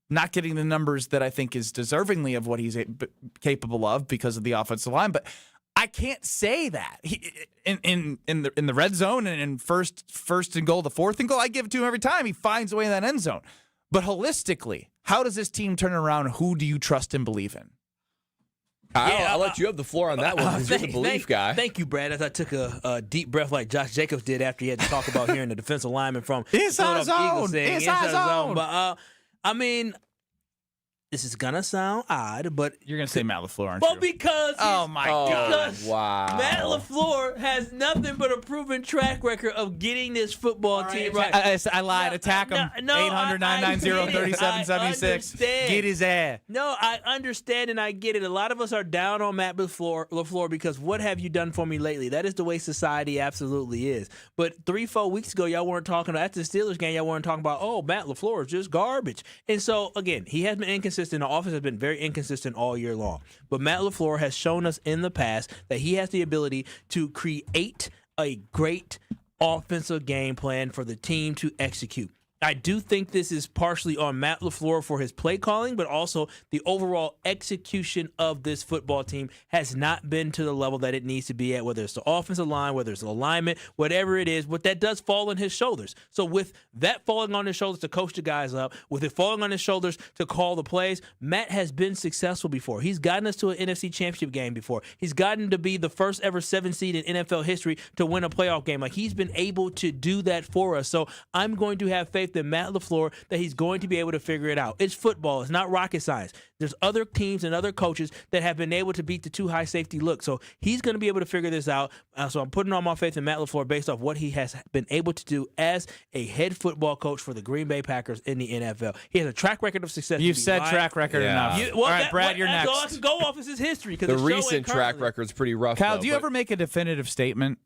not getting the numbers that I think is deservingly of what he's capable of because of the offensive line, but I can't say that. In the red zone and in first and goal, the fourth and goal, I give it to him every time. He finds a way in that end zone. But holistically, how does this team turn around? Who do you trust and believe in?
I'll let you have the floor on that one because you're the belief guy.
Thank you, Brad. As I took a deep breath like Josh Jacobs did after he had to talk about hearing the defensive lineman from
Inside zone.
Inside zone. But, I mean, this is going to sound odd, but
you're going to say Matt LaFleur, aren't
well,
you?
because
wow.
Matt LaFleur has nothing but a proven track record of getting this football team right.
I lied. Attack him. 800-990-3776. Get his ass.
No, I understand and I get it. A lot of us are down on Matt LaFleur because what have you done for me lately? That is the way society absolutely is. But 3-4 weeks ago, y'all weren't talking about, after the Steelers game, y'all weren't talking about, oh, Matt LaFleur is just garbage. And so, again, he has been inconsistent. The offense has been very inconsistent all year long. But Matt LaFleur has shown us in the past that he has the ability to create a great offensive game plan for the team to execute. I do think this is partially on Matt LaFleur for his play calling, but also the overall execution of this football team has not been to the level that it needs to be at, whether it's the offensive line, whether it's alignment, whatever it is, but that does fall on his shoulders. So with that falling on his shoulders to coach the guys up, with it falling on his shoulders to call the plays, Matt has been successful before. He's gotten us to an NFC championship game before. He's gotten to be the first ever 7 seed in NFL history to win a playoff game. Like, he's been able to do that for us. So I'm going to have faith that Matt LaFleur, that he's going to be able to figure it out. It's football. It's not rocket science. There's other teams and other coaches that have been able to beat the too high safety look. So he's going to be able to figure this out. So I'm putting all my faith in Matt LaFleur based off what he has been able to do as a head football coach for the Green Bay Packers in the NFL. He has a track record of success.
You've said track record enough. All right, Brad, you're next.
All I can go off is his history.
The recent track record's pretty rough.
Kyle, do you ever make a definitive statement?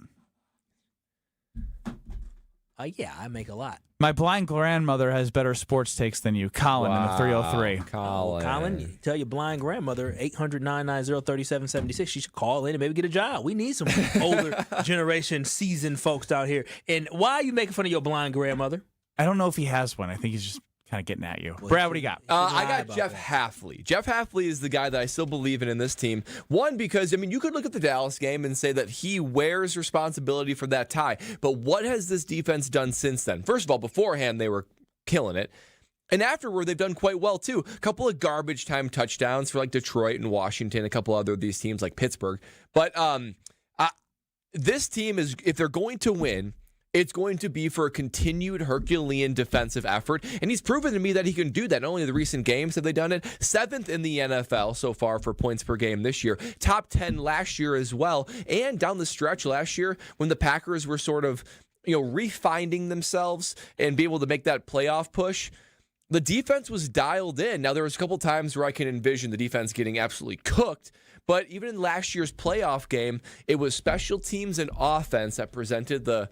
Yeah, I make a lot.
My blind grandmother has better sports takes than you. Colin in the 303.
Colin, tell your blind grandmother, 800-990-3776. She should call in and maybe get a job. We need some older generation seasoned folks out here. And why are you making fun of your blind grandmother?
I don't know if he has one. I think he's just kind of getting at you. Brad, what do you got?
I got Jeff Hafley. Jeff Hafley is the guy that I still believe in this team. One, because, I mean, you could look at the Dallas game and say that he wears responsibility for that tie. But what has this defense done since then? First of all, beforehand, they were killing it. And afterward, they've done quite well, too. A couple of garbage time touchdowns for, like, Detroit and Washington, a couple other of these teams like Pittsburgh. But this team is, if they're going to win, it's going to be for a continued Herculean defensive effort, and he's proven to me that he can do that. Not only in the recent games have they done it, 7th in the NFL so far for points per game this year, top 10 last year as well, and down the stretch last year when the Packers were sort of, refinding themselves and be able to make that playoff push. The defense was dialed in. Now, there was a couple times where I can envision the defense getting absolutely cooked, but even in last year's playoff game, it was special teams and offense that prevented the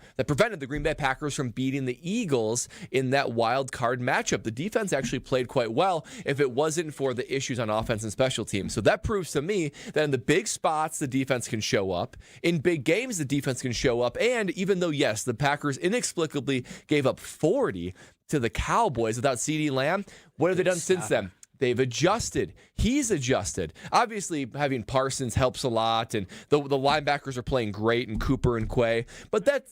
Green Bay Packers from beating the Eagles in that wild card matchup. The defense actually played quite well if it wasn't for the issues on offense and special teams. So that proves to me that in the big spots, the defense can show up. In big games, the defense can show up. And even though, yes, the Packers inexplicably gave up 40 to the Cowboys without CeeDee Lamb, what have they done since then? They've adjusted. He's adjusted. Obviously, having Parsons helps a lot, and the linebackers are playing great, and Cooper and Quay. But that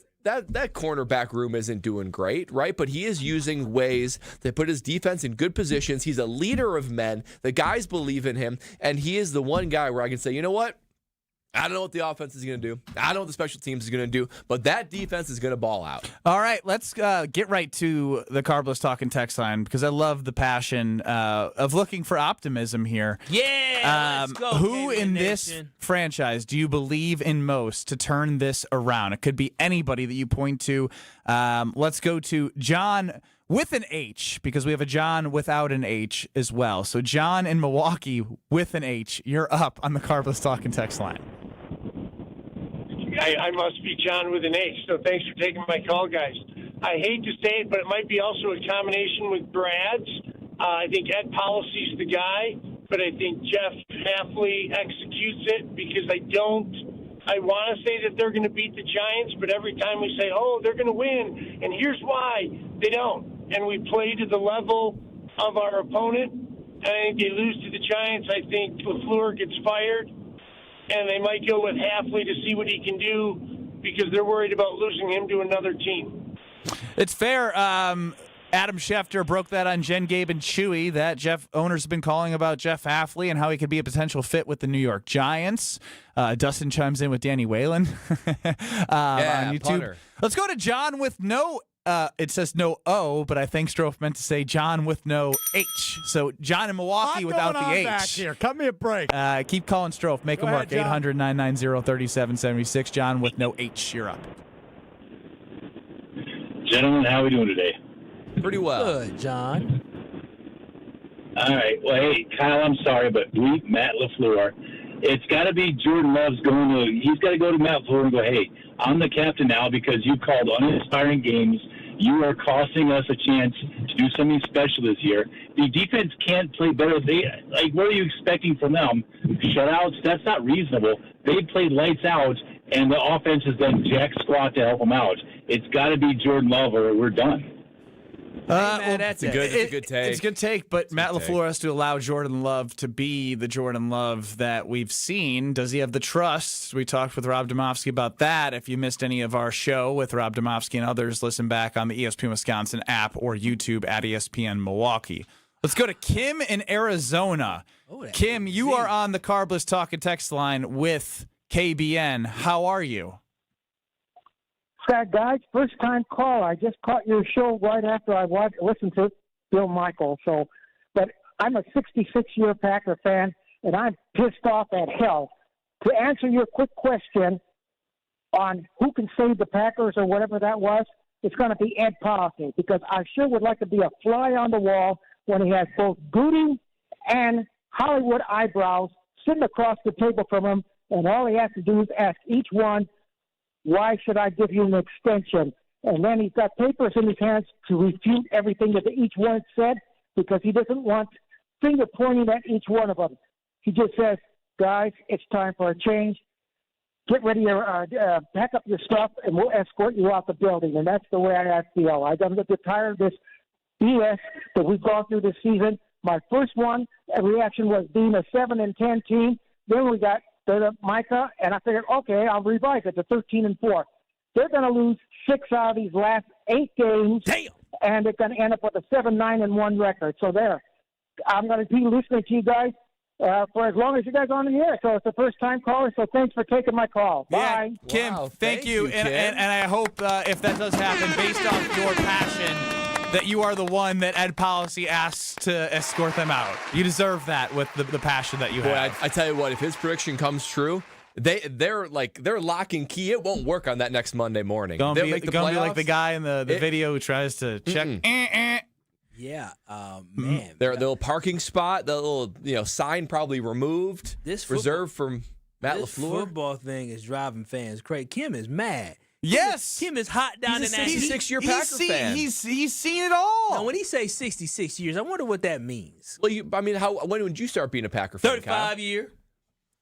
cornerback room isn't doing great, right? But he is using ways that put his defense in good positions. He's a leader of men. The guys believe in him, and he is the one guy where I can say, you know what? I don't know what the offense is going to do. I don't know what the special teams is going to do, but that defense is going to ball out.
All right, let's get right to the Carbless Talking text line because I love the passion of looking for optimism here.
Yeah, let's go.
Who
KBN
in this franchise do you believe in most to turn this around? It could be anybody that you point to. Let's go to John with an H, because we have a John without an H as well. So John in Milwaukee with an H, you're up on the Carbless Talking text line.
I must be John with an H, so thanks for taking my call, guys. I hate to say it, but it might be also a combination with Brad's. I think Ed Policy's the guy. but I think Jeff Hafley executes it because I want to say that they're going to beat the Giants, but every time we say, oh, they're going to win, and here's why, they don't. And we play to the level of our opponent, and I think they lose to the Giants. I think LaFleur gets fired, and they might go with Hafley to see what he can do because they're worried about losing him to another team.
It's fair. Adam Schefter broke that on Jen, Gabe, and Chewy that owners have been calling about Jeff Hafley and how he could be a potential fit with the New York Giants. Dustin chimes in with Danny Whalen on YouTube.
Punter.
Let's go to John with no. It says no O, but I think Strofe meant to say John with no H. So John in Milwaukee without the H.
Back here. Cut me a break.
Keep calling Strofe. Make him work. 800-990-3776. John with no H. You're up.
Gentlemen, how are we doing today?
Pretty well.
Good, John.
All right. Well, hey, Kyle, I'm sorry, but bleep Matt LaFleur. It's got to be Jordan Love's he's got to go to Matt LaFleur and go, hey, I'm the captain now because you called uninspiring games. You are costing us a chance to do something special this year. The defense can't play better. What are you expecting from them? Shutouts? That's not reasonable. They played lights out, and the offense has done jack squat to help them out. It's got to be Jordan Love or we're done.
That's a good take.
It's a good take, but Matt LaFleur has to allow Jordan Love to be the Jordan Love that we've seen. Does he have the trust? We talked with Rob Demovsky about that. If you missed any of our show with Rob Demovsky and others, listen back on the ESPN Wisconsin app or YouTube at ESPN Milwaukee. Let's go to Kim in Arizona. Kim, you are on the Carbless Talk and Text line with KBN. How are you?
Guys, first time call. I just caught your show right after I listened to Bill Michael. But I'm a 66-year Packer fan, and I'm pissed off at hell. To answer your quick question on who can save the Packers or whatever that was, it's going to be Ed Policy because I sure would like to be a fly on the wall when he has both Goody and Hollywood eyebrows sitting across the table from him, and all he has to do is ask each one, why should I give you an extension? And then he's got papers in his hands to refute everything that each one said because he doesn't want finger pointing at each one of them. He just says, guys, it's time for a change. Get ready to pack up your stuff, and we'll escort you out the building. And that's the way I feel. I'm going to get tired of this BS that we've gone through this season. My first reaction was being a 7-10 team. Then we got Micah, and I figured, okay, I'll revise it to 13-4. They're going to lose 6 out of these last 8 games.
Damn.
And they're going to end up with a 7-9-1 record. So there, I'm going to be listening to you guys for as long as you guys are on the air. So it's the first time caller. So thanks for taking my call. Bye.
Kim, thank you.
Kim.
And I hope if that does happen, based off your passion, that you are the one that Ed Policy asks to escort them out. You deserve that with the passion that you have.
I tell you what, if his prediction comes true, they're lock and key. It won't work on that next Monday morning.
Gonna
They'll
be like the guy in the video who tries to check.
Yeah, man.
Their little parking spot, the little sign probably removed. Reserved for Matt LaFleur.
This football thing is driving fans crazy. Kim is mad.
Yes,
Kim is hot down in that.
He's a 66-year Packer fan.
He's seen it all.
Now, when he says 66 years, I wonder what that means.
Well, when would you start being a Packer fan?
35 year.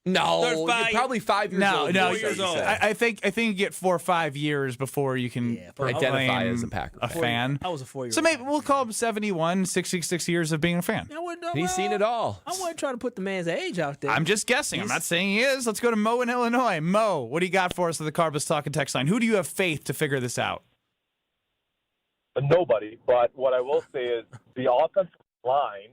No,
35
you're probably 5 years old.
No, 4 years old.
I think you get 4 or 5 years before you can
identify as a Packer
fan.
I was a 4-year-old.
So maybe we'll call him 71, 66 years of being a fan.
He's seen it all.
I wasn't trying to put the man's age out there.
I'm just guessing. I'm not saying he is. Let's go to Mo in Illinois. Mo, what do you got for us at the Carbless Talk and Text line? Who do you have faith to figure this out?
Nobody, but what I will say is the offensive line,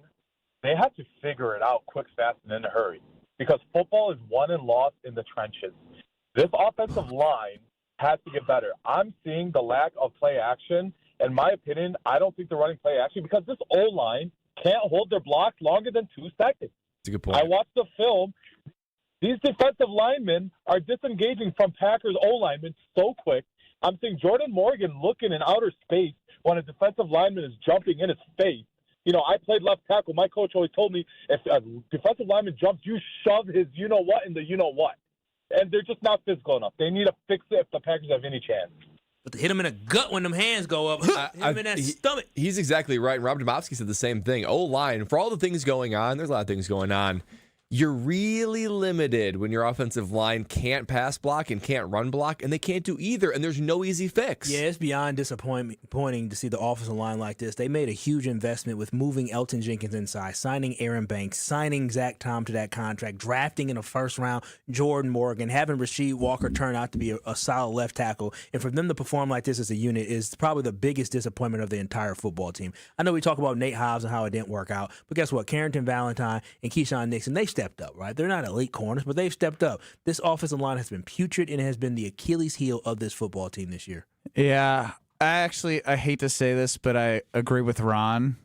they have to figure it out quick, fast, and in a hurry. Because football is won and lost in the trenches. This offensive line has to get better. I'm seeing the lack of play action. In my opinion, I don't think they're running play action because this O-line can't hold their blocks longer than 2 seconds.
That's a good point.
I watched the film. These defensive linemen are disengaging from Packers O-linemen so quick. I'm seeing Jordan Morgan looking in outer space when a defensive lineman is jumping in his face. I played left tackle. My coach always told me if a defensive lineman jumps, you shove his you-know-what in the you-know-what. And they're just not physical enough. They need to fix it if the Packers have any chance.
But to hit him in the gut when them hands go up, hit him in that stomach.
He's exactly right. And Rob Demovsky said the same thing. O-line, for all the things going on, there's a lot of things going on. You're really limited when your offensive line can't pass block and can't run block, and they can't do either, and there's no easy fix.
Yeah, it's beyond disappointing to see the offensive line like this. They made a huge investment with moving Elton Jenkins inside, signing Aaron Banks, signing Zach Tom to that contract, drafting in the first round Jordan Morgan, having Rasheed Walker turn out to be a solid left tackle. And for them to perform like this as a unit is probably the biggest disappointment of the entire football team. I know we talk about Nate Hobbs and how it didn't work out, but guess what? Carrington Valentine and Keyshawn Nixon, they stepped up, right? They're not elite corners, but they've stepped up. This offensive line has been putrid and it has been the Achilles heel of this football team this year.
Yeah, I hate to say this, but I agree with Ron.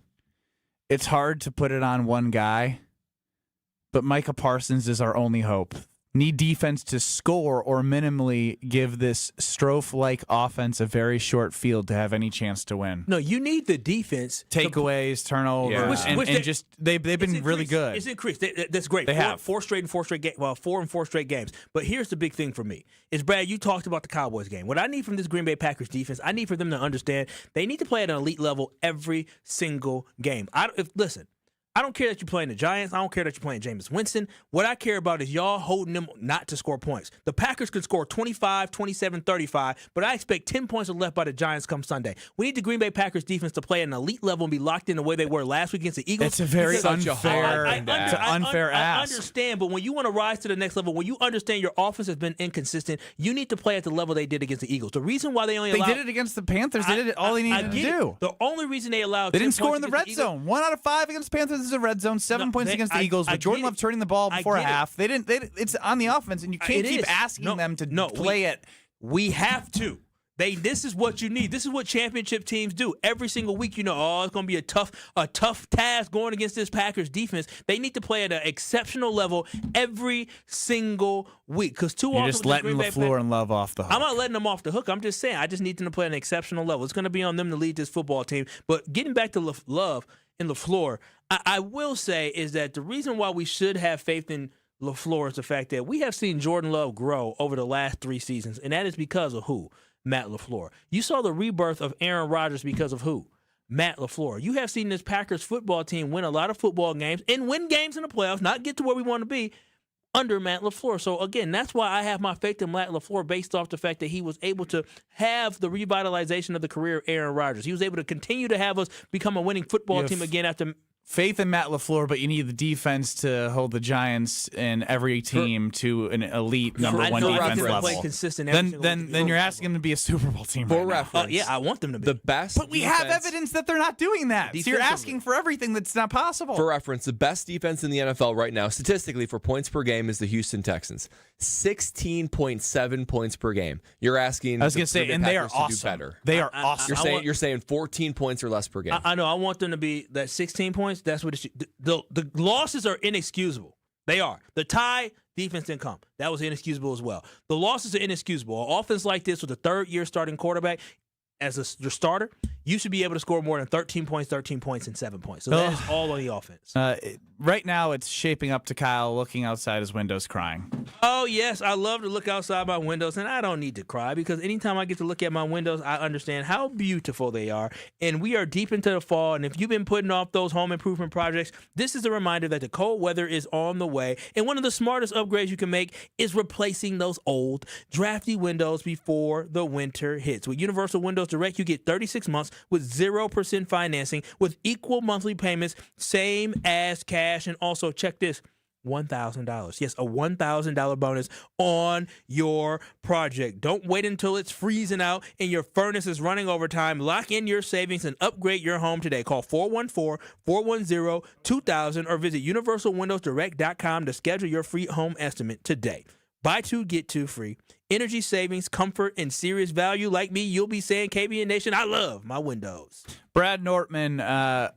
It's hard to put it on one guy, but Micah Parsons is our only hope. Need defense to score or minimally give this Strofe-like offense a very short field to have any chance to win.
No, you need the defense.
Takeaways, turnovers, and they've been really good.
It's increased. That's great.
They have
four and four straight games. But here's the big thing for me is, Brad, you talked about the Cowboys game. What I need from this Green Bay Packers defense, I need for them to understand they need to play at an elite level every single game. Listen, I don't care that you're playing the Giants. I don't care that you're playing Jameis Winston. What I care about is y'all holding them not to score points. The Packers could score 25, 27, 35, but I expect 10 points are left by the Giants come Sunday. We need the Green Bay Packers defense to play at an elite level and be locked in the way they were last week against the Eagles.
It's a very unfair
I understand, but when you want to rise to the next level, when you understand your offense has been inconsistent, you need to play at the level they did against the Eagles. The reason why they did
it against the Panthers. They did it all they needed to do.
The only reason they allowed
they didn't score in the red zone. 1 out of 5 against the Panthers is a red zone. 7 points against the Eagles. With Jordan Love turning the ball before half, they didn't. It's on the offense, and you can't keep asking them to play it.
We have to. This is what you need. This is what championship teams do. Every single week, it's going to be a tough task going against this Packers defense. They need to play at an exceptional level every single week. Because
you're just letting LaFleur and Love off the hook.
I'm not letting them off the hook. I'm just saying I just need them to play at an exceptional level. It's going to be on them to lead this football team. But getting back to Love and LaFleur, I will say is that the reason why we should have faith in LaFleur is the fact that we have seen Jordan Love grow over the last 3 seasons, and that is because of who? Matt LaFleur. You saw the rebirth of Aaron Rodgers because of who? Matt LaFleur. You have seen this Packers football team win a lot of football games and win games in the playoffs, not get to where we want to be, under Matt LaFleur. So, again, that's why I have my faith in Matt LaFleur based off the fact that he was able to have the revitalization of the career of Aaron Rodgers. He was able to continue to have us become a winning football team again after
faith in Matt LaFleur, but you need the defense to hold the Giants and every team to an elite number 1 defense level. Then you're asking them to be a Super Bowl team.
For reference,
I want them to be
the best.
But we have evidence that they're not doing that. So you're asking for everything that's not possible.
For reference, the best defense in the NFL right now, statistically for points per game, is the Houston Texans. 16.7 points per game. You're asking.
I was going to say, and they are awesome.
Do better.
They are awesome.
You're saying 14 points or less per game.
I know. I want them to be that 16 points. That's what the losses are inexcusable. They are. The tie, defense didn't come. That was inexcusable as well. The losses are inexcusable. An offense like this with a third-year starting quarterback as your starter, you should be able to score more than 13 points, and 7 points. So that is all on the offense.
Right now, it's shaping up to Kyle looking outside his windows crying.
Oh, yes. I love to look outside my windows, and I don't need to cry because anytime I get to look at my windows, I understand how beautiful they are. And we are deep into the fall, and if you've been putting off those home improvement projects, this is a reminder that the cold weather is on the way. And one of the smartest upgrades you can make is replacing those old, drafty windows before the winter hits. With Universal Windows Direct, you get 36 months with 0% financing with equal monthly payments, same as cash. And also, check this, $1,000. Yes, a $1,000 bonus on your project. Don't wait until it's freezing out and your furnace is running overtime. Lock in your savings and upgrade your home today. Call 414-410-2000 or visit universalwindowsdirect.com to schedule your free home estimate today. Buy 2, get 2 free. Energy savings, comfort, and serious value. Like me, you'll be saying, KBN Nation, I love my windows.
Brad Nortman,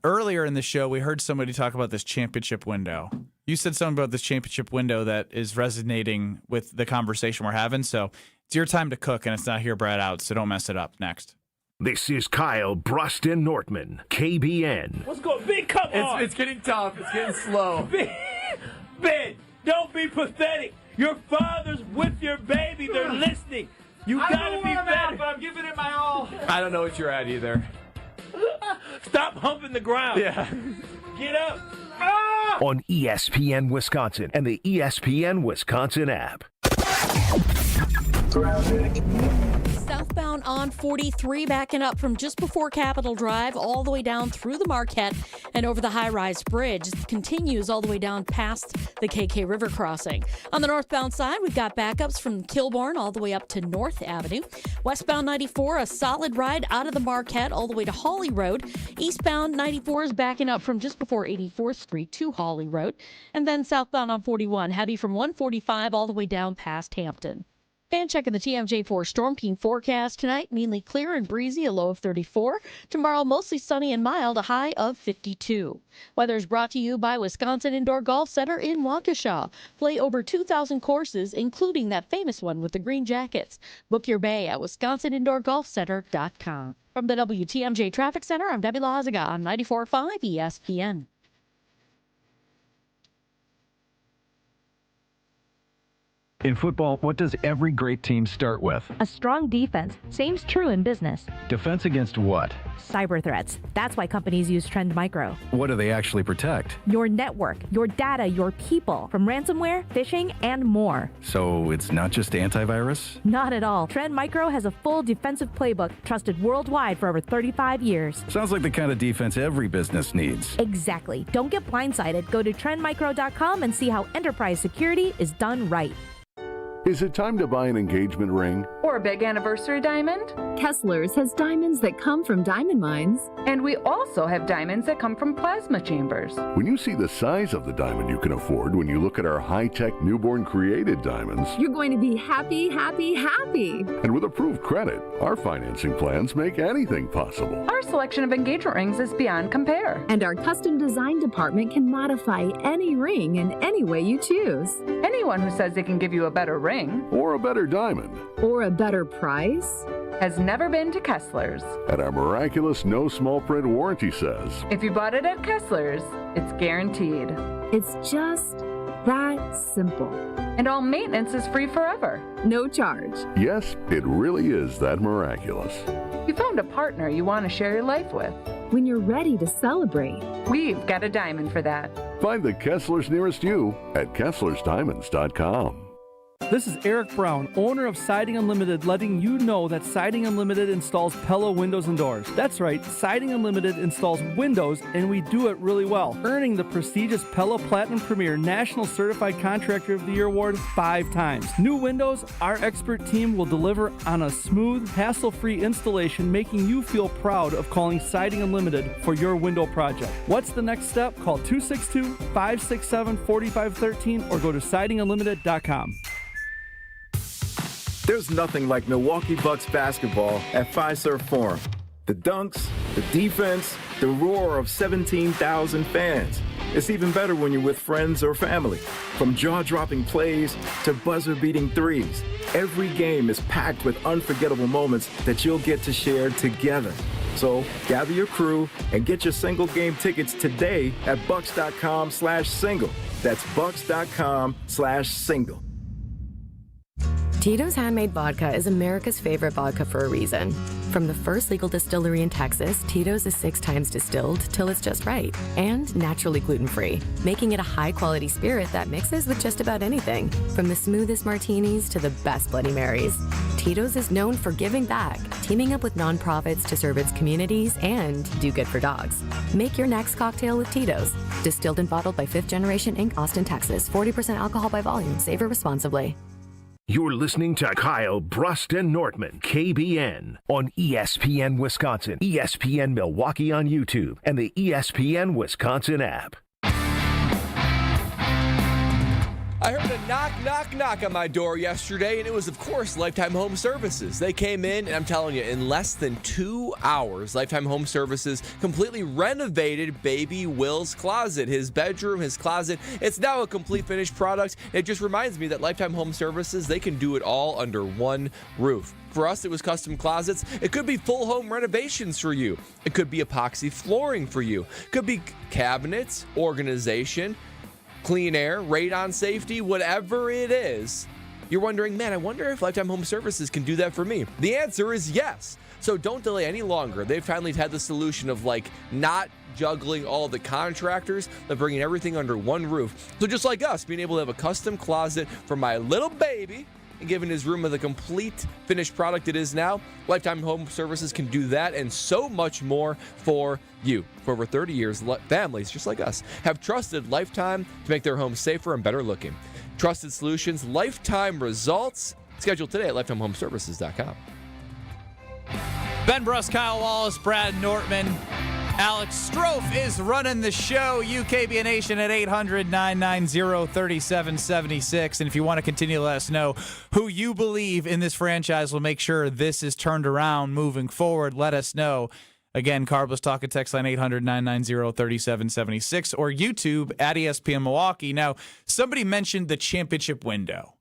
earlier in the show, we heard somebody talk about this championship window. You said something about this championship window that is resonating with the conversation we're having. So it's your time to cook, and it's not here, Brad, out, so don't mess it up. Next.
This is Kyle, Brust, and Nortman, KBN.
Let's go. Big, come on.
It's getting tough. It's getting slow.
Ben, don't be pathetic. Your father's with your baby. They're listening. You gotta be better.
But I'm giving it my all.
I don't know what you're at either.
Stop humping the ground.
Yeah.
Get up.
On ESPN Wisconsin and the ESPN Wisconsin app.
Southbound on 43 backing up from just before Capitol Drive all the way down through the Marquette and over the high-rise bridge. It continues all the way down past the KK River crossing. On the northbound side, we've got backups from Kilbourne all the way up to North Avenue. Westbound 94, a solid ride out of the Marquette all the way to Hawley Road. Eastbound 94 is backing up from just before 84th Street to Hawley Road. And then southbound on 41, heavy from 145 all the way down past Hampton. And checking the TMJ4 Storm Team forecast tonight, mainly clear and breezy, a low of 34. Tomorrow, mostly sunny and mild, a high of 52. Weather is brought to you by Wisconsin Indoor Golf Center in Waukesha. Play over 2,000 courses, including that famous one with the green jackets. Book your bay at wisconsinindoorgolfcenter.com. From the WTMJ Traffic Center, I'm Debbie Loziga on 94.5 ESPN.
In football, what does every great team start with?
A strong defense. Same's true in business.
Defense against what?
Cyber threats. That's why companies use Trend Micro.
What do they actually protect?
Your network, your data, your people, from ransomware, phishing, and more.
So it's not just antivirus?
Not at all. Trend Micro has a full defensive playbook trusted worldwide for over 35 years.
Sounds like the kind of defense every business needs.
Exactly. Don't get blindsided. Go to trendmicro.com and see how enterprise security is done right.
Is it time to buy an engagement ring?
Or a big anniversary diamond?
Kessler's has diamonds that come from diamond mines.
And we also have diamonds that come from plasma chambers.
When you see the size of the diamond you can afford when you look at our high-tech newborn created diamonds,
you're going to be happy, happy, happy.
And with approved credit, our financing plans make anything possible.
Our selection of engagement rings is beyond compare.
And our custom design department can modify any ring in any way you choose.
Anyone who says they can give you a better ring
or a better diamond
or a better price
has never been to Kessler's.
And our miraculous no small print warranty says,
if you bought it at Kessler's, it's guaranteed.
It's just that simple.
And all maintenance is free forever.
No charge.
Yes, it really is that miraculous.
You found a partner you want to share your life with.
When you're ready to celebrate,
we've got a diamond for that.
Find the Kessler's nearest you at KesslersDiamonds.com.
This is Eric Brown, owner of Siding Unlimited, letting you know that Siding Unlimited installs Pella windows and doors. That's right, Siding Unlimited installs windows, and we do it really well, earning the prestigious Pella Platinum Premier National Certified Contractor of the Year award 5 times. New windows, our expert team will deliver on a smooth, hassle-free installation, making you feel proud of calling Siding Unlimited for your window project. What's the next step? Call 262-567-4513 or go to sidingunlimited.com.
There's nothing like Milwaukee Bucks basketball at Fiserv Forum. The dunks, the defense, the roar of 17,000 fans. It's even better when you're with friends or family. From jaw-dropping plays to buzzer-beating threes, every game is packed with unforgettable moments that you'll get to share together. So gather your crew and get your single game tickets today at bucks.com/single. That's bucks.com/single.
Tito's Handmade Vodka is America's favorite vodka for a reason. From the first legal distillery in Texas, Tito's is 6 times distilled till it's just right and naturally gluten-free, making it a high-quality spirit that mixes with just about anything, from the smoothest martinis to the best Bloody Marys. Tito's is known for giving back, teaming up with nonprofits to serve its communities and do good for dogs. Make your next cocktail with Tito's. Distilled and bottled by 5th Generation Inc., Austin, Texas. 40% alcohol by volume. Savor responsibly.
You're listening to Kyle Brust and Nortman, KBN, on ESPN Wisconsin, ESPN Milwaukee on YouTube, and the ESPN Wisconsin app.
I heard a knock, knock, knock on my door yesterday, and it was, of course, Lifetime Home Services. They came in, and I'm telling you, in less than 2 hours, Lifetime Home Services completely renovated baby Will's closet, his bedroom, his closet. It's now a complete finished product. It just reminds me that Lifetime Home Services, they can do it all under one roof. For us, it was custom closets. It could be full home renovations for you. It could be epoxy flooring for you. It could be cabinets, organization, clean air, radon safety, whatever it is, You're wondering, man, I wonder if Lifetime Home Services can do that for me. The answer is yes. So don't delay any longer. They've finally had the solution of not juggling all the contractors, but bringing everything under one roof. So just like us, being able to have a custom closet for my little baby and giving his room the complete finished product it is now, Lifetime Home Services can do that and so much more for you. For over 30 years, families just like us have trusted Lifetime to make their homes safer and better looking. Trusted solutions, lifetime results. Schedule today at lifetimehomeservices.com.
Ben Brust, Kyle Wallace, Brad Nortman, Alex Strofe is running the show. KBN Nation at 800-990-3776. And if you want to continue to let us know who you believe in this franchise will make sure this is turned around moving forward, let us know. Again, Carbless Talk and text line 800-990-3776 or YouTube at ESPN Milwaukee. Now, somebody mentioned the championship window.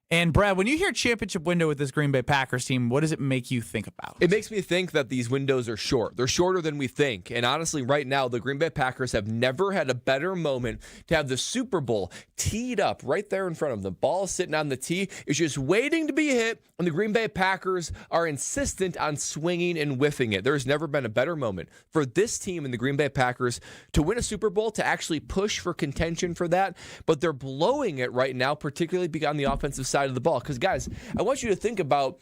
And, Brad, when you hear championship window with this Green Bay Packers team, what does it make you think about?
It makes me think that these windows are short. They're shorter than we think. And honestly, right now, the Green Bay Packers have never had a better moment to have the Super Bowl teed up right there in front of them. The ball is sitting on the tee. It's just waiting to be hit, and the Green Bay Packers are insistent on swinging and whiffing it. There's never been a better moment for this team and the Green Bay Packers to win a Super Bowl, to actually push for contention for that. But they're blowing it right now, particularly on the offensive side of the ball. Because, guys, I want you to think about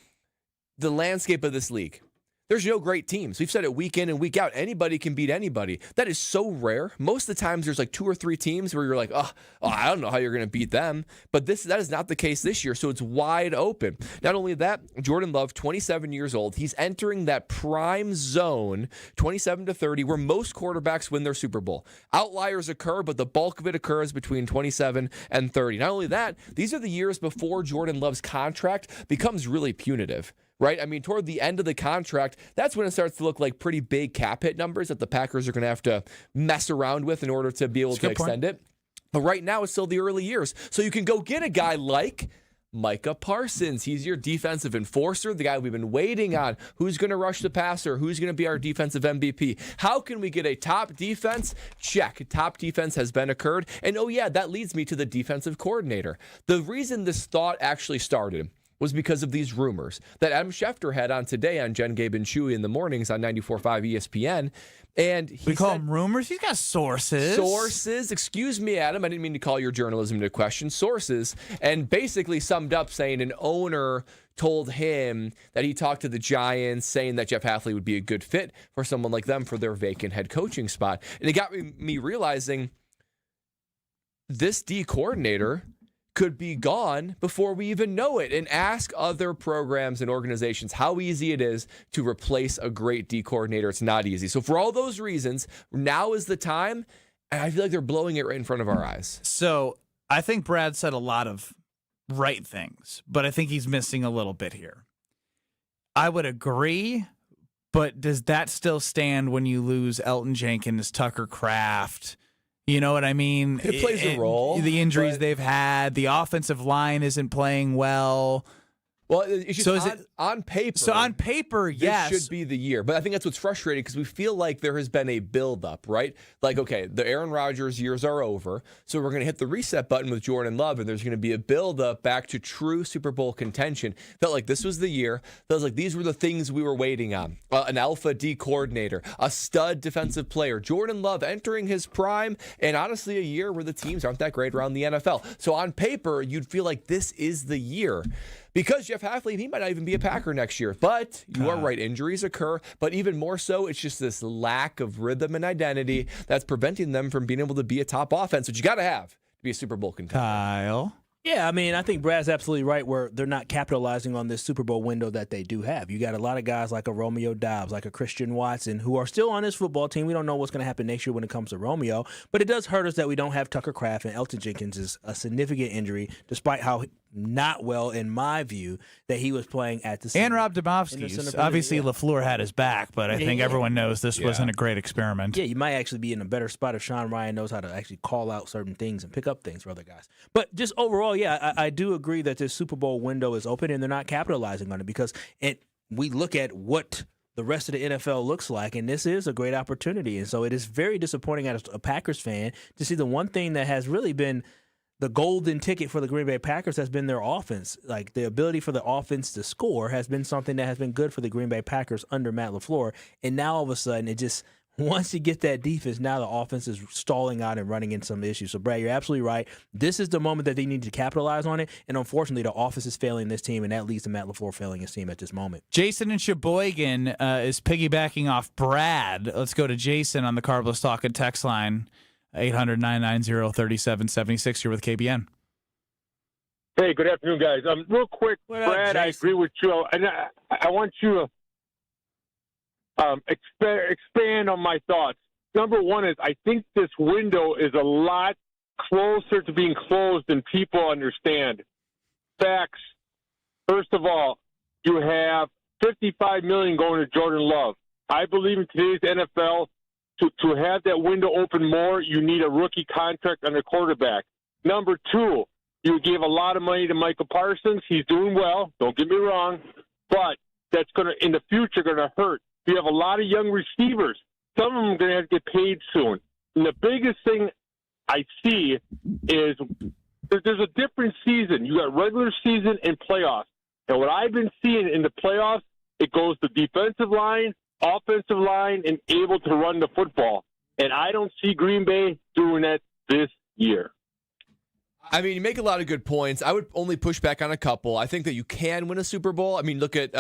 the landscape of this league. There's no great teams. We've said it week in and week out. Anybody can beat anybody. That is so rare. Most of the times there's 2 or 3 teams where you're like, oh, I don't know how you're going to beat them. But that is not the case this year, so it's wide open. Not only that, Jordan Love, 27 years old, he's entering that prime zone, 27 to 30, where most quarterbacks win their Super Bowl. Outliers occur, but the bulk of it occurs between 27 and 30. Not only that, these are the years before Jordan Love's contract becomes really punitive. Right? I mean, toward the end of the contract, that's when it starts to look like pretty big cap hit numbers that the Packers are going to have to mess around with in order to be able to extend it. But right now, it's still the early years. So you can go get a guy like Micah Parsons. He's your defensive enforcer, the guy we've been waiting on. Who's going to rush the passer? Who's going to be our defensive MVP? How can we get a top defense? Check. Top defense has been occurred. And oh yeah, that leads me to the defensive coordinator. The reason this thought actually started was because of these rumors that Adam Schefter had on today on Jen, Gabe, and Chewy in the mornings on 94.5 ESPN. And
we call them rumors? He's got sources.
Sources. Excuse me, Adam. I didn't mean to call your journalism into question. Sources. And basically summed up saying an owner told him that he talked to the Giants, saying that Jeff Hafley would be a good fit for someone like them for their vacant head coaching spot. And it got me realizing this D coordinator could be gone before we even know it. And ask other programs and organizations how easy it is to replace a great D coordinator. It's not easy. So for all those reasons, now is the time, and I feel like they're blowing it right in front of our eyes.
So I think Brad said a lot of right things, but I think he's missing a little bit here. I would agree, but does that still stand when you lose Elton Jenkins, Tucker Kraft? You know what I mean?
It plays a role.
The injuries they've had, the offensive line isn't playing well.
Well, it's just on paper.
So on paper, yes.
This should be the year. But I think that's what's frustrating because we feel like there has been a buildup, right? Like, okay, the Aaron Rodgers years are over, so we're going to hit the reset button with Jordan Love, and there's going to be a buildup back to true Super Bowl contention. Felt like this was the year. Felt like these were the things we were waiting on. An alpha D coordinator, a stud defensive player, Jordan Love entering his prime, and honestly a year where the teams aren't that great around the NFL. So on paper, you'd feel like this is the year. Because Jeff Hafley, he might not even be a Packer next year. But you are right, injuries occur. But even more so, it's just this lack of rhythm and identity that's preventing them from being able to be a top offense, which you got to have to be a Super Bowl contender.
Kyle?
Yeah, I mean, I think Brad's absolutely right where they're not capitalizing on this Super Bowl window that they do have. You got a lot of guys like a Romeo Doubs, like a Christian Watson, who are still on this football team. We don't know what's going to happen next year when it comes to Romeo, but it does hurt us that we don't have Tucker Kraft, and Elton Jenkins is a significant injury, despite how not well, in my view, that he was playing at the center.
And Rob Demovsky. Obviously, LaFleur had his back, but I think everyone knows this wasn't a great experiment.
Yeah, you might actually be in a better spot if Sean Ryan knows how to actually call out certain things and pick up things for other guys. But just overall, yeah, I do agree that this Super Bowl window is open and they're not capitalizing on it because we look at what the rest of the NFL looks like, and this is a great opportunity. And so it is very disappointing as a Packers fan to see the one thing that has really been the golden ticket for the Green Bay Packers has been their offense. Like, the ability for the offense to score has been something that has been good for the Green Bay Packers under Matt LaFleur. And now all of a sudden, it just, once you get that defense, now the offense is stalling out and running into some issues. So, Brad, you're absolutely right. This is the moment that they need to capitalize on it. And unfortunately, the offense is failing this team, and that leads to Matt LaFleur failing his team at this moment.
Jason in Sheboygan is piggybacking off Brad. Let's go to Jason on the Carbless Talk and text line, 800-990-3776. You're with KBN.
Hey, good afternoon, guys. Real quick, Brad, I agree with you. And I want you to expand on my thoughts. Number one is I think this window is a lot closer to being closed than people understand. Facts. First of all, you have $55 million going to Jordan Love. I believe in today's NFL, to have that window open more, you need a rookie contract on the quarterback. Number two, you gave a lot of money to Micah Parsons. He's doing well. Don't get me wrong, but that's going to, in the future, going to hurt. You have a lot of young receivers. Some of them are going to have to get paid soon. And the biggest thing I see is there's a different season. You got regular season and playoffs. And what I've been seeing in the playoffs, it goes to defensive line, offensive line, and able to run the football. And I don't see Green Bay doing that this year.
I mean, you make a lot of good points. I would only push back on a couple. I think that you can win a Super Bowl. I mean, look at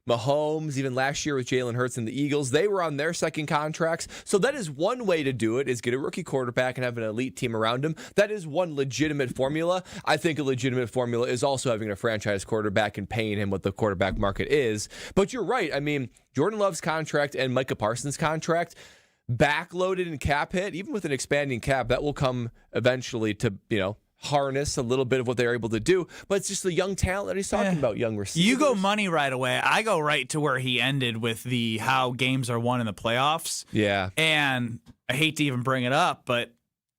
Mahomes, even last year with Jalen Hurts and the Eagles. They were on their second contracts. So that is one way to do it, is get a rookie quarterback and have an elite team around him. That is one legitimate formula. I think a legitimate formula is also having a franchise quarterback and paying him what the quarterback market is. But you're right. I mean, Jordan Love's contract and Micah Parsons' contract, backloaded in cap hit, even with an expanding cap, that will come eventually to, harness a little bit of what they're able to do, but it's just the young talent that he's talking about, young receivers.
You go money right away. I go right to where he ended with the how games are won in the playoffs.
Yeah.
And I hate to even bring it up, but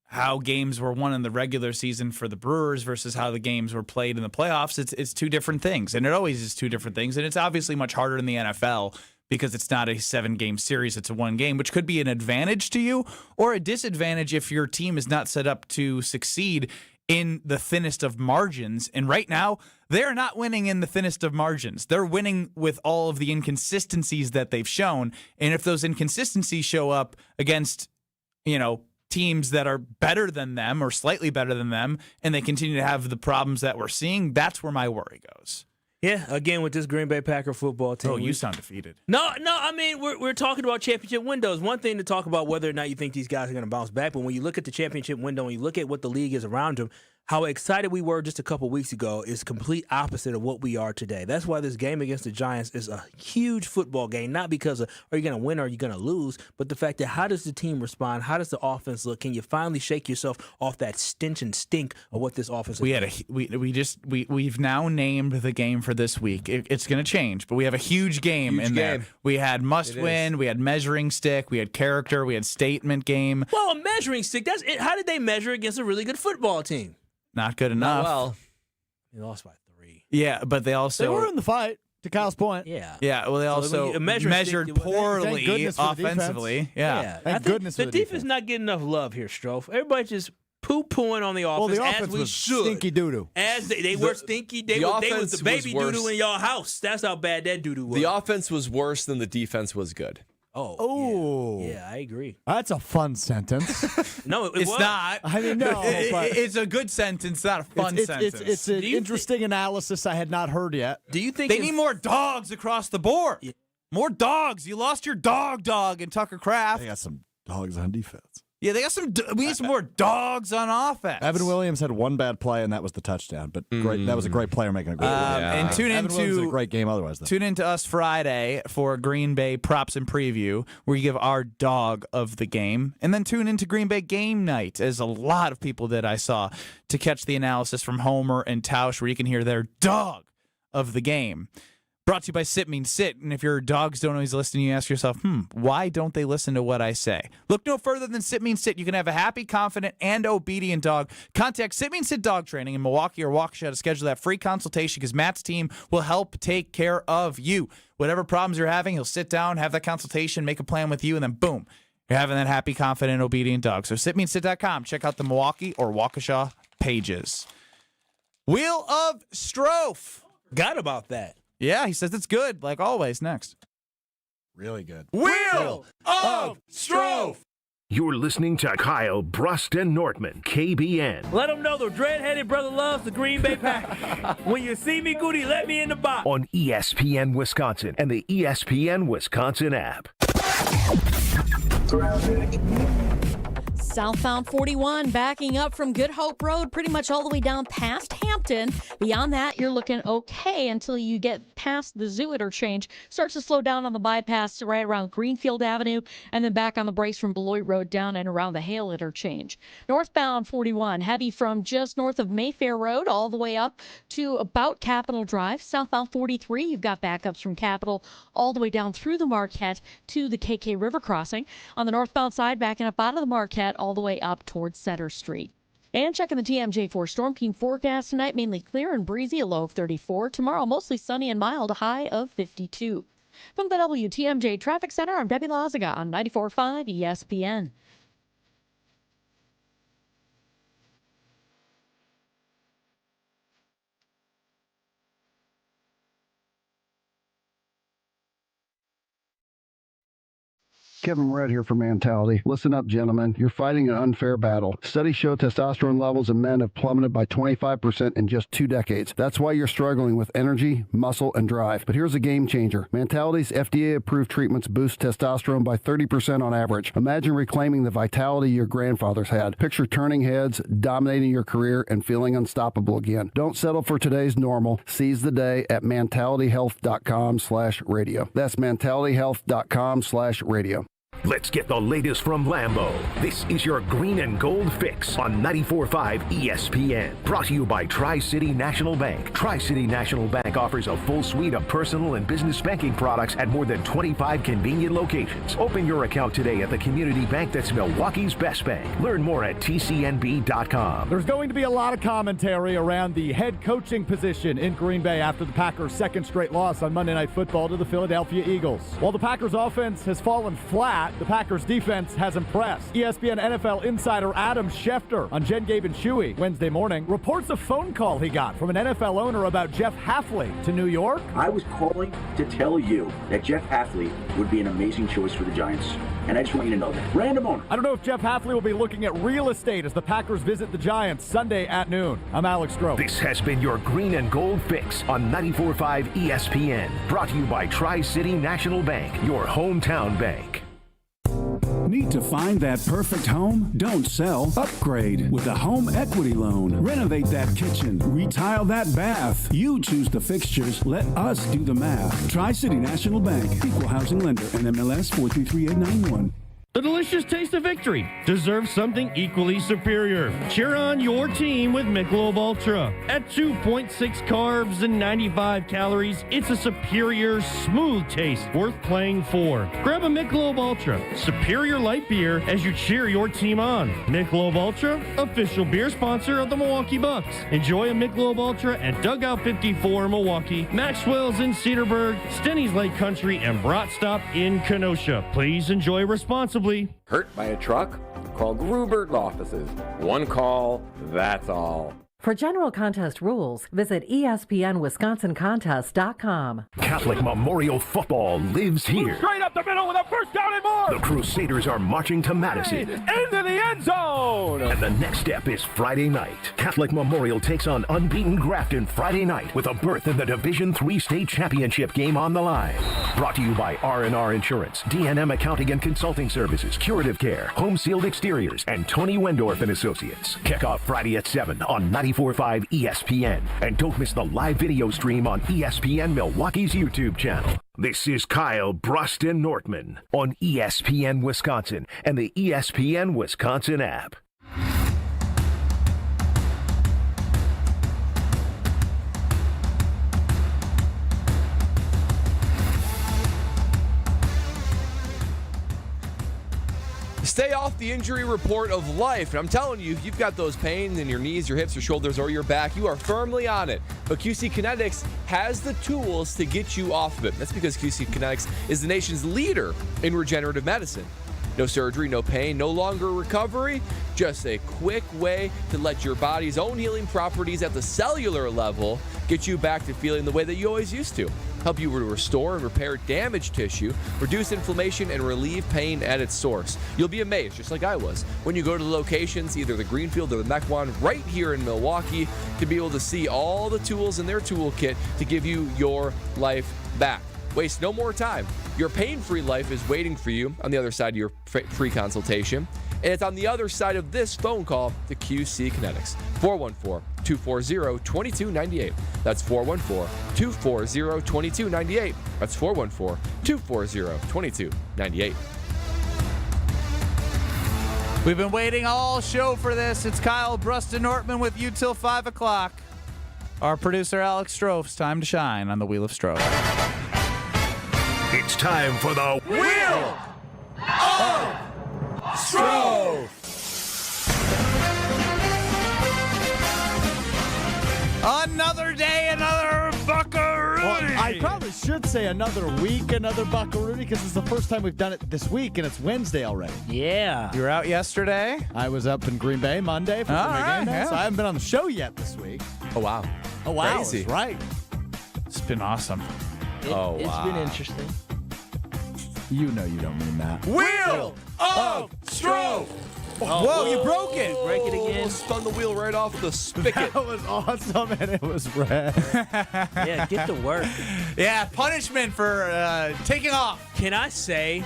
how games were won in the regular season for the Brewers versus how the games were played in the playoffs, it's two different things. And it always is two different things. And it's obviously much harder in the NFL because it's not a 7-game series, it's a 1 game, which could be an advantage to you or a disadvantage if your team is not set up to succeed in the thinnest of margins. And right now, they're not winning in the thinnest of margins. They're winning with all of the inconsistencies that they've shown. And if those inconsistencies show up against, teams that are better than them or slightly better than them, and they continue to have the problems that we're seeing, that's where my worry goes.
Yeah, again, with this Green Bay Packer football team.
Oh, you sound defeated.
No, I mean, we're talking about championship windows. One thing to talk about whether or not you think these guys are going to bounce back, but when you look at the championship window, when you look at what the league is around them, how excited we were just a couple weeks ago is complete opposite of what we are today. That's why this game against the Giants is a huge football game, not because of are you going to win or are you going to lose, but the fact that how does the team respond? How does the offense look? Can you finally shake yourself off that stench and stink of what this offense is?
We've now named the game for this week. It's going to change, but we have a huge game in there. We had must win, we had measuring stick, we had character, we had statement game.
Well, a measuring stick, that's it. How did they measure against a really good football team?
Not good enough.
Well,
they lost by 3.
Yeah, but they
were in the fight, to Kyle's point.
Yeah.
Yeah, well, they also measured poorly offensively. Yeah.
Thank goodness
the defense not getting enough love here, Strofe. Everybody just poo-pooing on the offense,
well, the offense
as we
was
should.
Stinky doo-doo.
As they were stinky. They was the baby doo-doo in y'all house. That's how bad that doo-doo was.
The offense was worse than the defense was good.
Oh. Yeah, I agree.
That's a fun sentence.
No,
it's not.
I mean, no. But
it's a good sentence, not a fun sentence.
It's an interesting analysis I had not heard yet.
Do you think
they need more dogs across the board? Yeah. More dogs. You lost your dog in Tucker Kraft.
They got some dogs on defense.
Yeah, they got some. We need some more dogs on offense.
Evan Williams had one bad play, and that was the touchdown. But great, that was a great player making a great play.
And tune
Evan Williams
into
had a great game otherwise. Though.
Tune into us Friday for Green Bay props and preview, where you give our dog of the game, and then tune into Green Bay game night, as a lot of people did. I saw to catch the analysis from Homer and Tausch, where you can hear their dog of the game. Brought to you by Sit Means Sit. And if your dogs don't always listen, you ask yourself, why don't they listen to what I say? Look no further than Sit Means Sit. You can have a happy, confident, and obedient dog. Contact Sit Means Sit Dog Training in Milwaukee or Waukesha to schedule that free consultation, because Matt's team will help take care of you. Whatever problems you're having, he'll sit down, have that consultation, make a plan with you, and then boom, you're having that happy, confident, obedient dog. So sitmeansit.com. Check out the Milwaukee or Waukesha pages. Wheel of Strofe.
Got about that.
Yeah, he says it's good, like always. Next.
Really good.
Wheel of Strofe.
You're listening to Kyle, Brust, and Nortman, KBN.
Let them know the dread-headed brother loves the Green Bay Packers. When you see me, Goody, let me in the box.
On ESPN Wisconsin and the ESPN Wisconsin app.
Southbound 41 backing up from Good Hope Road pretty much all the way down past Hampton. Beyond that, you're looking okay until you get past the zoo interchange. Starts to slow down on the bypass right around Greenfield Avenue, and then back on the brakes from Beloit Road down and around the Hale interchange. Northbound 41 heavy from just north of Mayfair Road all the way up to about Capitol Drive. Southbound 43, you've got backups from Capitol all the way down through the Marquette to the KK River crossing. On the northbound side, backing up out of the Marquette all the way up towards Center Street. And checking the TMJ4 Storm Team forecast tonight, mainly clear and breezy, a low of 34. Tomorrow, mostly sunny and mild, a high of 52. From the WTMJ Traffic Center, I'm Debbie Lazaga on 94.5 ESPN.
Kevin Red here for Mentality. Listen up, gentlemen. You're fighting an unfair battle. Studies show testosterone levels in men have plummeted by 25% in just 2 decades. That's why you're struggling with energy, muscle, and drive. But here's a game changer. Mentality's FDA-approved treatments boost testosterone by 30% on average. Imagine reclaiming the vitality your grandfathers had. Picture turning heads, dominating your career, and feeling unstoppable again. Don't settle for today's normal. Seize the day at mentalityhealth.com/radio. That's mentalityhealth.com/radio.
Let's get the latest from Lambeau. This is your green and gold fix on 94.5 ESPN. Brought to you by Tri-City National Bank. Tri-City National Bank offers a full suite of personal and business banking products at more than 25 convenient locations. Open your account today at the community bank that's Milwaukee's best bank. Learn more at tcnb.com.
There's going to be a lot of commentary around the head coaching position in Green Bay after the Packers' second straight loss on Monday Night Football to the Philadelphia Eagles. While the Packers' offense has fallen flat, the Packers' defense has impressed. ESPN NFL insider Adam Schefter on Jen, Gabe, and Chewy Wednesday morning reports a phone call he got from an NFL owner about Jeff Hafley to New York.
I was calling to tell you that Jeff Hafley would be an amazing choice for the Giants, and I just want you to know that. Random owner.
I don't know if Jeff Hafley will be looking at real estate as the Packers visit the Giants Sunday at noon. I'm Alex Stroh.
This has been your green and gold fix on 94.5 ESPN. Brought to you by Tri-City National Bank, your hometown bank.
Need to find that perfect home? Don't sell. Upgrade with a home equity loan. Renovate that kitchen. Retile that bath. You choose the fixtures. Let us do the math. Tri-City National Bank. Equal housing lender. NMLS 433891.
The delicious taste of victory deserves something equally superior. Cheer on your team with Michelob Ultra. At 2.6 carbs and 95 calories, it's a superior, smooth taste worth playing for. Grab a Michelob Ultra, superior light beer as you cheer your team on. Michelob Ultra, official beer sponsor of the Milwaukee Bucks. Enjoy a Michelob Ultra at Dugout 54 in Milwaukee, Maxwell's in Cedarburg, Stenney's Lake Country, and Brat Stop in Kenosha. Please enjoy responsibly.
Hurt by a truck? Call Gruber Offices. One call, that's all.
For general contest rules, visit ESPNWisconsinContest.com.
Catholic Memorial Football lives here.
Straight up the middle with a first down and more.
The Crusaders are marching to Madison.
Into the end zone.
And the next step is Friday night. Catholic Memorial takes on unbeaten Grafton Friday night with a berth in the Division III state championship game on the line. Brought to you by R&R Insurance, D&M Accounting and Consulting Services, Curative Care, Home Sealed Exteriors, and Tony Wendorf and Associates. Kickoff Friday at 7 on 94.5 ESPN. And don't miss the live video stream on ESPN Milwaukee's YouTube channel. This is Kyle, Brust, and Nortman on ESPN Wisconsin and the ESPN Wisconsin app.
Stay off the injury report of life. And I'm telling you, if you've got those pains in your knees, your hips, your shoulders, or your back, you are firmly on it. But QC Kinetics has the tools to get you off of it. That's because QC Kinetics is the nation's leader in regenerative medicine. No surgery, no pain, no longer recovery. Just a quick way to let your body's own healing properties at the cellular level get you back to feeling the way that you always used to. Help you to restore and repair damaged tissue, reduce inflammation, and relieve pain at its source. You'll be amazed, just like I was, when you go to the locations, either the Greenfield or the Mequon, right here in Milwaukee, to be able to see all the tools in their toolkit to give you your life back. Waste no more time. Your pain-free life is waiting for you on the other side of your free consultation. And it's on the other side of this phone call to QC Kinetics. 414-240-2298. That's 414-240-2298. That's 414-240-2298.
We've been waiting all show for this. It's Kyle, Brust, and Nortman with you till 5 o'clock. Our producer, Alex Stroh's time to shine on the Wheel of Stroh.
It's time for the
Wheel of Stroh. Another day, another buckaroo.
Well, I probably should say another week, another buckaroo, because it's the first time we've done it this week, and it's Wednesday already.
Yeah.
You were out yesterday?
I was up in Green Bay Monday for the game day, so I haven't been on the show yet this week.
Oh, wow.
Oh, wow.
Crazy.
That's right.
It's been awesome.
It's been interesting.
You know you don't mean that.
Wheel of Stroh. Whoa, you broke it.
Break it again.
Spun the wheel right off the spigot.
That was awesome, and it was red.
Yeah, get to work.
Yeah, punishment for taking off.
Can I say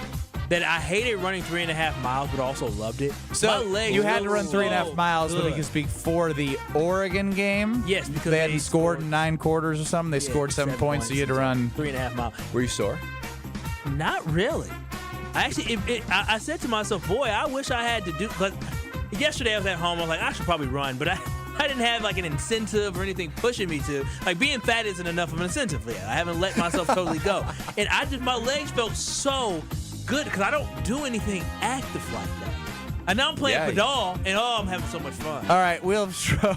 that I hated running 3.5 miles, but also loved it?
So
my legs
you had to
look
run 3.5
so
miles, but
good.
you can speak for the Oregon game.
Yes, because
they hadn't scored in 9 quarters or something. They scored 7 points, so you had to run
3.5 miles.
Were you sore?
Not really. I said to myself, boy, I wish I had to do. But yesterday I was at home. I was like, I should probably run, but I didn't have like an incentive or anything pushing me to. Like being fat isn't enough of an incentive yet. I haven't let myself totally go, and my legs felt so good because I don't do anything active like that. And now I'm playing pedal, and I'm having so much fun.
All right, Wheel of Stroh.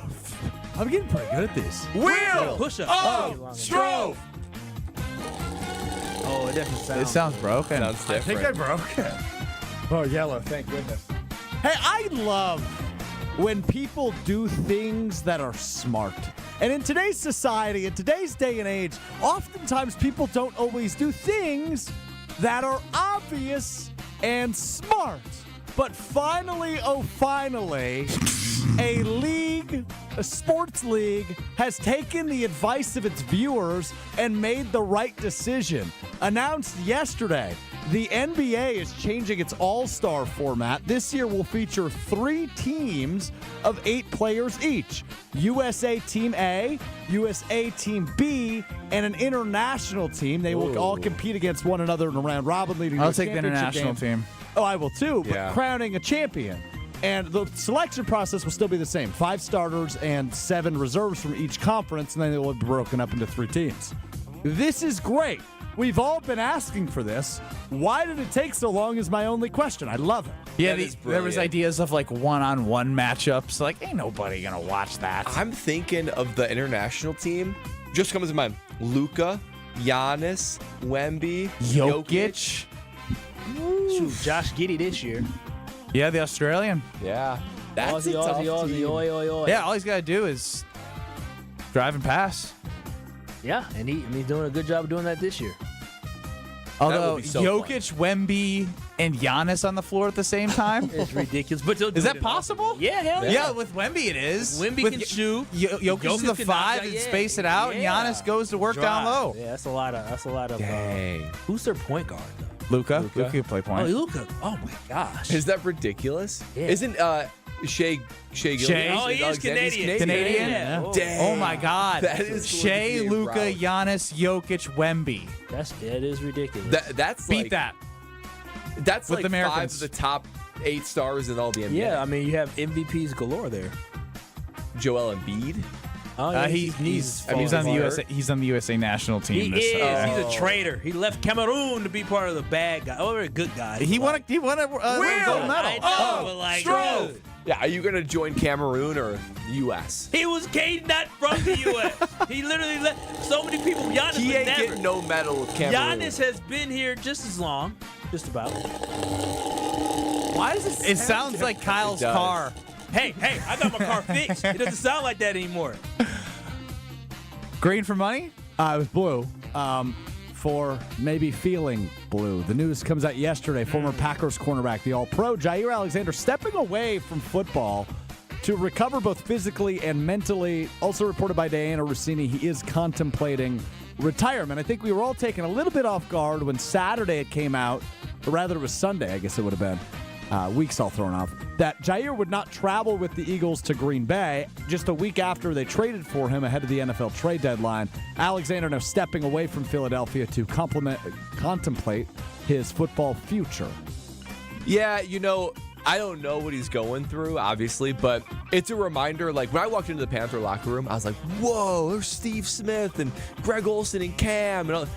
I'm getting pretty good at this.
Wheel
Push up.
of Stroh.
Oh, it definitely sounds.
It sounds broken.
Sounds different.
I think I broke it. Oh, yellow. Thank goodness. Hey, I love when people do things that are smart. And in today's society, in today's day and age, oftentimes people don't always do things that are obvious and smart. But finally, a sports league, has taken the advice of its viewers and made the right decision. Announced yesterday, the NBA is changing its all-star format. This year will feature 3 teams of 8 players each. USA Team A, USA Team B, and an international team. They will all compete against one another in a round-robin leading.
I'll take the international team.
Oh, I will too, but crowning a champion. And the selection process will still be the same. 5 starters and 7 reserves from each conference, and then they will be broken up into 3 teams. This is great. We've all been asking for this. Why did it take so long is my only question. I love it.
Yeah, there was ideas of like one-on-one matchups. Like, ain't nobody going to watch that.
I'm thinking of the international team. Just comes to mind. Luka, Giannis, Wemby, Jokic.
Shoot, Josh Giddey this year.
Yeah, the Australian.
Yeah. That's a tough team.
Oi.
Yeah, all he's got to do is drive and pass.
Yeah, and he's doing a good job of doing that this year.
Although Jokic, Wemby, and Giannis on the floor at the same time?
It's ridiculous. But
is that possible?
Yeah, hell yeah.
Yeah, with Wemby it is.
Wemby can shoot.
Jokic is the 5 and space it out, and Giannis goes to work down low.
Yeah, that's a lot of.
Dang.
Who's their point guard though?
Luka can play point.
Oh, Luka. Oh my gosh.
Is that ridiculous?
Yeah.
Isn't Shea Gilgeous?
Oh, he is Canadian.
Canadian?
Yeah.
Dang.
Oh my God.
That is
Shea, Luka, Giannis, Jokic, Wemby.
That is ridiculous.
That's
beat
like,
that.
That's
with
like
the
5 of the top 8 stars in all the NBA.
Yeah, I mean you have MVPs galore there.
Joel Embiid.
Oh, yeah,
he's on the USA. He's on the USA national team.
He is. He's a traitor. He left Cameroon to be part of the bad guy. Oh, a good guy.
He won a gold medal.
I know, but like, dude.
Yeah, are you gonna join Cameroon or U.S.?
He's not from the U.S. He literally left. So many people. Giannis
He ain't
never.
getting no medal with Cameroon.
Giannis has been here just as long, just about. Why does it?
It sounds like Kyle's car.
Hey, I got my car fixed. It doesn't sound like that anymore.
Green for money?
It was blue. For maybe feeling blue. The news comes out yesterday. Former Packers cornerback, the All-Pro Jair Alexander, stepping away from football to recover both physically and mentally. Also reported by Diana Rossini, he is contemplating retirement. I think we were all taken a little bit off guard when Saturday it came out, or rather it was Sunday, I guess it would have been. Weeks all thrown off, that Jair would not travel with the Eagles to Green Bay just a week after they traded for him ahead of the NFL trade deadline. Alexander now stepping away from Philadelphia to contemplate his football future.
Yeah, I don't know what he's going through, obviously, but it's a reminder. Like, when I walked into the Panther locker room, I was like, whoa, there's Steve Smith and Greg Olsen and Cam and all.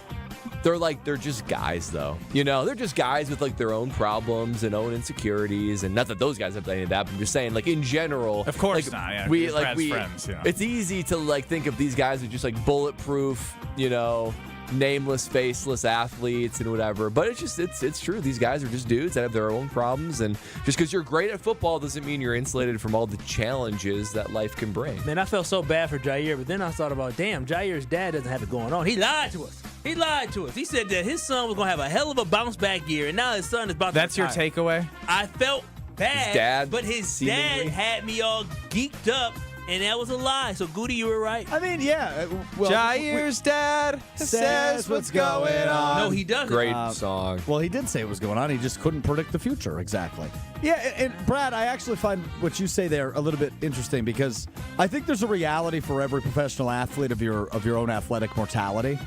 They're just guys, though. They're just guys with, like, their own problems and own insecurities. And not that those guys have any of that, but I'm just saying, like, in general.
Of course not, yeah. Brad's friends, yeah.
It's easy to, like, think of these guys as just, like, bulletproof, nameless, faceless athletes and whatever. But it's true. These guys are just dudes that have their own problems. And just because you're great at football doesn't mean you're insulated from all the challenges that life can bring.
Man, I felt so bad for Jair, but then I thought about, damn, Jair's dad doesn't have it going on. He lied to us. He said that his son was going to have a hell of a bounce back year, and now his son is about to
That's your
retire.
takeaway?
I felt bad,
his dad,
but his
seemingly
dad had me all geeked up, and that was a lie. So, Goody, you were right.
I mean, yeah. Well,
Jair's dad says what's going on.
No, he doesn't.
Great song.
Well, he did say what was going on. He just couldn't predict the future exactly. Yeah, and Brad, I actually find what you say there a little bit interesting because I think there's a reality for every professional athlete of your own athletic mortality.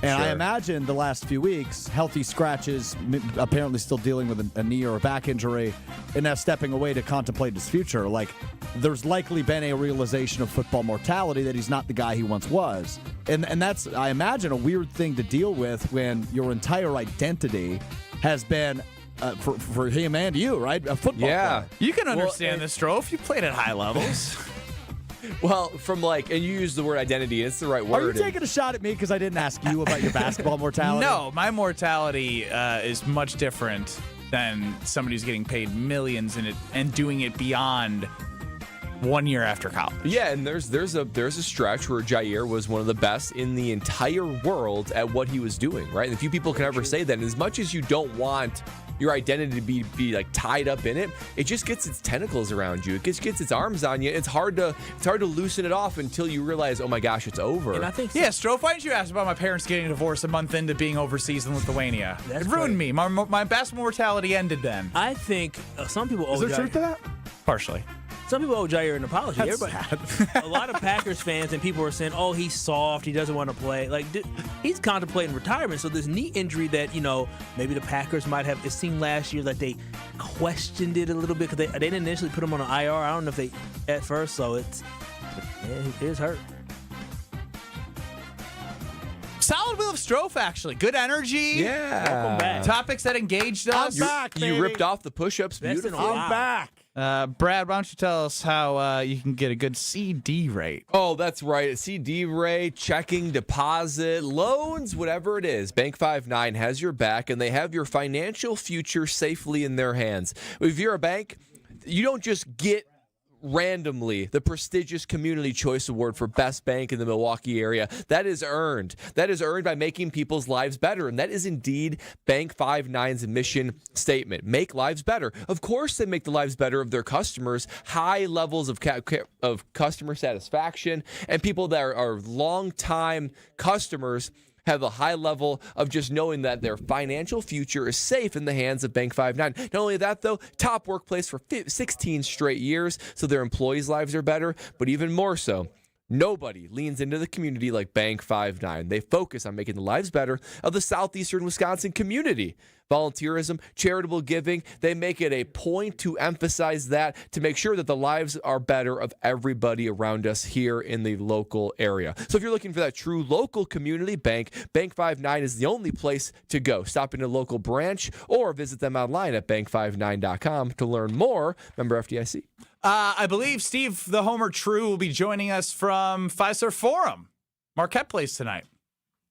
And
Sure.
I imagine the last few weeks, healthy scratches, apparently still dealing with a knee or a back injury, and now stepping away to contemplate his future. Like, there's likely been a realization of football mortality that he's not the guy he once was. And that's, I imagine, a weird thing to deal with when your entire identity has been, for him and you, right? A football player.
You can understand this, Strofe. You played at high levels.
Well, and you use the word identity, it's the right word.
Are you taking a shot at me because I didn't ask you about your basketball mortality?
No, my mortality is much different than somebody who's getting paid millions in it and doing it beyond 1 year after college.
Yeah, and there's a stretch where Jair was one of the best in the entire world at what he was doing, right? And few people can ever say that. And as much as you don't want your identity to be like tied up in it, it just gets its tentacles around you. It gets its arms on you. It's hard to loosen it off until you realize, oh my gosh, it's over.
And I think
yeah, Strofe, why didn't you ask about my parents getting divorced a month into being overseas in Lithuania?
That's
it ruined me. My basketball mortality ended then.
I think some people owe
Is there
Jair.
truth to that?
Partially.
Some people owe Jair an apology.
That's
A lot of Packers fans and people are saying, "Oh, he's soft. He doesn't want to play." Like, he's contemplating retirement. So this knee injury that maybe the Packers might have. It seemed last year that they questioned it a little bit because they didn't initially put him on an IR. I don't know if they at first. So it is hurt.
Solid Wheel of Strofe, actually. Good energy.
Yeah.
Welcome back.
Topics that engaged us.
You ripped off the push-ups beautifully.
I'm back.
Brad, why don't you tell us how you can get a good CD rate?
Oh, that's right. CD rate, checking, deposit, loans, whatever it is. Bank 59 has your back, and they have your financial future safely in their hands. If you're a bank, you don't just get randomly the prestigious Community Choice Award for Best Bank in the Milwaukee area. That is earned. That is earned by making people's lives better. And that is indeed Bank 59's mission statement. Make lives better. Of course they make the lives better of their customers. High levels of customer satisfaction. And people that are long-time customers have a high level of just knowing that their financial future is safe in the hands of Bank 59. Not only that, though, top workplace for 16 straight years, so their employees' lives are better, but even more so, nobody leans into the community like Bank 59. They focus on making the lives better of the southeastern Wisconsin community. Volunteerism, charitable giving, they make it a point to emphasize that to make sure that the lives are better of everybody around us here in the local area. So if you're looking for that true local community bank, Bank 59 is the only place to go. Stop in a local branch or visit them online at bank59.com to learn more. Member FDIC.
I believe Steve, the Homer True, will be joining us from Fiserv Forum. Marquette plays tonight.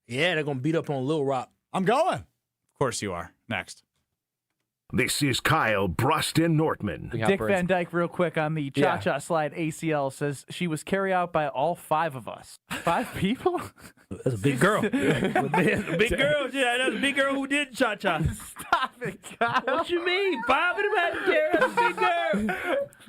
Yeah, they're going to beat up on Little Rock.
I'm going.
Of course you are. Next.
This is Kyle, Brust, and Nortman.
Dick Van Dyke, real quick on the cha-cha slide ACL, says she was carried out by all 5 of us. 5 people?
That's a big girl. That's a big girl. Yeah, that's a big girl who did cha-cha.
Stop it, Kyle.
What you mean? 5 of them had to carry. That's a big girl.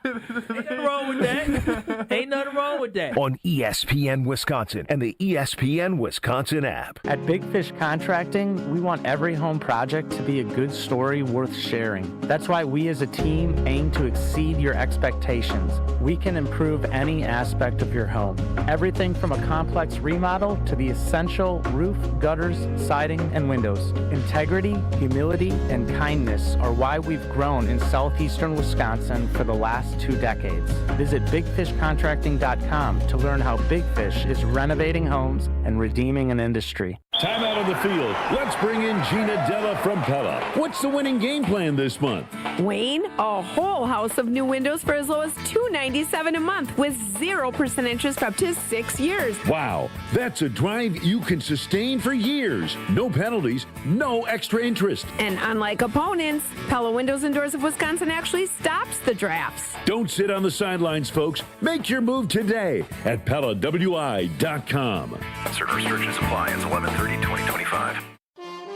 Ain't nothing wrong with that. Ain't nothing wrong with that.
On ESPN Wisconsin and the ESPN Wisconsin app.
At Big Fish Contracting, we want every home project to be a good story worth sharing. That's why we as a team aim to exceed your expectations. We can improve any aspect of your home. Everything from a complex remodel to the essential roof, gutters, siding, and windows. Integrity, humility, and kindness are why we've grown in southeastern Wisconsin for the last 2 decades. Visit bigfishcontracting.com to learn how Big Fish is renovating homes and redeeming an industry.
Time out on the field. Let's bring in Gina Della from Pella. What's the winning game plan this month?
Wayne, a whole house of new windows for as low as $297 a month with 0% interest for up to 6 years.
Wow, that's a drive you can sustain for years. No penalties, no extra interest.
And unlike opponents, Pella Windows and Doors of Wisconsin actually stops the drafts.
Don't sit on the sidelines, folks. Make your move today at PellaWI.com.
Certain restrictions apply as 11/30/2025.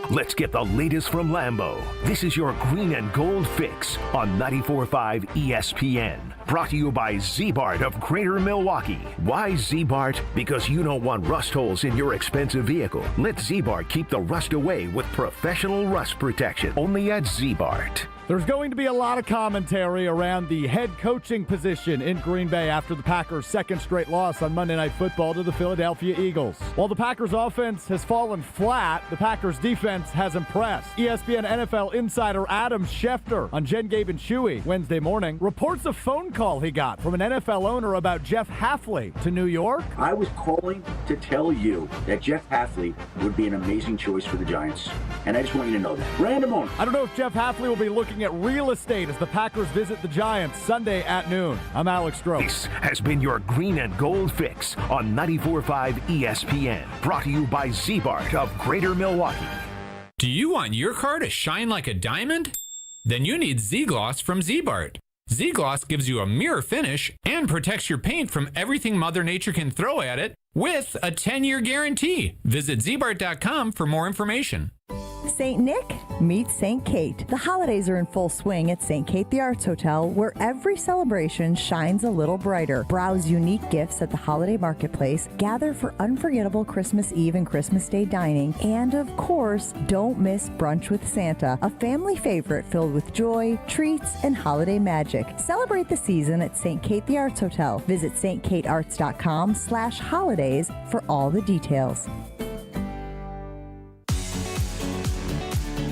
Let's get the latest from Lambeau. This is your green and gold fix on 94.5 ESPN. Brought to you by Z-Bart of Greater Milwaukee. Why Z-Bart? Because you don't want rust holes in your expensive vehicle. Let Z-Bart keep the rust away with professional rust protection. Only at Z-Bart.
There's going to be a lot of commentary around the head coaching position in Green Bay after the Packers' second straight loss on Monday Night Football to the Philadelphia Eagles. While the Packers' offense has fallen flat, the Packers' defense has impressed. ESPN NFL insider Adam Schefter on Jen, Gabe, and Chewy Wednesday morning reports a phone call he got from an NFL owner about Jeff Hafley to New York.
I was calling to tell you that Jeff Hafley would be an amazing choice for the Giants, and I just want you to know that. Random owner.
I don't know if Jeff Hafley will be looking at real estate as the Packers visit the Giants Sunday at noon. I'm Alex Stroh.
This has been your green and gold fix on 94.5 ESPN. Brought to you by Z-Bart of Greater Milwaukee.
Do you want your car to shine like a diamond? Then you need Z-Gloss from Z-Bart. Z-Gloss gives you a mirror finish and protects your paint from everything Mother Nature can throw at it with a 10-year guarantee. Visit zbart.com for more information.
St. Nick meets St. Kate. The holidays are in full swing at St. Kate the Arts Hotel, where every celebration shines a little brighter. Browse unique gifts at the holiday marketplace, gather for unforgettable Christmas Eve and Christmas Day dining, and of course, don't miss Brunch with Santa, a family favorite filled with joy, treats, and holiday magic. Celebrate the season at St. Kate the Arts Hotel. Visit stkatearts.com/holidays for all the details.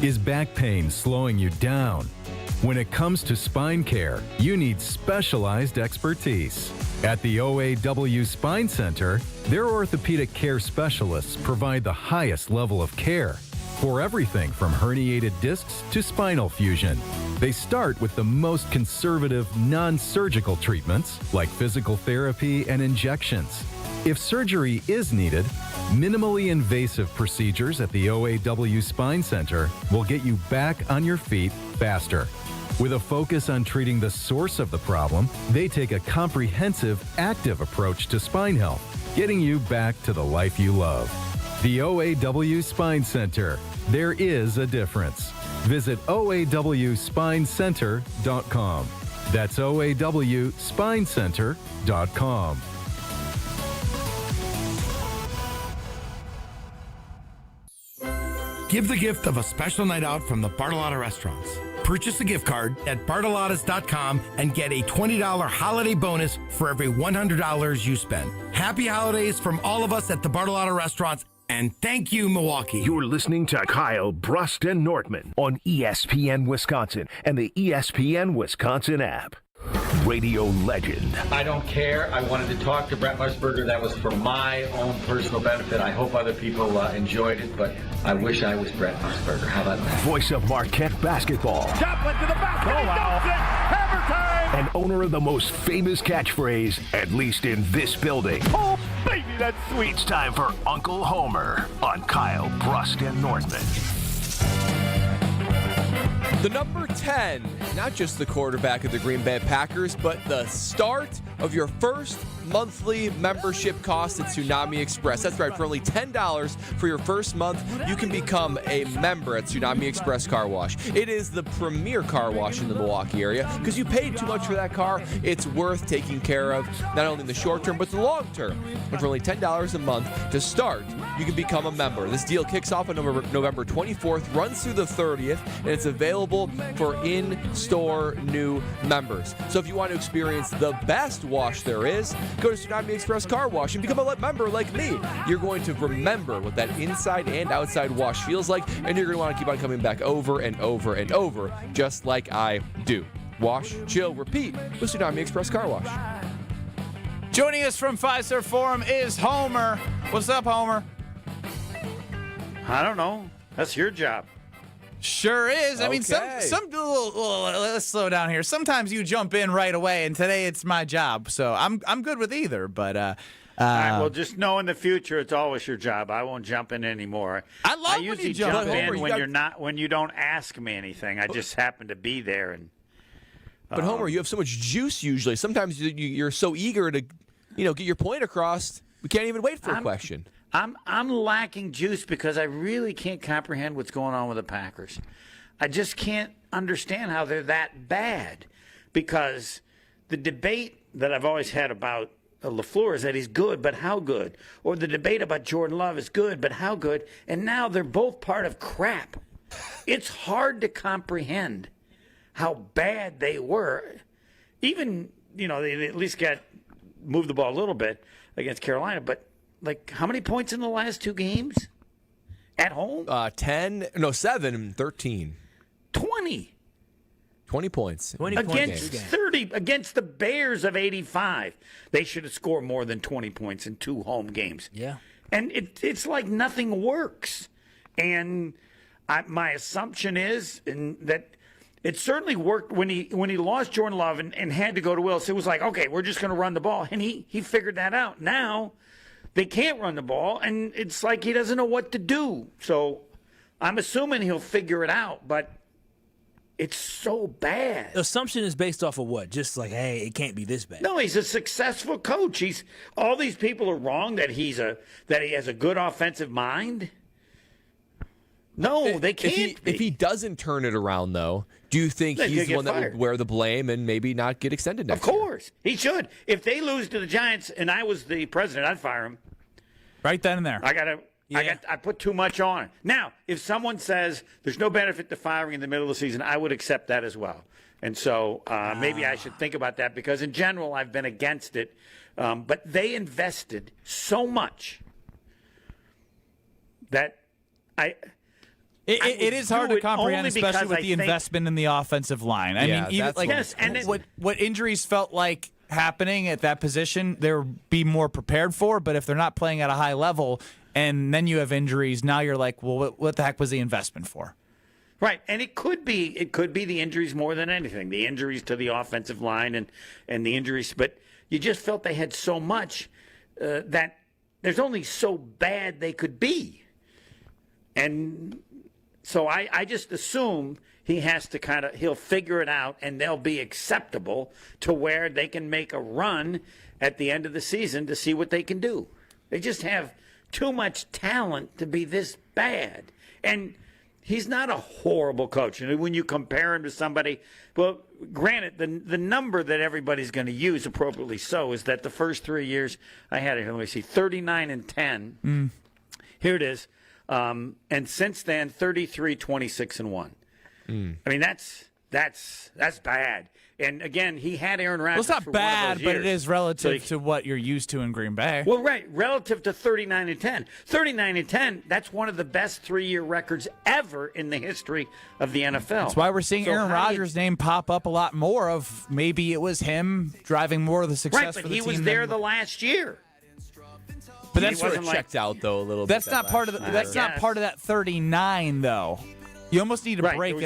Is back pain slowing you down? When it comes to spine care, you need specialized expertise. At the OAW Spine Center, their orthopedic care specialists provide the highest level of care for everything from herniated discs to spinal fusion. They start with the most conservative, non-surgical treatments like physical therapy and injections. If surgery is needed, minimally invasive procedures at the OAW Spine Center will get you back on your feet faster. With a focus on treating the source of the problem, they take a comprehensive, active approach to spine health, getting you back to the life you love. The OAW Spine Center. There is a difference. Visit OAWspinecenter.com. That's OAWspinecenter.com.
Give the gift of a special night out from the Bartolotta Restaurants. Purchase a gift card at bartolottas.com and get a $20 holiday bonus for every $100 you spend. Happy holidays from all of us at the Bartolotta Restaurants, and thank you, Milwaukee.
You're listening to Kyle, Brust, and Nortman on ESPN Wisconsin and the ESPN Wisconsin app. Radio legend.
I don't care. I wanted to talk to Brent Musburger. That was for my own personal benefit. I hope other people enjoyed it, but I wish I was Brent Musburger. How about that?
Voice of Marquette basketball.
Joplin to the basket. Oh, wow. Hammer time.
And owner of the most famous catchphrase, at least in this building.
Oh, baby, that's sweet.
It's time for Uncle Homer on Kyle, Brust, and Nortman.
The number 10, not just the quarterback of the Green Bay Packers, but the start of your first monthly membership cost at Tsunami Express. That's right, for only $10 for your first month, you can become a member at Tsunami Express Car Wash. It is the premier car wash in the Milwaukee area because you paid too much for that car. It's worth taking care of, not only in the short term, but the long term. And for only $10 a month to start, you can become a member. This deal kicks off on November 24th, runs through the 30th, and it's available for in-store new members. So if you want to experience the best wash there is, go to Tsunami Express Car Wash and become a member like me. You're going to remember what that inside and outside wash feels like, and you're going to want to keep on coming back over and over and over, just like I do. Wash, chill, repeat with Tsunami Express Car Wash.
Joining us from Fiserv Forum is Homer. What's up, Homer?
I don't know. That's your job.
Sure is. I mean, let's slow down here. Sometimes you jump in right away, and today it's my job, so I'm good with either. But
all right, well, just know in the future it's always your job. I won't jump in anymore.
I
usually jump in when you don't ask me anything. I just happen to be there. And
but Homer, you have so much juice usually. Sometimes you're so eager to, get your point across. We can't even wait for a question.
I'm lacking juice because I really can't comprehend what's going on with the Packers. I just can't understand how they're that bad, because the debate that I've always had about LaFleur is that he's good, but how good? Or the debate about Jordan Love is good, but how good? And now they're both part of crap. It's hard to comprehend how bad they were. Even, they at least moved the ball a little bit against Carolina, but how many points in the last two games? At home?
7, 13.
20.
20 points.
20
against 30, against the Bears of 85. They should have scored more than 20 points in 2 home games.
Yeah.
And it's like nothing works. And my assumption is that it certainly worked when he lost Jordan Love and had to go to Willis. It was like, okay, we're just going to run the ball. And he figured that out. Now they can't run the ball, and it's like he doesn't know what to do. So I'm assuming he'll figure it out, but it's so bad.
The assumption is based off of what? Just like, hey, it can't be this bad.
No, he's a successful coach. All these people are wrong that he has a good offensive mind. No, they can't.
If he doesn't turn it around, though, do you think he's the one that would wear the blame and maybe not get extended next year?
Of course. He should. If they lose to the Giants and I was the president, I'd fire him.
Right then and there.
I put too much on it. Now, if someone says there's no benefit to firing in the middle of the season, I would accept that as well. And so maybe I should think about that, because in general I've been against it. But they invested so much that
It is hard to comprehend, especially with the investment in the offensive line. I mean, even what injuries felt like happening at that position, they'll be more prepared for. But if they're not playing at a high level, and then you have injuries, now you're like, well, what the heck was the investment for?
Right, and it could be the injuries more than anything, the injuries to the offensive line and the injuries. But you just felt they had so much that there's only so bad they could be, and so I just assume he has to he'll figure it out, and they'll be acceptable to where they can make a run at the end of the season to see what they can do. They just have too much talent to be this bad. And he's not a horrible coach. And when you compare him to somebody, well, granted, the number that everybody's going to use, appropriately so, is that the first 3 years I had it here, let me see, 39-10. Here it is. And since then, 33, 26-1. I mean, that's bad. And again, he had Aaron Rodgers.
Well, it's not bad, but it is relative to what you're used to in Green Bay.
Well, right, relative to 39-10. 39-10. That's one of the best 3-year records ever in the history of the NFL.
That's why we're seeing Aaron Rodgers' name pop up a lot more. Of maybe it was him driving more of the success.
Right,
for
but
the
he
team
was there the last year.
But that's
sort of checked out though a little bit.
That's not part of. That's not part of that 39 though. You almost need to break it